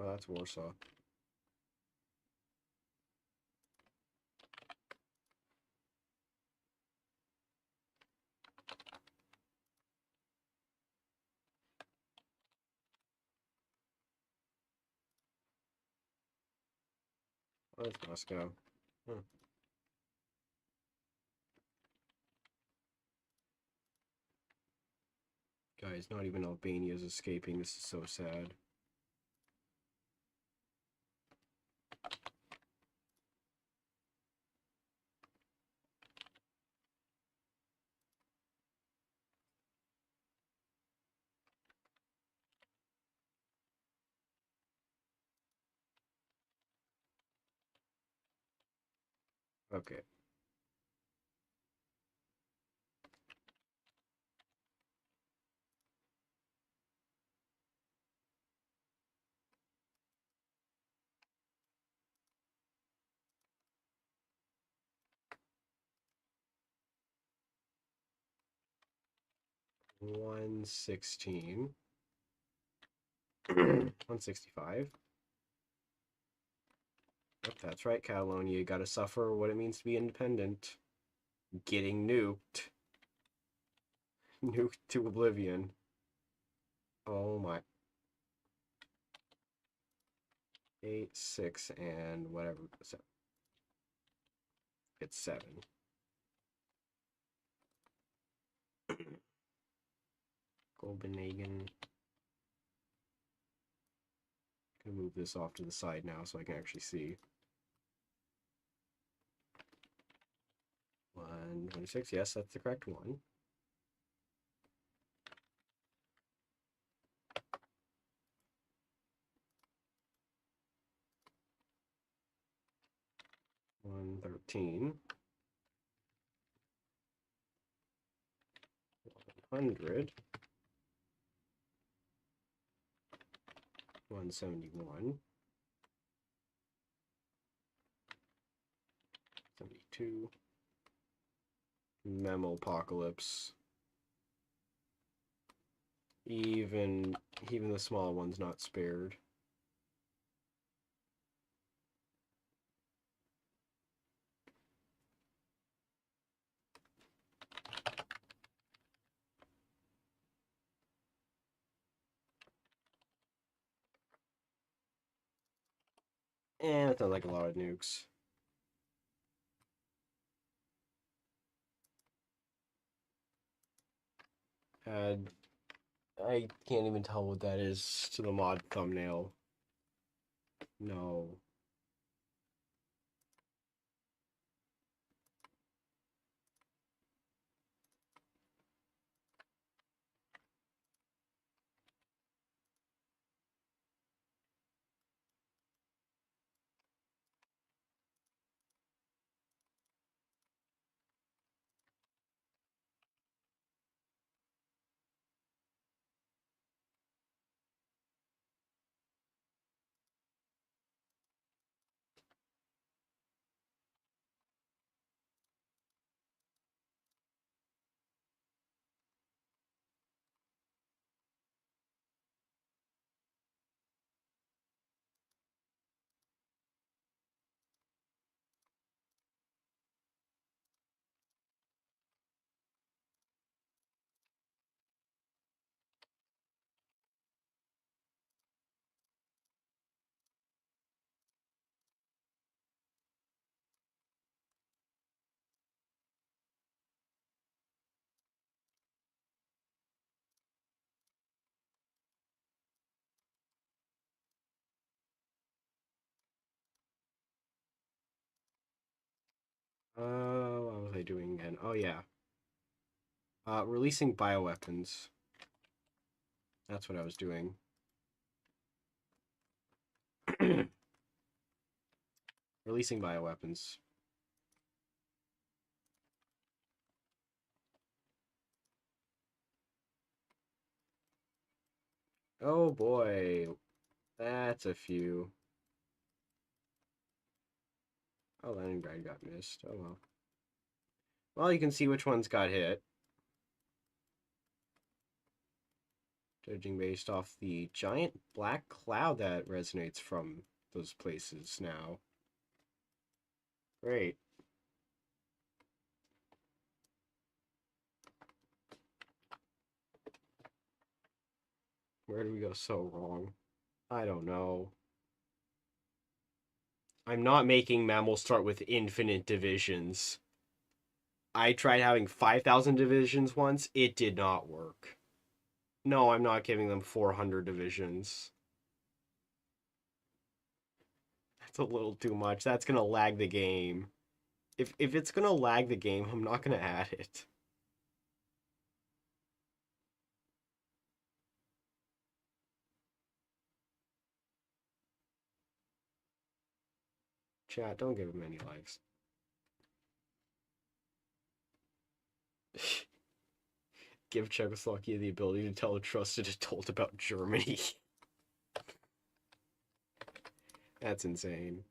Oh, that's Warsaw. Oh, that's Moscow. Hmm. Guys, not even Albania is escaping. This is so sad. Okay. $116. $165. Yep, that's right, Catalonia. You gotta suffer what it means to be independent. Getting nuked. Nuked to oblivion. Oh my. 8, 6, and whatever. It's 7. Copenhagen. Gonna move this off to the side now so I can actually see. 126, yes, that's the correct one. $113. 100. 171. 72. Memopocalypse. Even the small one's not spared. And it's not like a lot of nukes. Add. I can't even tell what that is to the mod thumbnail. No. What was I doing again? Oh yeah. Releasing bioweapons. That's what I was doing. Releasing bioweapons. Oh boy. That's a few. Oh, Leningrad got missed. Oh well. Well, you can see which ones got hit. Judging based off the giant black cloud that resonates from those places now. Great. Where do we go so wrong? I don't know. I'm not making mammals start with infinite divisions. I tried having 5,000 divisions once. It did not work. No, I'm not giving them 400 divisions. That's a little too much. That's going to lag the game. If it's going to lag the game, I'm not going to add it. Chat, don't give him any likes. Give Czechoslovakia the ability to tell a trusted adult about Germany. That's insane.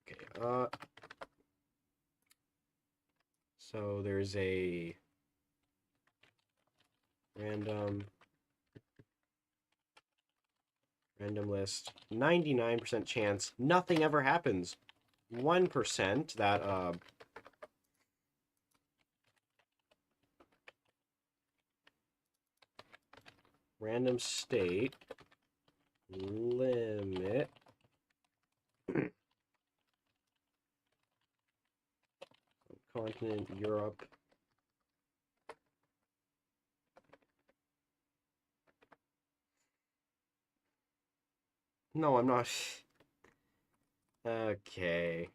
Okay, so there's a random list. 99% chance nothing ever happens. 1% that random state limit continent Europe no I'm not okay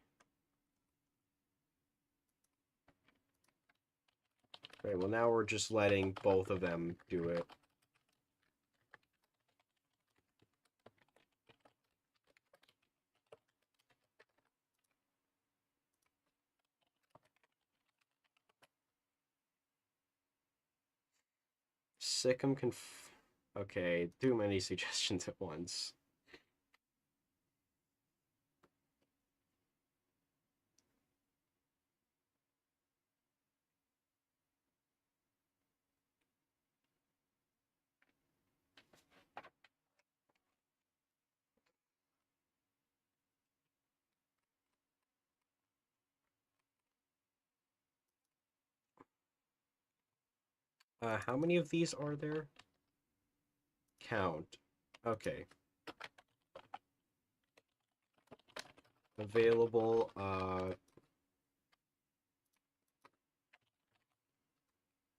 right well now we're just letting both of them do it. Sikkim okay, too many suggestions at once. How many of these are there? Count. Okay. Available,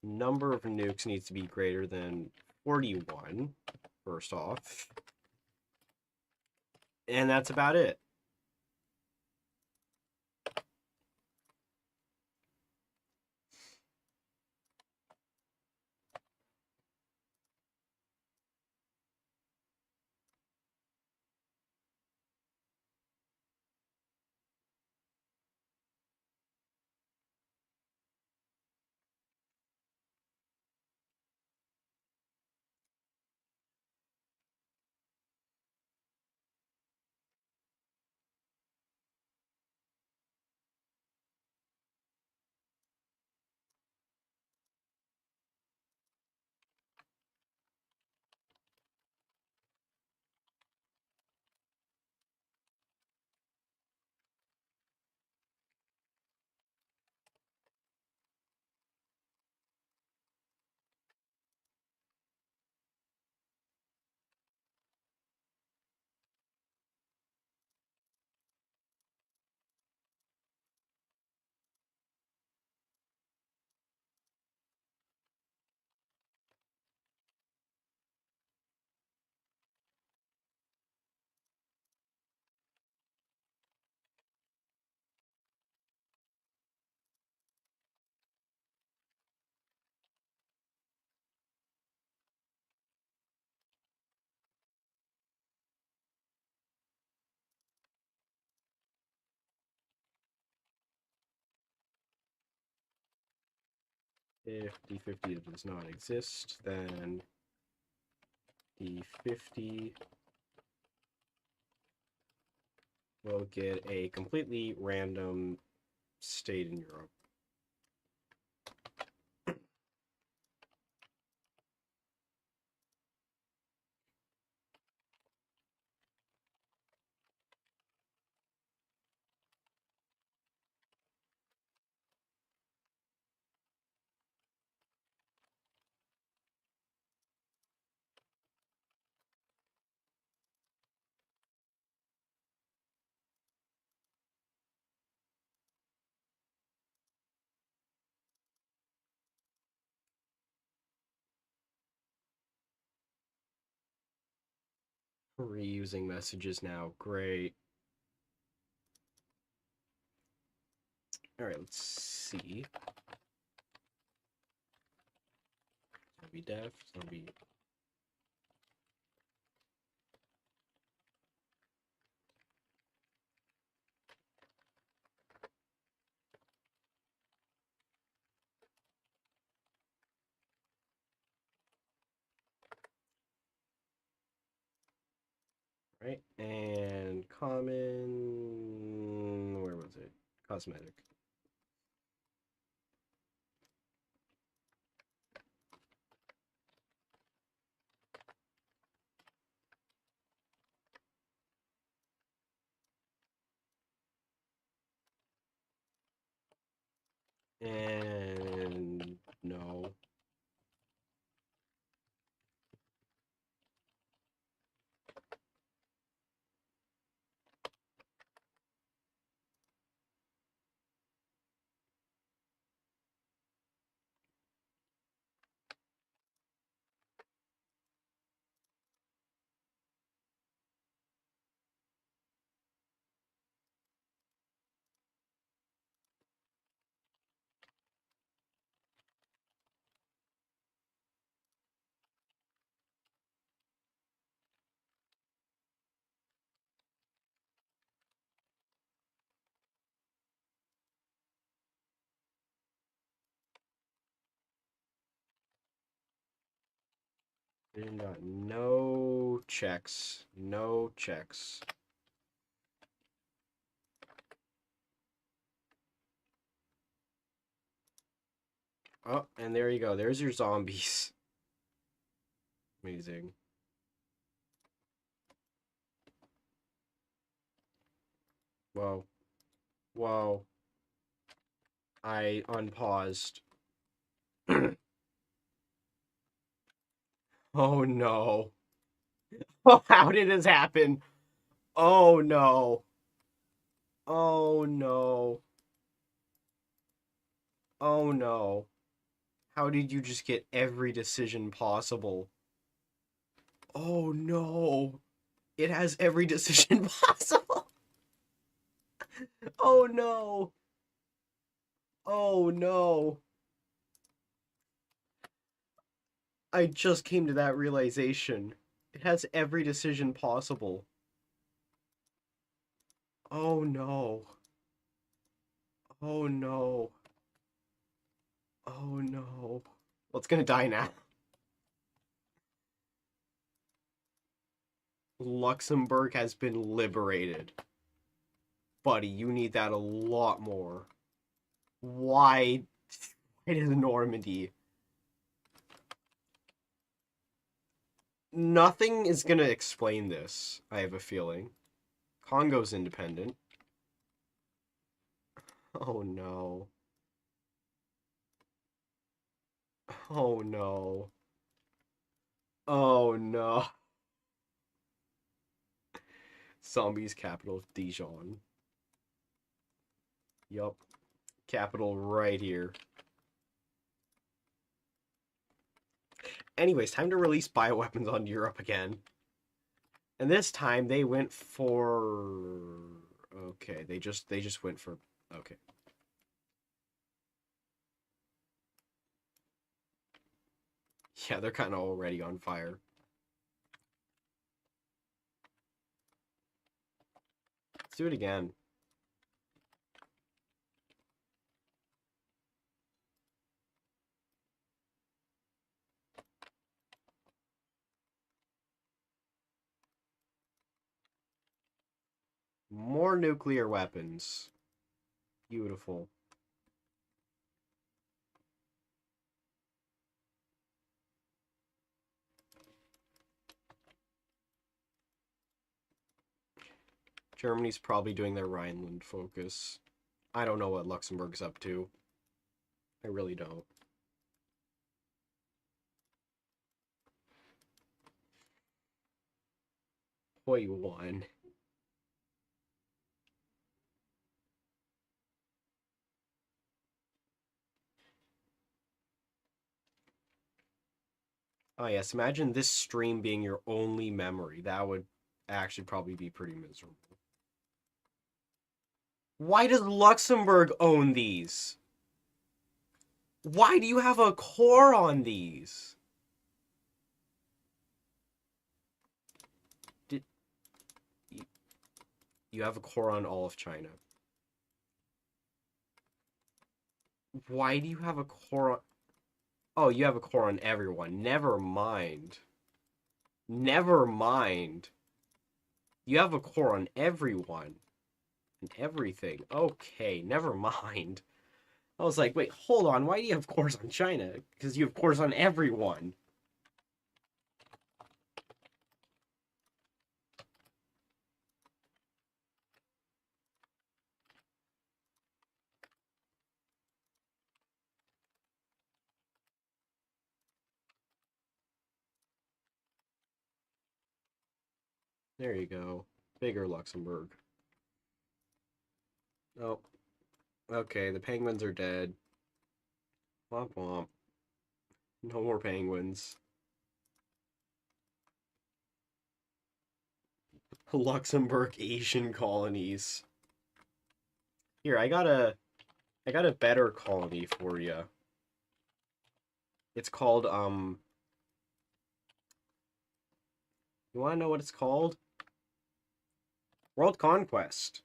number of nukes needs to be greater than 41, first off. And that's about it. If D50 does not exist, then D50 will get a completely random state in Europe. Reusing messages now. Great. Alright, let's see. Zombie def, zombie. Right, and common. Where was it? Cosmetic. And no. No checks. No checks. Oh, and there you go. There's your zombies. Amazing. Whoa. Whoa. I unpaused. Oh no. Oh, how did this happen? Oh no. Oh no. Oh no. How did you just get every decision possible? Oh no. It has every decision possible. Oh no. Oh no. I just came to that realization. It has every decision possible. Oh no. Oh no. Oh no. Well, it's gonna die now. Luxembourg has been liberated. Buddy, you need that a lot more. Why? It is Normandy. Nothing is gonna explain this, I have a feeling. Congo's independent. Oh no. Oh no. Oh no. Zombies capital Dijon. Yup. Capital right here. Anyways, time to release bioweapons on Europe again. And this time they went for okay, they just went for okay. Yeah, they're kind of already on fire. Let's do it again. More nuclear weapons. Beautiful. Germany's probably doing their Rhineland focus. I don't know what Luxembourg's up to. I really don't. HoI4. Oh yes, imagine this stream being your only memory. That would actually probably be pretty miserable. Why does Luxembourg own these? Why do you have a core on these? Did you have a core on all of China? Why do you have a core on... Oh, you have a core on everyone. Never mind. Never mind. You have a core on everyone. And everything. Okay, never mind. I was like, wait, hold on. Why do you have cores on China? Because you have cores on everyone. There you go. Bigger Luxembourg. Oh, okay. The penguins are dead. Womp womp. No more penguins. Luxembourg Asian colonies. Here, I got a better colony for you. It's called, you want to know what it's called? World Conquest.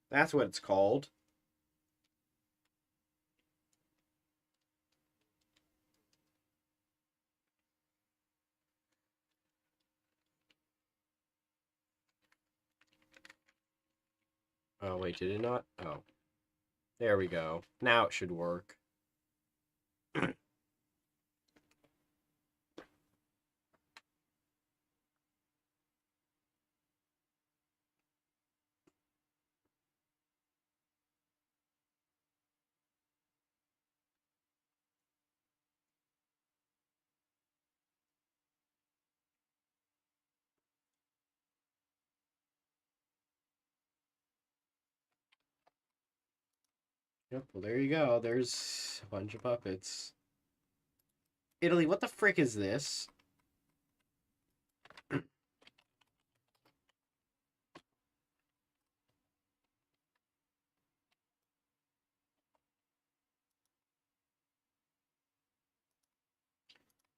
That's what it's called. Oh, wait, did it not? Oh. There we go. Now it should work. Yep, well, there you go. There's a bunch of puppets. Italy, what the frick is this?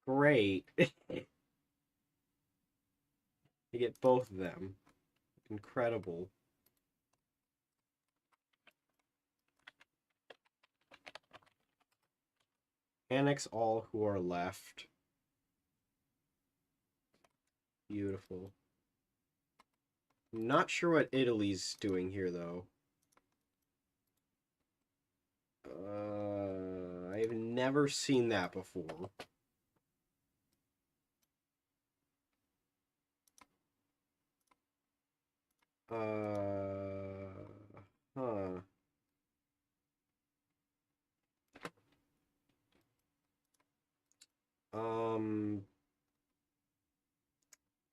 Great. You get both of them. Incredible. Annex all who are left. Beautiful. Not sure what Italy's doing here, though. I've never seen that before. Huh.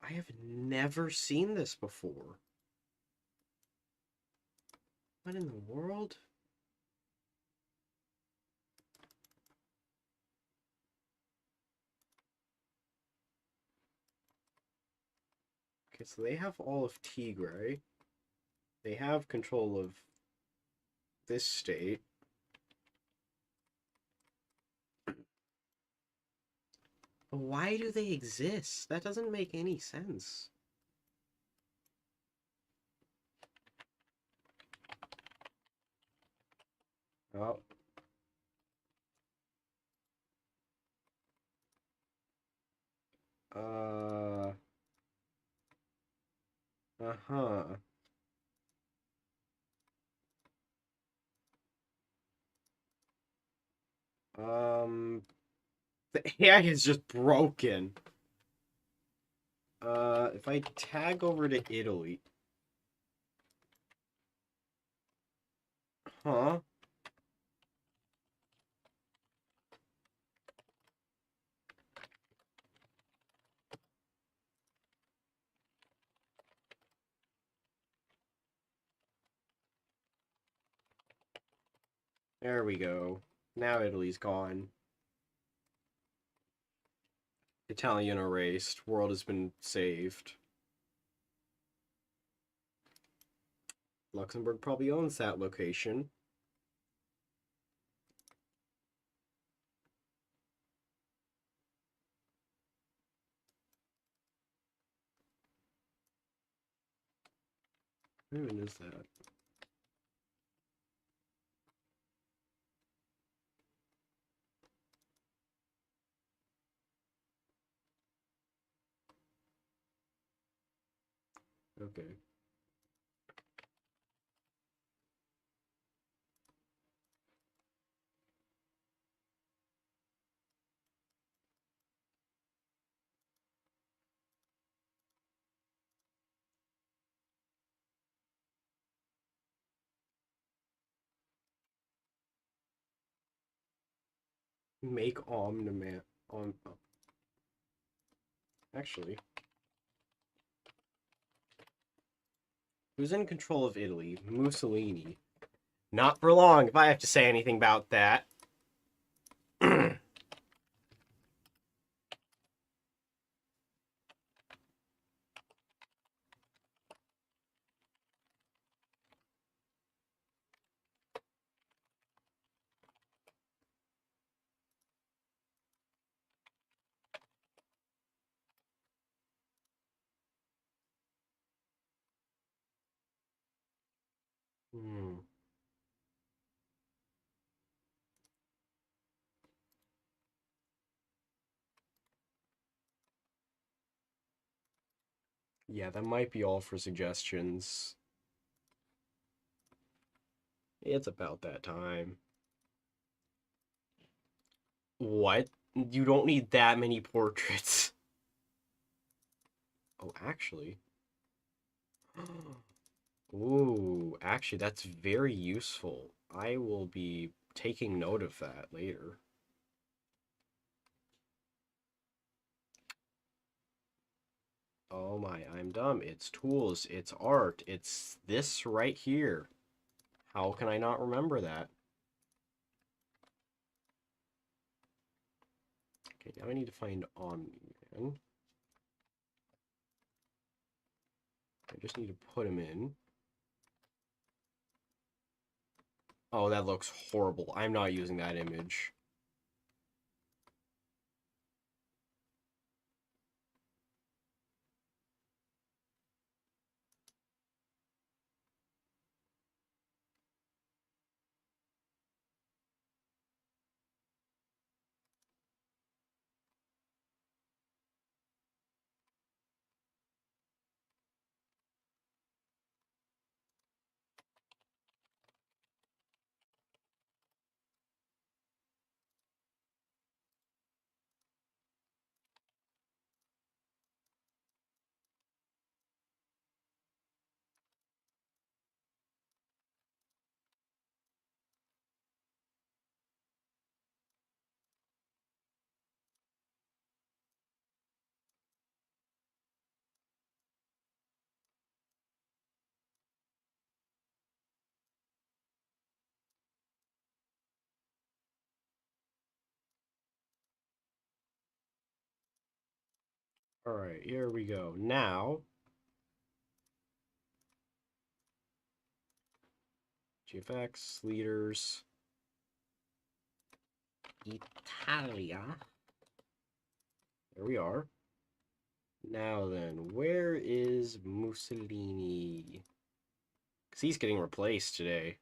I have never seen this before. What in the world? Okay, so they have all of Tigray. They have control of this state. But why do they exist? That doesn't make any sense. Oh. Uh-huh. The AI is just broken. If I tag over to Italy. Huh? There we go. Now Italy's gone. Italian erased. World has been saved. Luxembourg probably owns that location. Who even is that? Okay. Make omniman on. Oh. Actually, who's in control of Italy? Mussolini. Not for long, if I have to say anything about that. Hmm. Yeah, that might be all for suggestions. It's about that time. What? You don't need that many portraits. Oh, actually. Ooh, actually, that's very useful. I will be taking note of that later. Oh my, I'm dumb. It's tools, it's art, it's this right here. How can I not remember that? Okay, now I need to find Omni-Man. I just need to put him in. Oh, that looks horrible. I'm not using that image. Alright, here we go. Now, GFX, leaders, Italia. There we are. Now then, where is Mussolini? Because he's getting replaced today.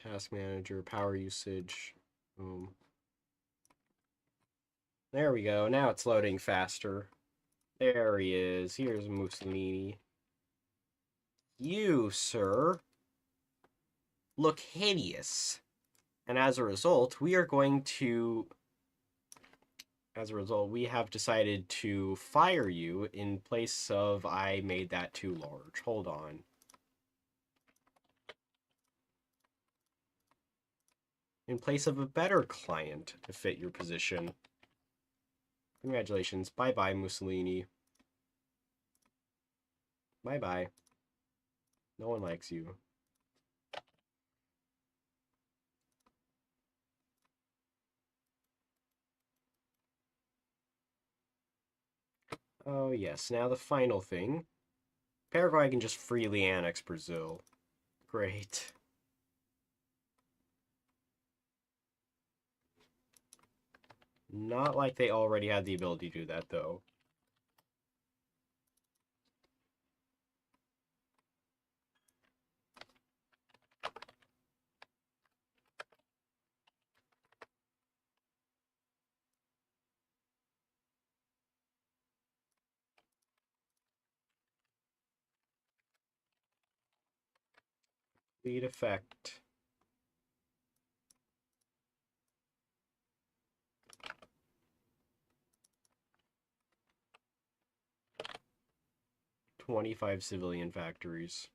Task manager, power usage. Boom. There we go. Now it's loading faster. There he is. Here's Mussolini. You, sir, look hideous. And as a result, we have decided to fire you in place of I made that too large. Hold on. In place of a better client to fit your position. Congratulations. Bye-bye, Mussolini. Bye-bye. No one likes you. Oh, yes. Now the final thing. Paraguay can just freely annex Brazil. Great. Not like they already had the ability to do that, though. Lead effect. "25 civilian factories."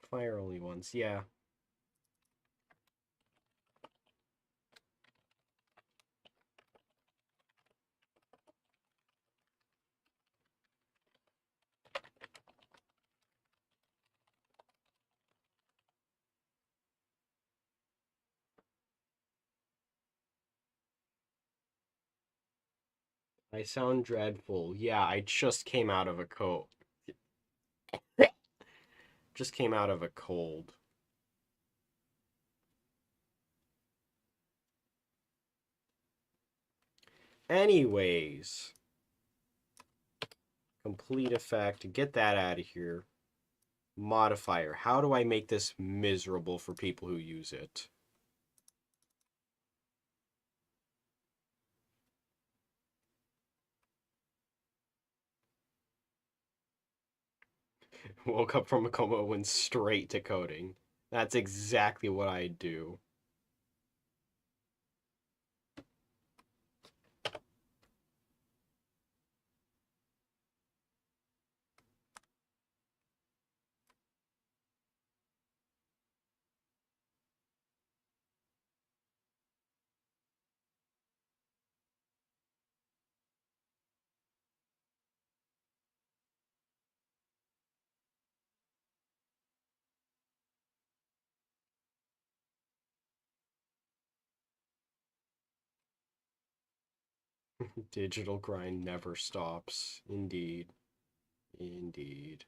Fire only once, yeah. I sound dreadful. Yeah, I just came out of a cold. Just came out of a cold. Anyways. Complete effect. Get that out of here. Modifier. How do I make this miserable for people who use it? Woke up from a coma, went straight to coding. That's exactly what I do. Digital grind never stops. Indeed. Indeed.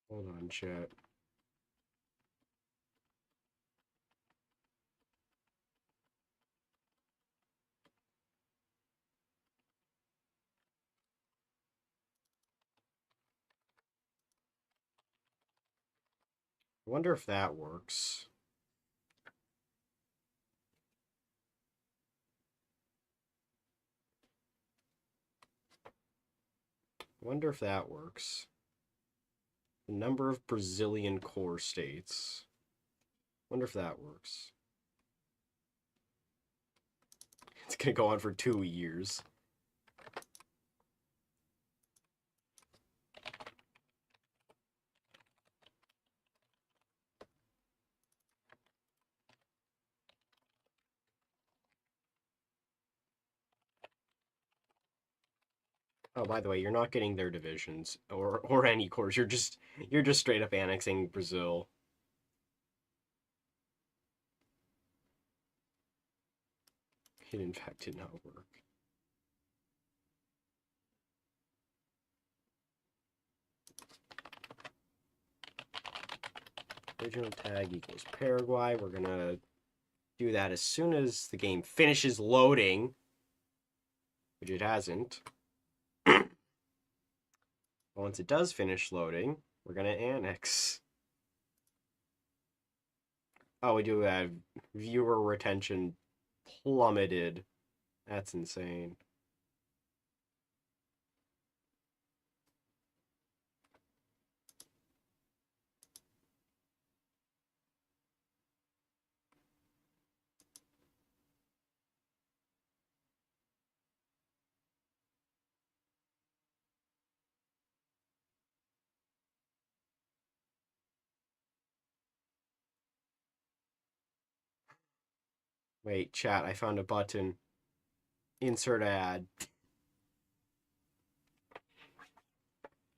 Hold on, chat. I wonder if that works. I wonder if that works. The number of Brazilian core states. Wonder if that works. It's gonna go on for 2 years. Oh, by the way, you're not getting their divisions or any cores. You're just straight up annexing Brazil. It in fact did not work. Original tag equals Paraguay. We're gonna do that as soon as the game finishes loading, which it hasn't. Once it does finish loading, we're gonna annex. Oh, we do have viewer retention plummeted. That's insane. Wait, chat, I found a button. Insert ad.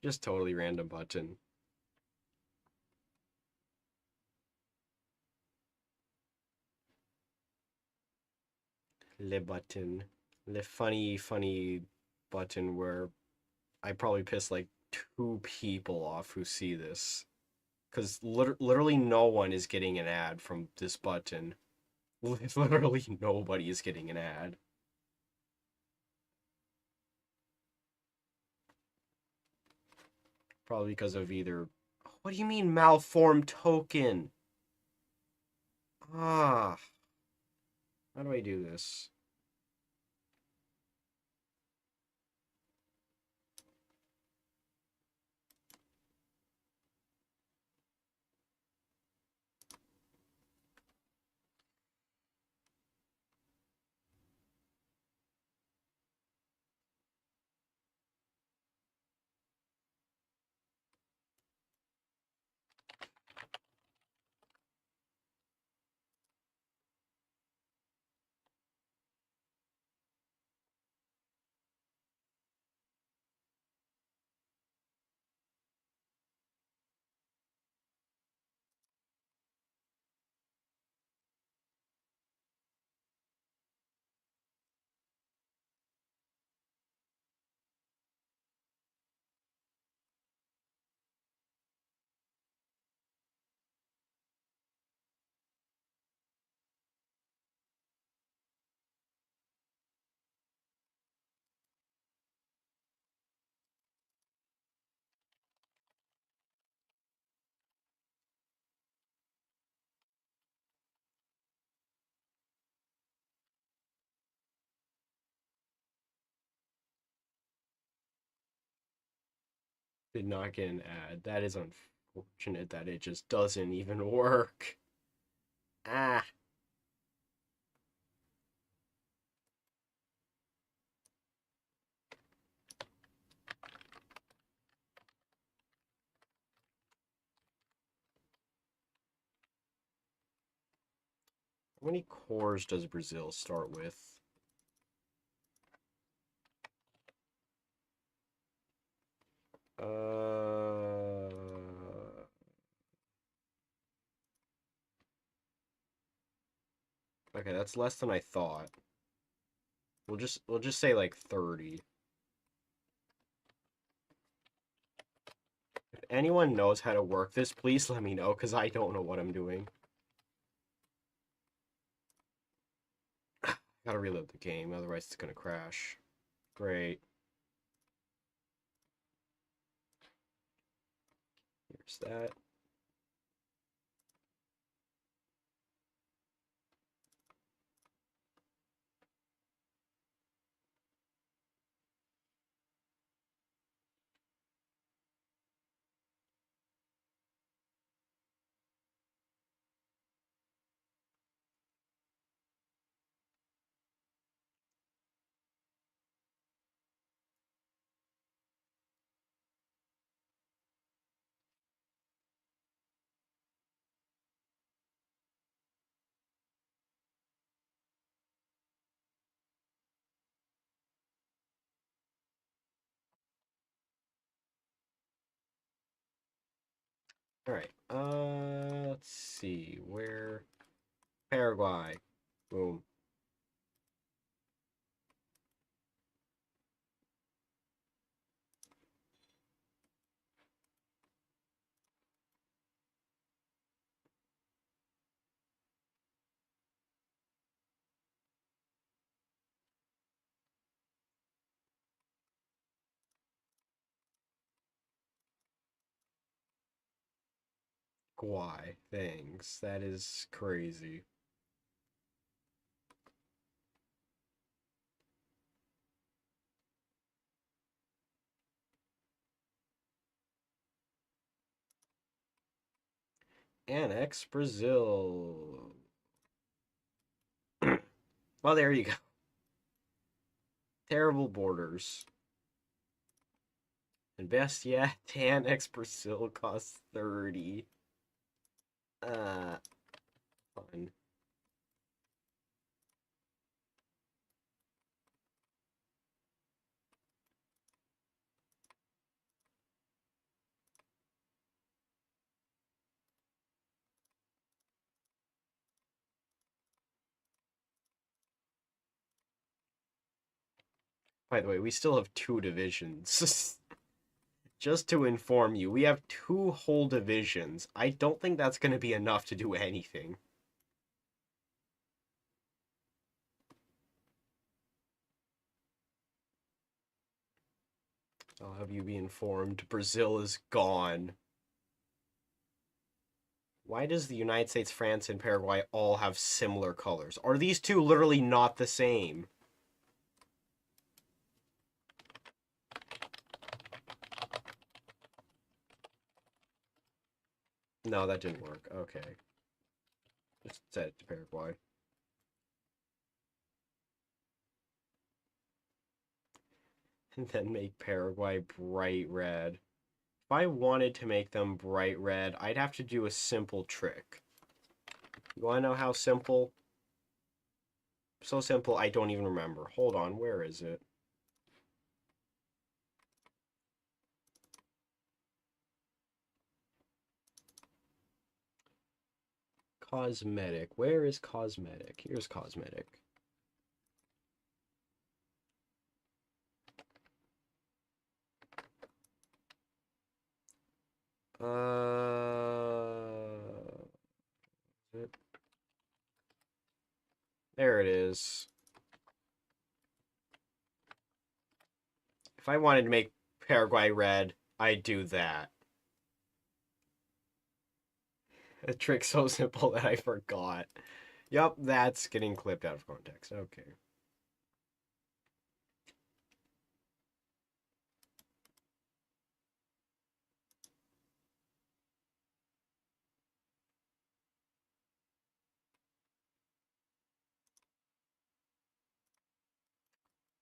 Just totally random button. Le button. The funny button where I probably piss like 2 people off who see this. Because literally no one is getting an ad from this button. Literally nobody is getting an ad. Probably because of either... What do you mean malformed token? Ah. How do I do this? Did not get an ad. That is unfortunate that it just doesn't even work. Ah. How many cores does Brazil start with? Uh... Okay, that's less than I thought. We'll just say like 30. If anyone knows how to work this, please let me know, because I don't know what I'm doing. Gotta reload the game, otherwise it's gonna crash. Great. Here's that. Alright, let's see, where... Paraguay. Boom. Paraguay things. That is crazy. Annex Brazil. Well, there you go. Terrible borders. And best yet, Annex Brazil costs 30. Fun. By the way, we still have 2 divisions. Just to inform you, we have 2 whole divisions. I don't think that's going to be enough to do anything. I'll have you be informed. Brazil is gone. Why does the United States, France, and Paraguay all have similar colors? Are these two literally not the same? No, that didn't work. Okay. Just set it to Paraguay. And then make Paraguay bright red. If I wanted to make them bright red, I'd have to do a simple trick. You want to know how simple? So simple, I don't even remember. Hold on, where is it? Cosmetic. Where is cosmetic? Here's cosmetic. There it is. If I wanted to make Paraguay red, I'd do that. A trick so simple that I forgot. Yup, that's getting clipped out of context. Okay.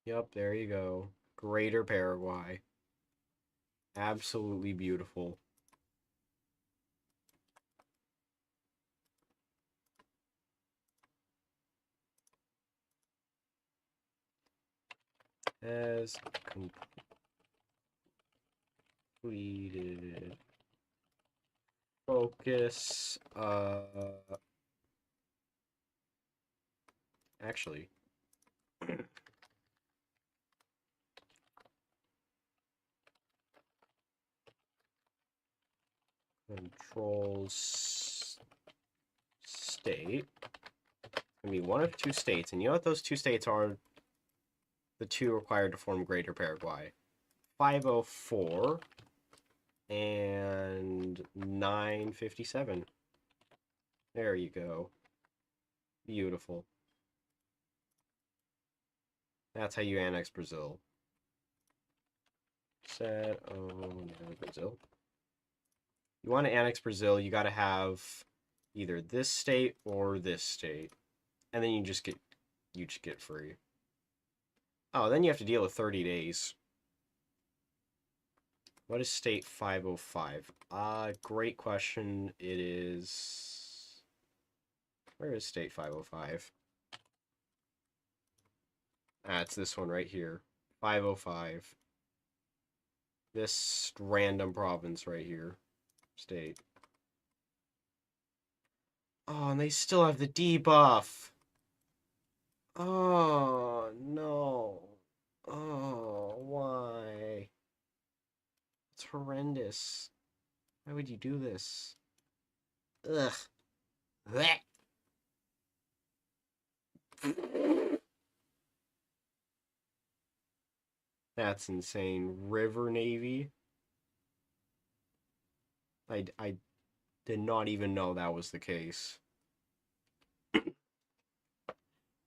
Yup, there you go. Greater Paraguay. Absolutely beautiful. Has completed. Focus. Actually. Controls state. Gonna be one of 2 states, and you know what those 2 states are? The 2 required to form Greater Paraguay. 504 and 957. There you go. Beautiful. That's how you annex Brazil. Set Brazil. You want to annex Brazil, you got to have either this state or this state, and then you just get free. Oh, then you have to deal with 30 days. What is state 505? Great question. It is... Where is state 505? It's this one right here. 505. This random province right here. State. Oh, and they still have the debuff. Oh, no. Oh, why? It's horrendous. Why would you do this? Ugh. Blech. That's insane. River Navy. I Did not even know that was the case.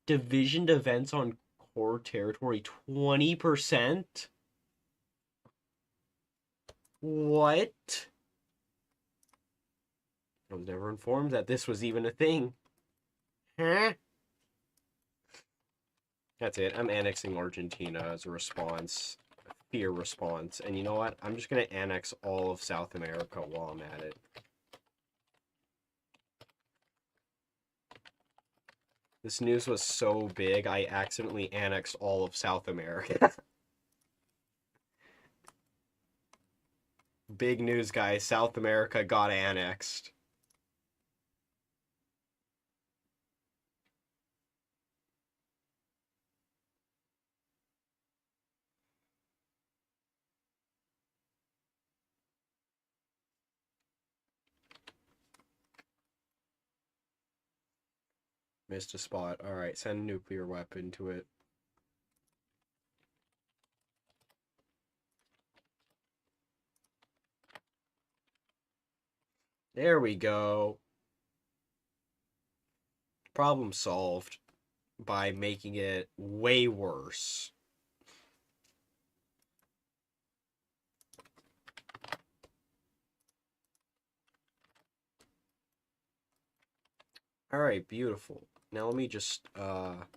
Division events on core territory 20%? What? I was never informed that this was even a thing. Huh? That's it. I'm annexing Argentina as a response. A fear response. And you know what? I'm just going to annex all of South America while I'm at it. This news was so big, I accidentally annexed all of South America. Big news, guys. South America got annexed. Missed a spot. Alright, send a nuclear weapon to it. There we go. Problem solved by making it way worse. Alright, beautiful. Now let me just, Alright,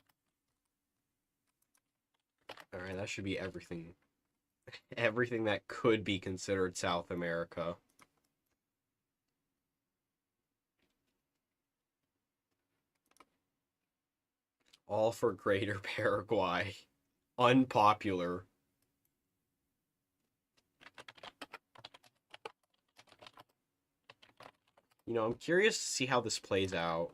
that should be everything. Everything that could be considered South America. All for Greater Paraguay. Unpopular. You know, I'm curious to see how this plays out.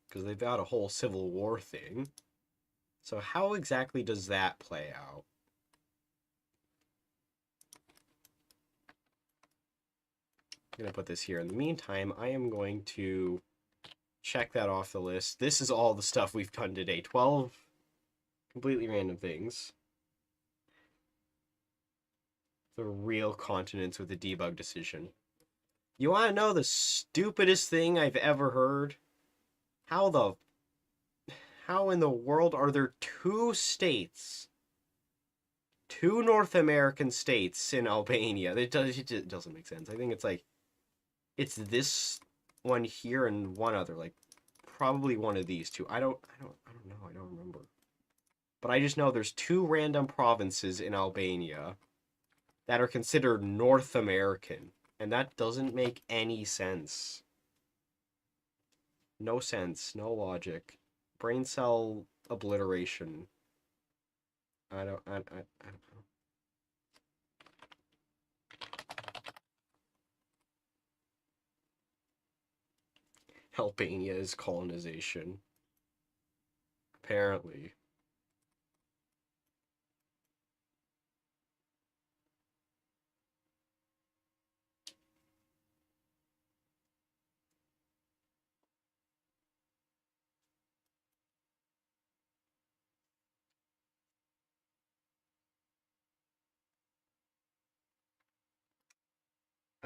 Because they've got a whole civil war thing. So how exactly does that play out? I'm going to put this here. In the meantime, I am going to check that off the list. This is all the stuff we've done today. 12 completely random things. The real continents with a debug decision. You want to know the stupidest thing I've ever heard? How in the world are there two states, two North American states in Albania? It doesn't make sense. I think it's like, it's this one here and one other, like probably one of these two. I don't know. I don't remember. But I just know there's two random provinces in Albania that are considered North American, and that doesn't make any sense. No sense, no logic. Brain cell obliteration. I don't know. Albania is colonization. Apparently.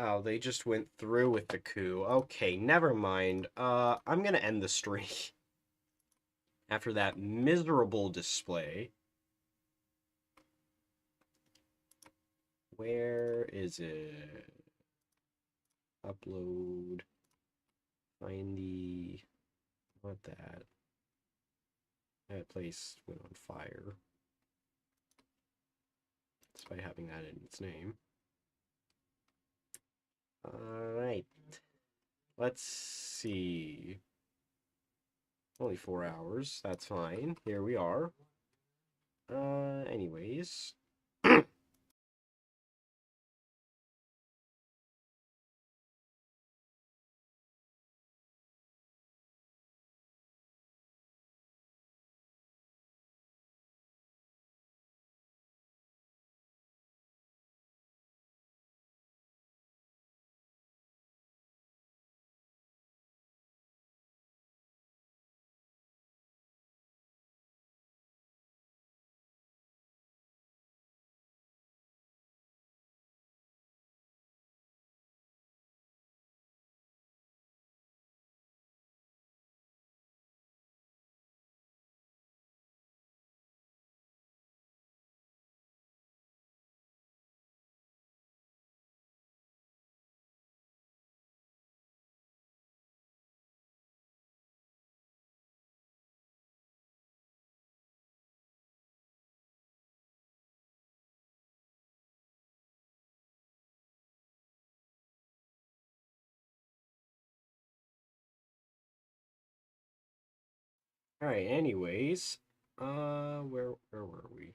Oh, they just went through with the coup. Okay, never mind. I'm gonna end the stream. After that miserable display. Where is it? Upload. Find the... What that? That place went on fire. Despite having that in its name. Alright. Let's see. Only 4 hours. That's fine. Here we are. Anyways. Alright, anyways. Where were we?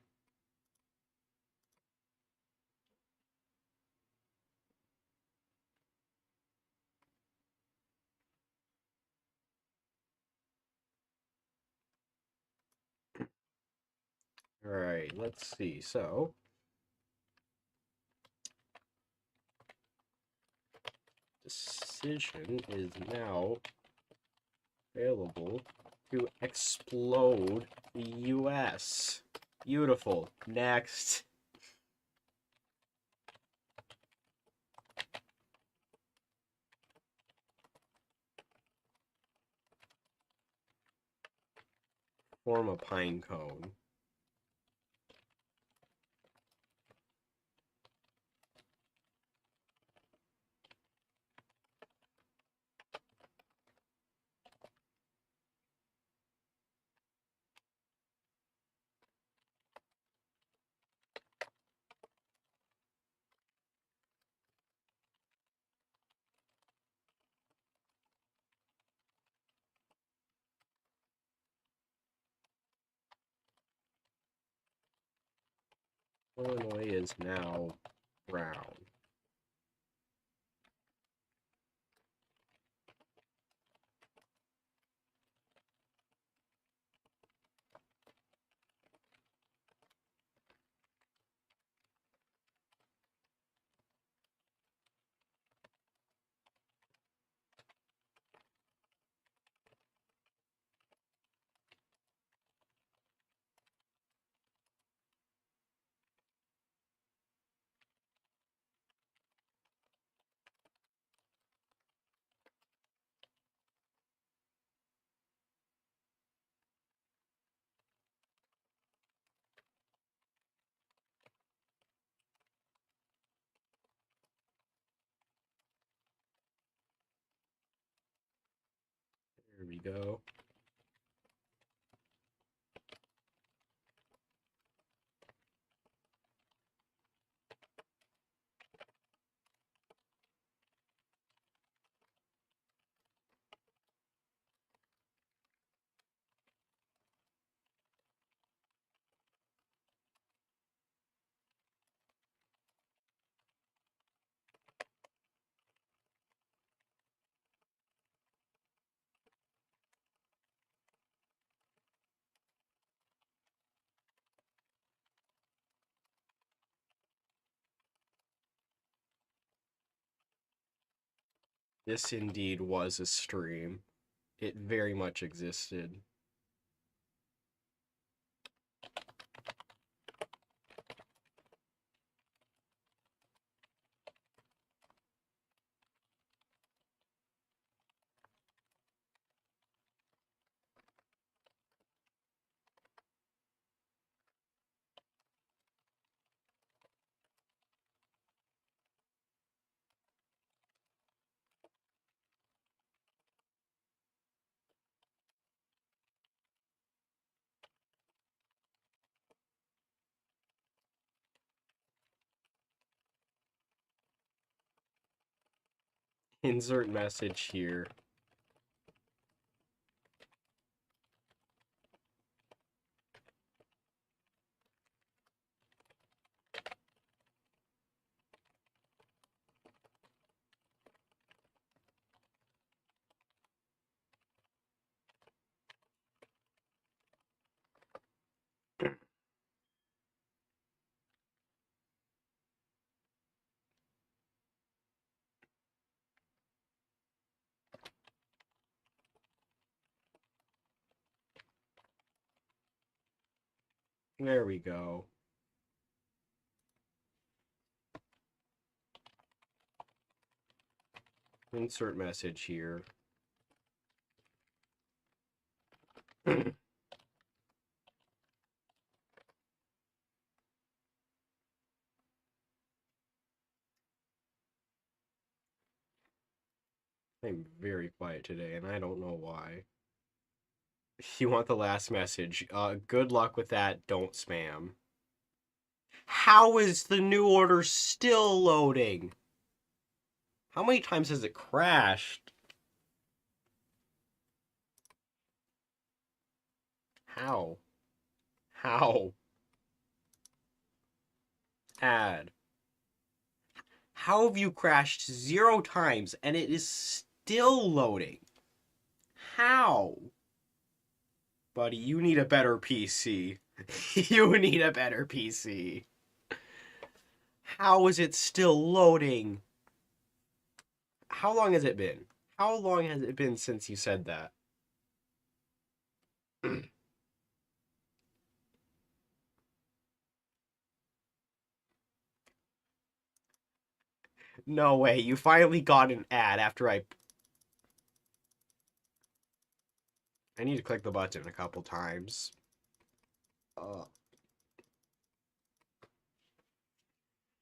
Alright, let's see. So, decision is now available to explode the US. Beautiful. Next. Form a pine cone. Illinois is now brown. There we go. This indeed was a stream. It very much existed. Insert message here. There we go. Insert message here. I'm very quiet today, and I don't know why. You want the last message. Good luck with that. Don't spam. How is the new order still loading? How many times has it crashed? How? How? Add. How have you crashed 0 times and it is still loading? How? Buddy, you need a better PC. You need a better PC. How is it still loading? How long has it been? How long has it been since you said that? No way, you finally got an ad after I need to click the button a couple times.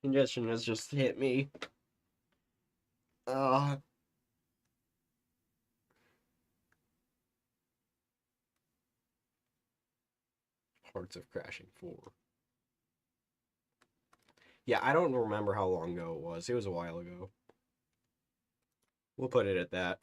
Congestion has just hit me. Hearts of Crashing 4. Yeah, I don't remember how long ago it was. It was a while ago. We'll put it at that.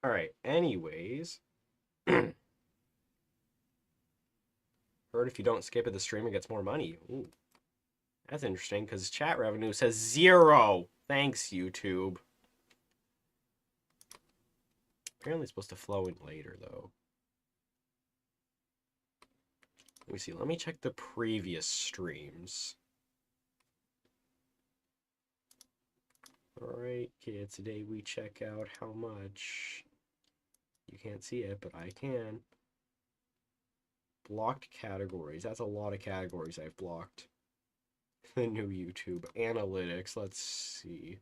Alright, anyways. Heard if you don't skip it, the streamer gets more money. Ooh. That's interesting, because chat revenue says 0. Thanks, YouTube. Apparently it's supposed to flow in later, though. Let me see. Let me check the previous streams. Alright, kids. Today we check out how much. You can't see it, but I can. Blocked categories. That's a lot of categories I've blocked. The new YouTube. Analytics. Let's see.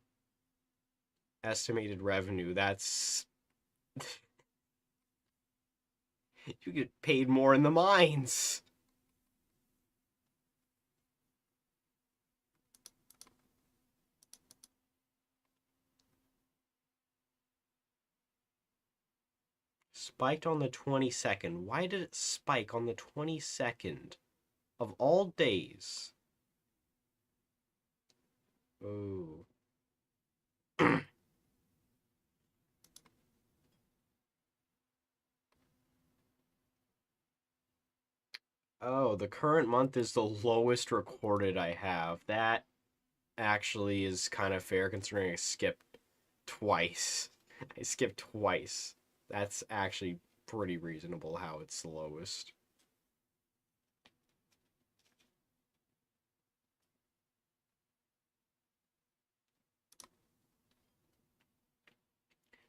Estimated revenue. That's... You get paid more in the mines. Spiked on the 22nd. Why did it spike on the 22nd of all days? Oh. Oh, the current month is the lowest recorded I have. That actually is kind of fair considering I skipped twice. I skipped twice. That's actually pretty reasonable how it's the lowest.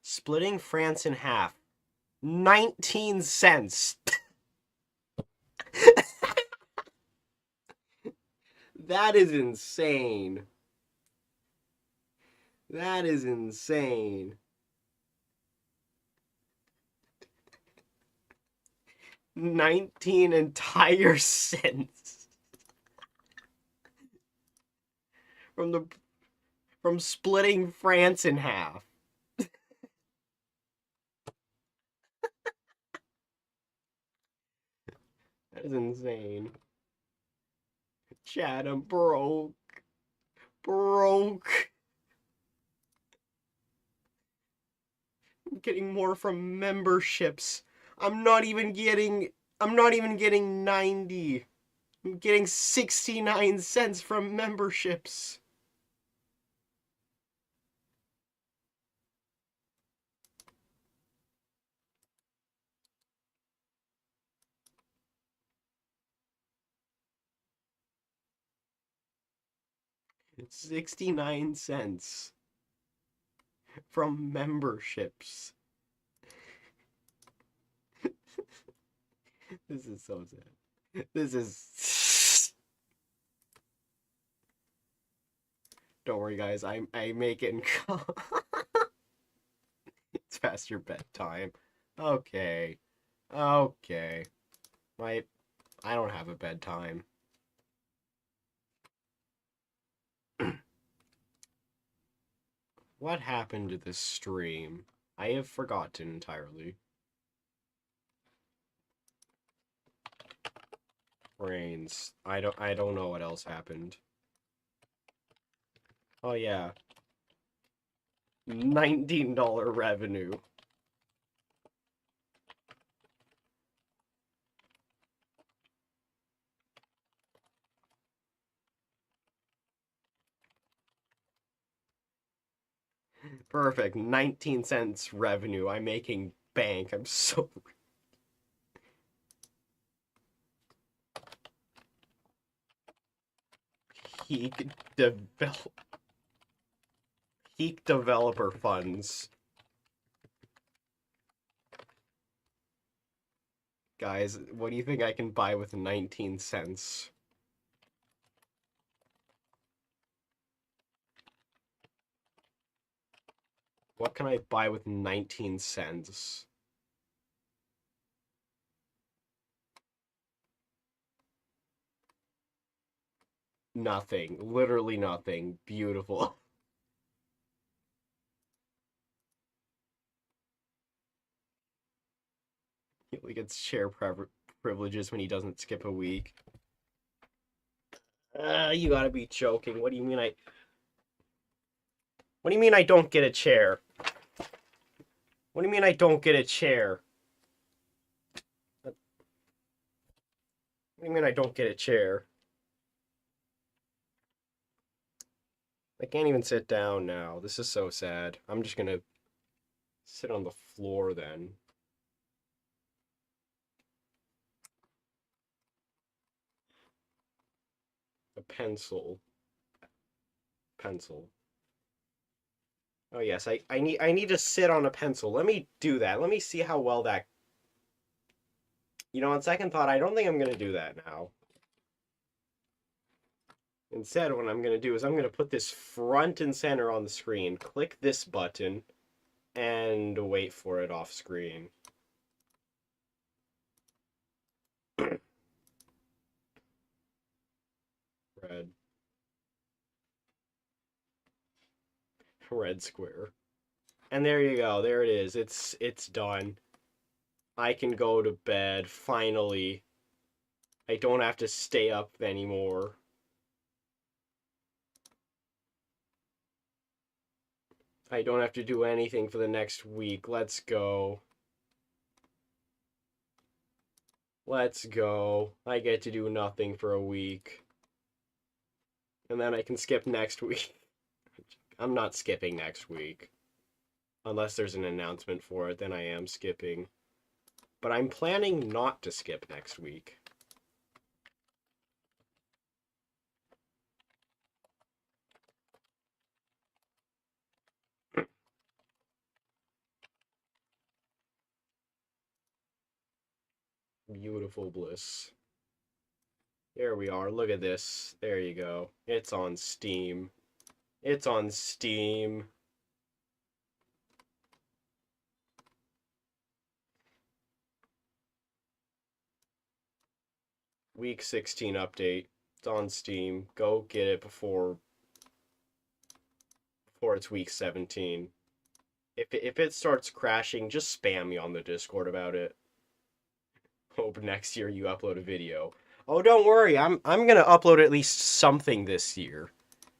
Splitting France in half. 19 cents. That is insane. That is insane. 19 entire cents. From splitting France in half. That is insane. Chat, I'm broke. Broke. I'm getting more from memberships. I'm not even getting 90. I'm getting 69 cents from memberships. It's 69 cents from memberships. This is so sad. This is... Don't worry, guys. I make it. It's past your bedtime. Okay. Okay. I don't have a bedtime. What happened to this stream? I have forgotten entirely. Brains. I don't know what else happened. Oh yeah. $19 revenue. Perfect. 19 cents revenue. I'm making bank. I'm so peak develop peak developer funds. Guys, what do you think I can buy with 19 cents? What can I buy with 19 cents? Nothing. Literally nothing. Beautiful. He only gets share privileges when he doesn't skip a week. You gotta be joking. What do you mean What do you mean I don't get a chair? What do you mean I don't get a chair? What do you mean I don't get a chair? I can't even sit down now. This is so sad. I'm just gonna sit on the floor then. A pencil. Pencil. Oh yes, I need to sit on a pencil. Let me do that. Let me see how well that. You know, on second thought, I don't think I'm gonna do that now. Instead, what I'm gonna do is I'm gonna put this front and center on the screen, click this button, and wait for it off screen. Red. Red square. And there you go. There it is. It's done. I can go to bed finally. I don't have to stay up anymore. I don't have to do anything for the next week. Let's go. Let's go. I get to do nothing for a week. And then I can skip next week. I'm not skipping next week. Unless there's an announcement for it, then I am skipping. But I'm planning not to skip next week. Beautiful bliss. There we are. Look at this. There you go. It's on Steam. It's on Steam. Week 16 update. It's on Steam. Go get it before it's week 17. If it starts crashing, just spam me on the Discord about it. Hope next year you upload a video. Oh, don't worry. I'm gonna upload at least something this year.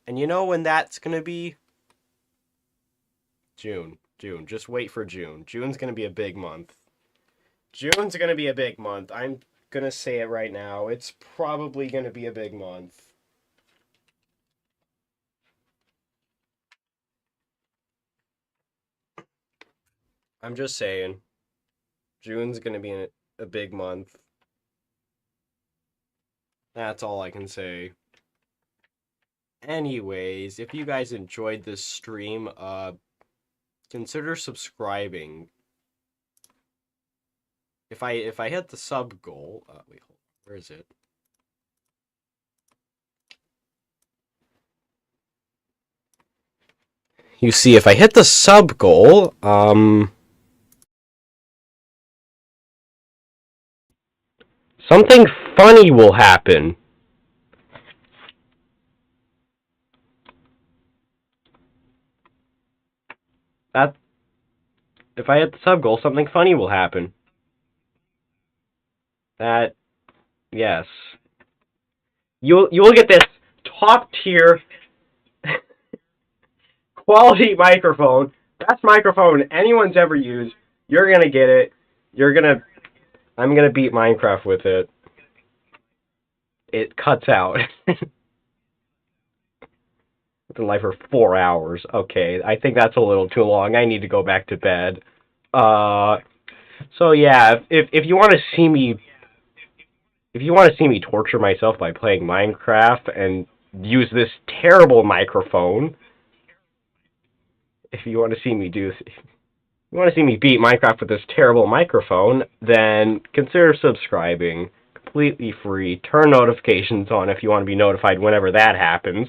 And you know when that's gonna be? June. June. Just wait for June. June's gonna be a big month. June's gonna be a big month. I'm gonna say it right now. It's probably gonna be a big month. I'm just saying. June's gonna be a big month. That's all I can say. Anyways, if you guys enjoyed this stream, consider subscribing. If I hit the sub goal, wait, hold on, where is it? You see, if I hit the sub goal, something funny will happen. That If I hit the sub goal, something funny will happen. That, yes. You'll get this top tier quality microphone, best microphone anyone's ever used. You're gonna get it. I'm gonna beat Minecraft with it. It cuts out. Been live for 4 hours. Okay, I think that's a little too long. I need to go back to bed. So yeah, if you want to see me, if you want to see me torture myself by playing Minecraft and use this terrible microphone, if you want to see me do, if you want to see me beat Minecraft with this terrible microphone, then consider subscribing. Completely free. Turn notifications on if you want to be notified whenever that happens.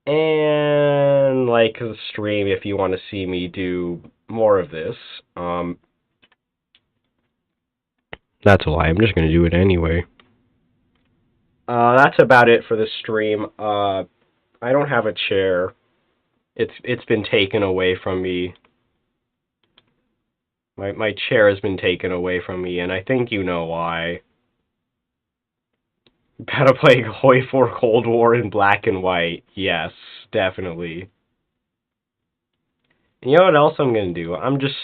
And like the stream if you want to see me do more of this. That's a lie. I'm just going to do it anyway. That's about it for this stream. I don't have a chair. It's been taken away from me. My chair has been taken away from me, and I think you know why. Gotta play HoI4 Cold War in black and white. Yes, definitely. And you know what else I'm gonna do? I'm just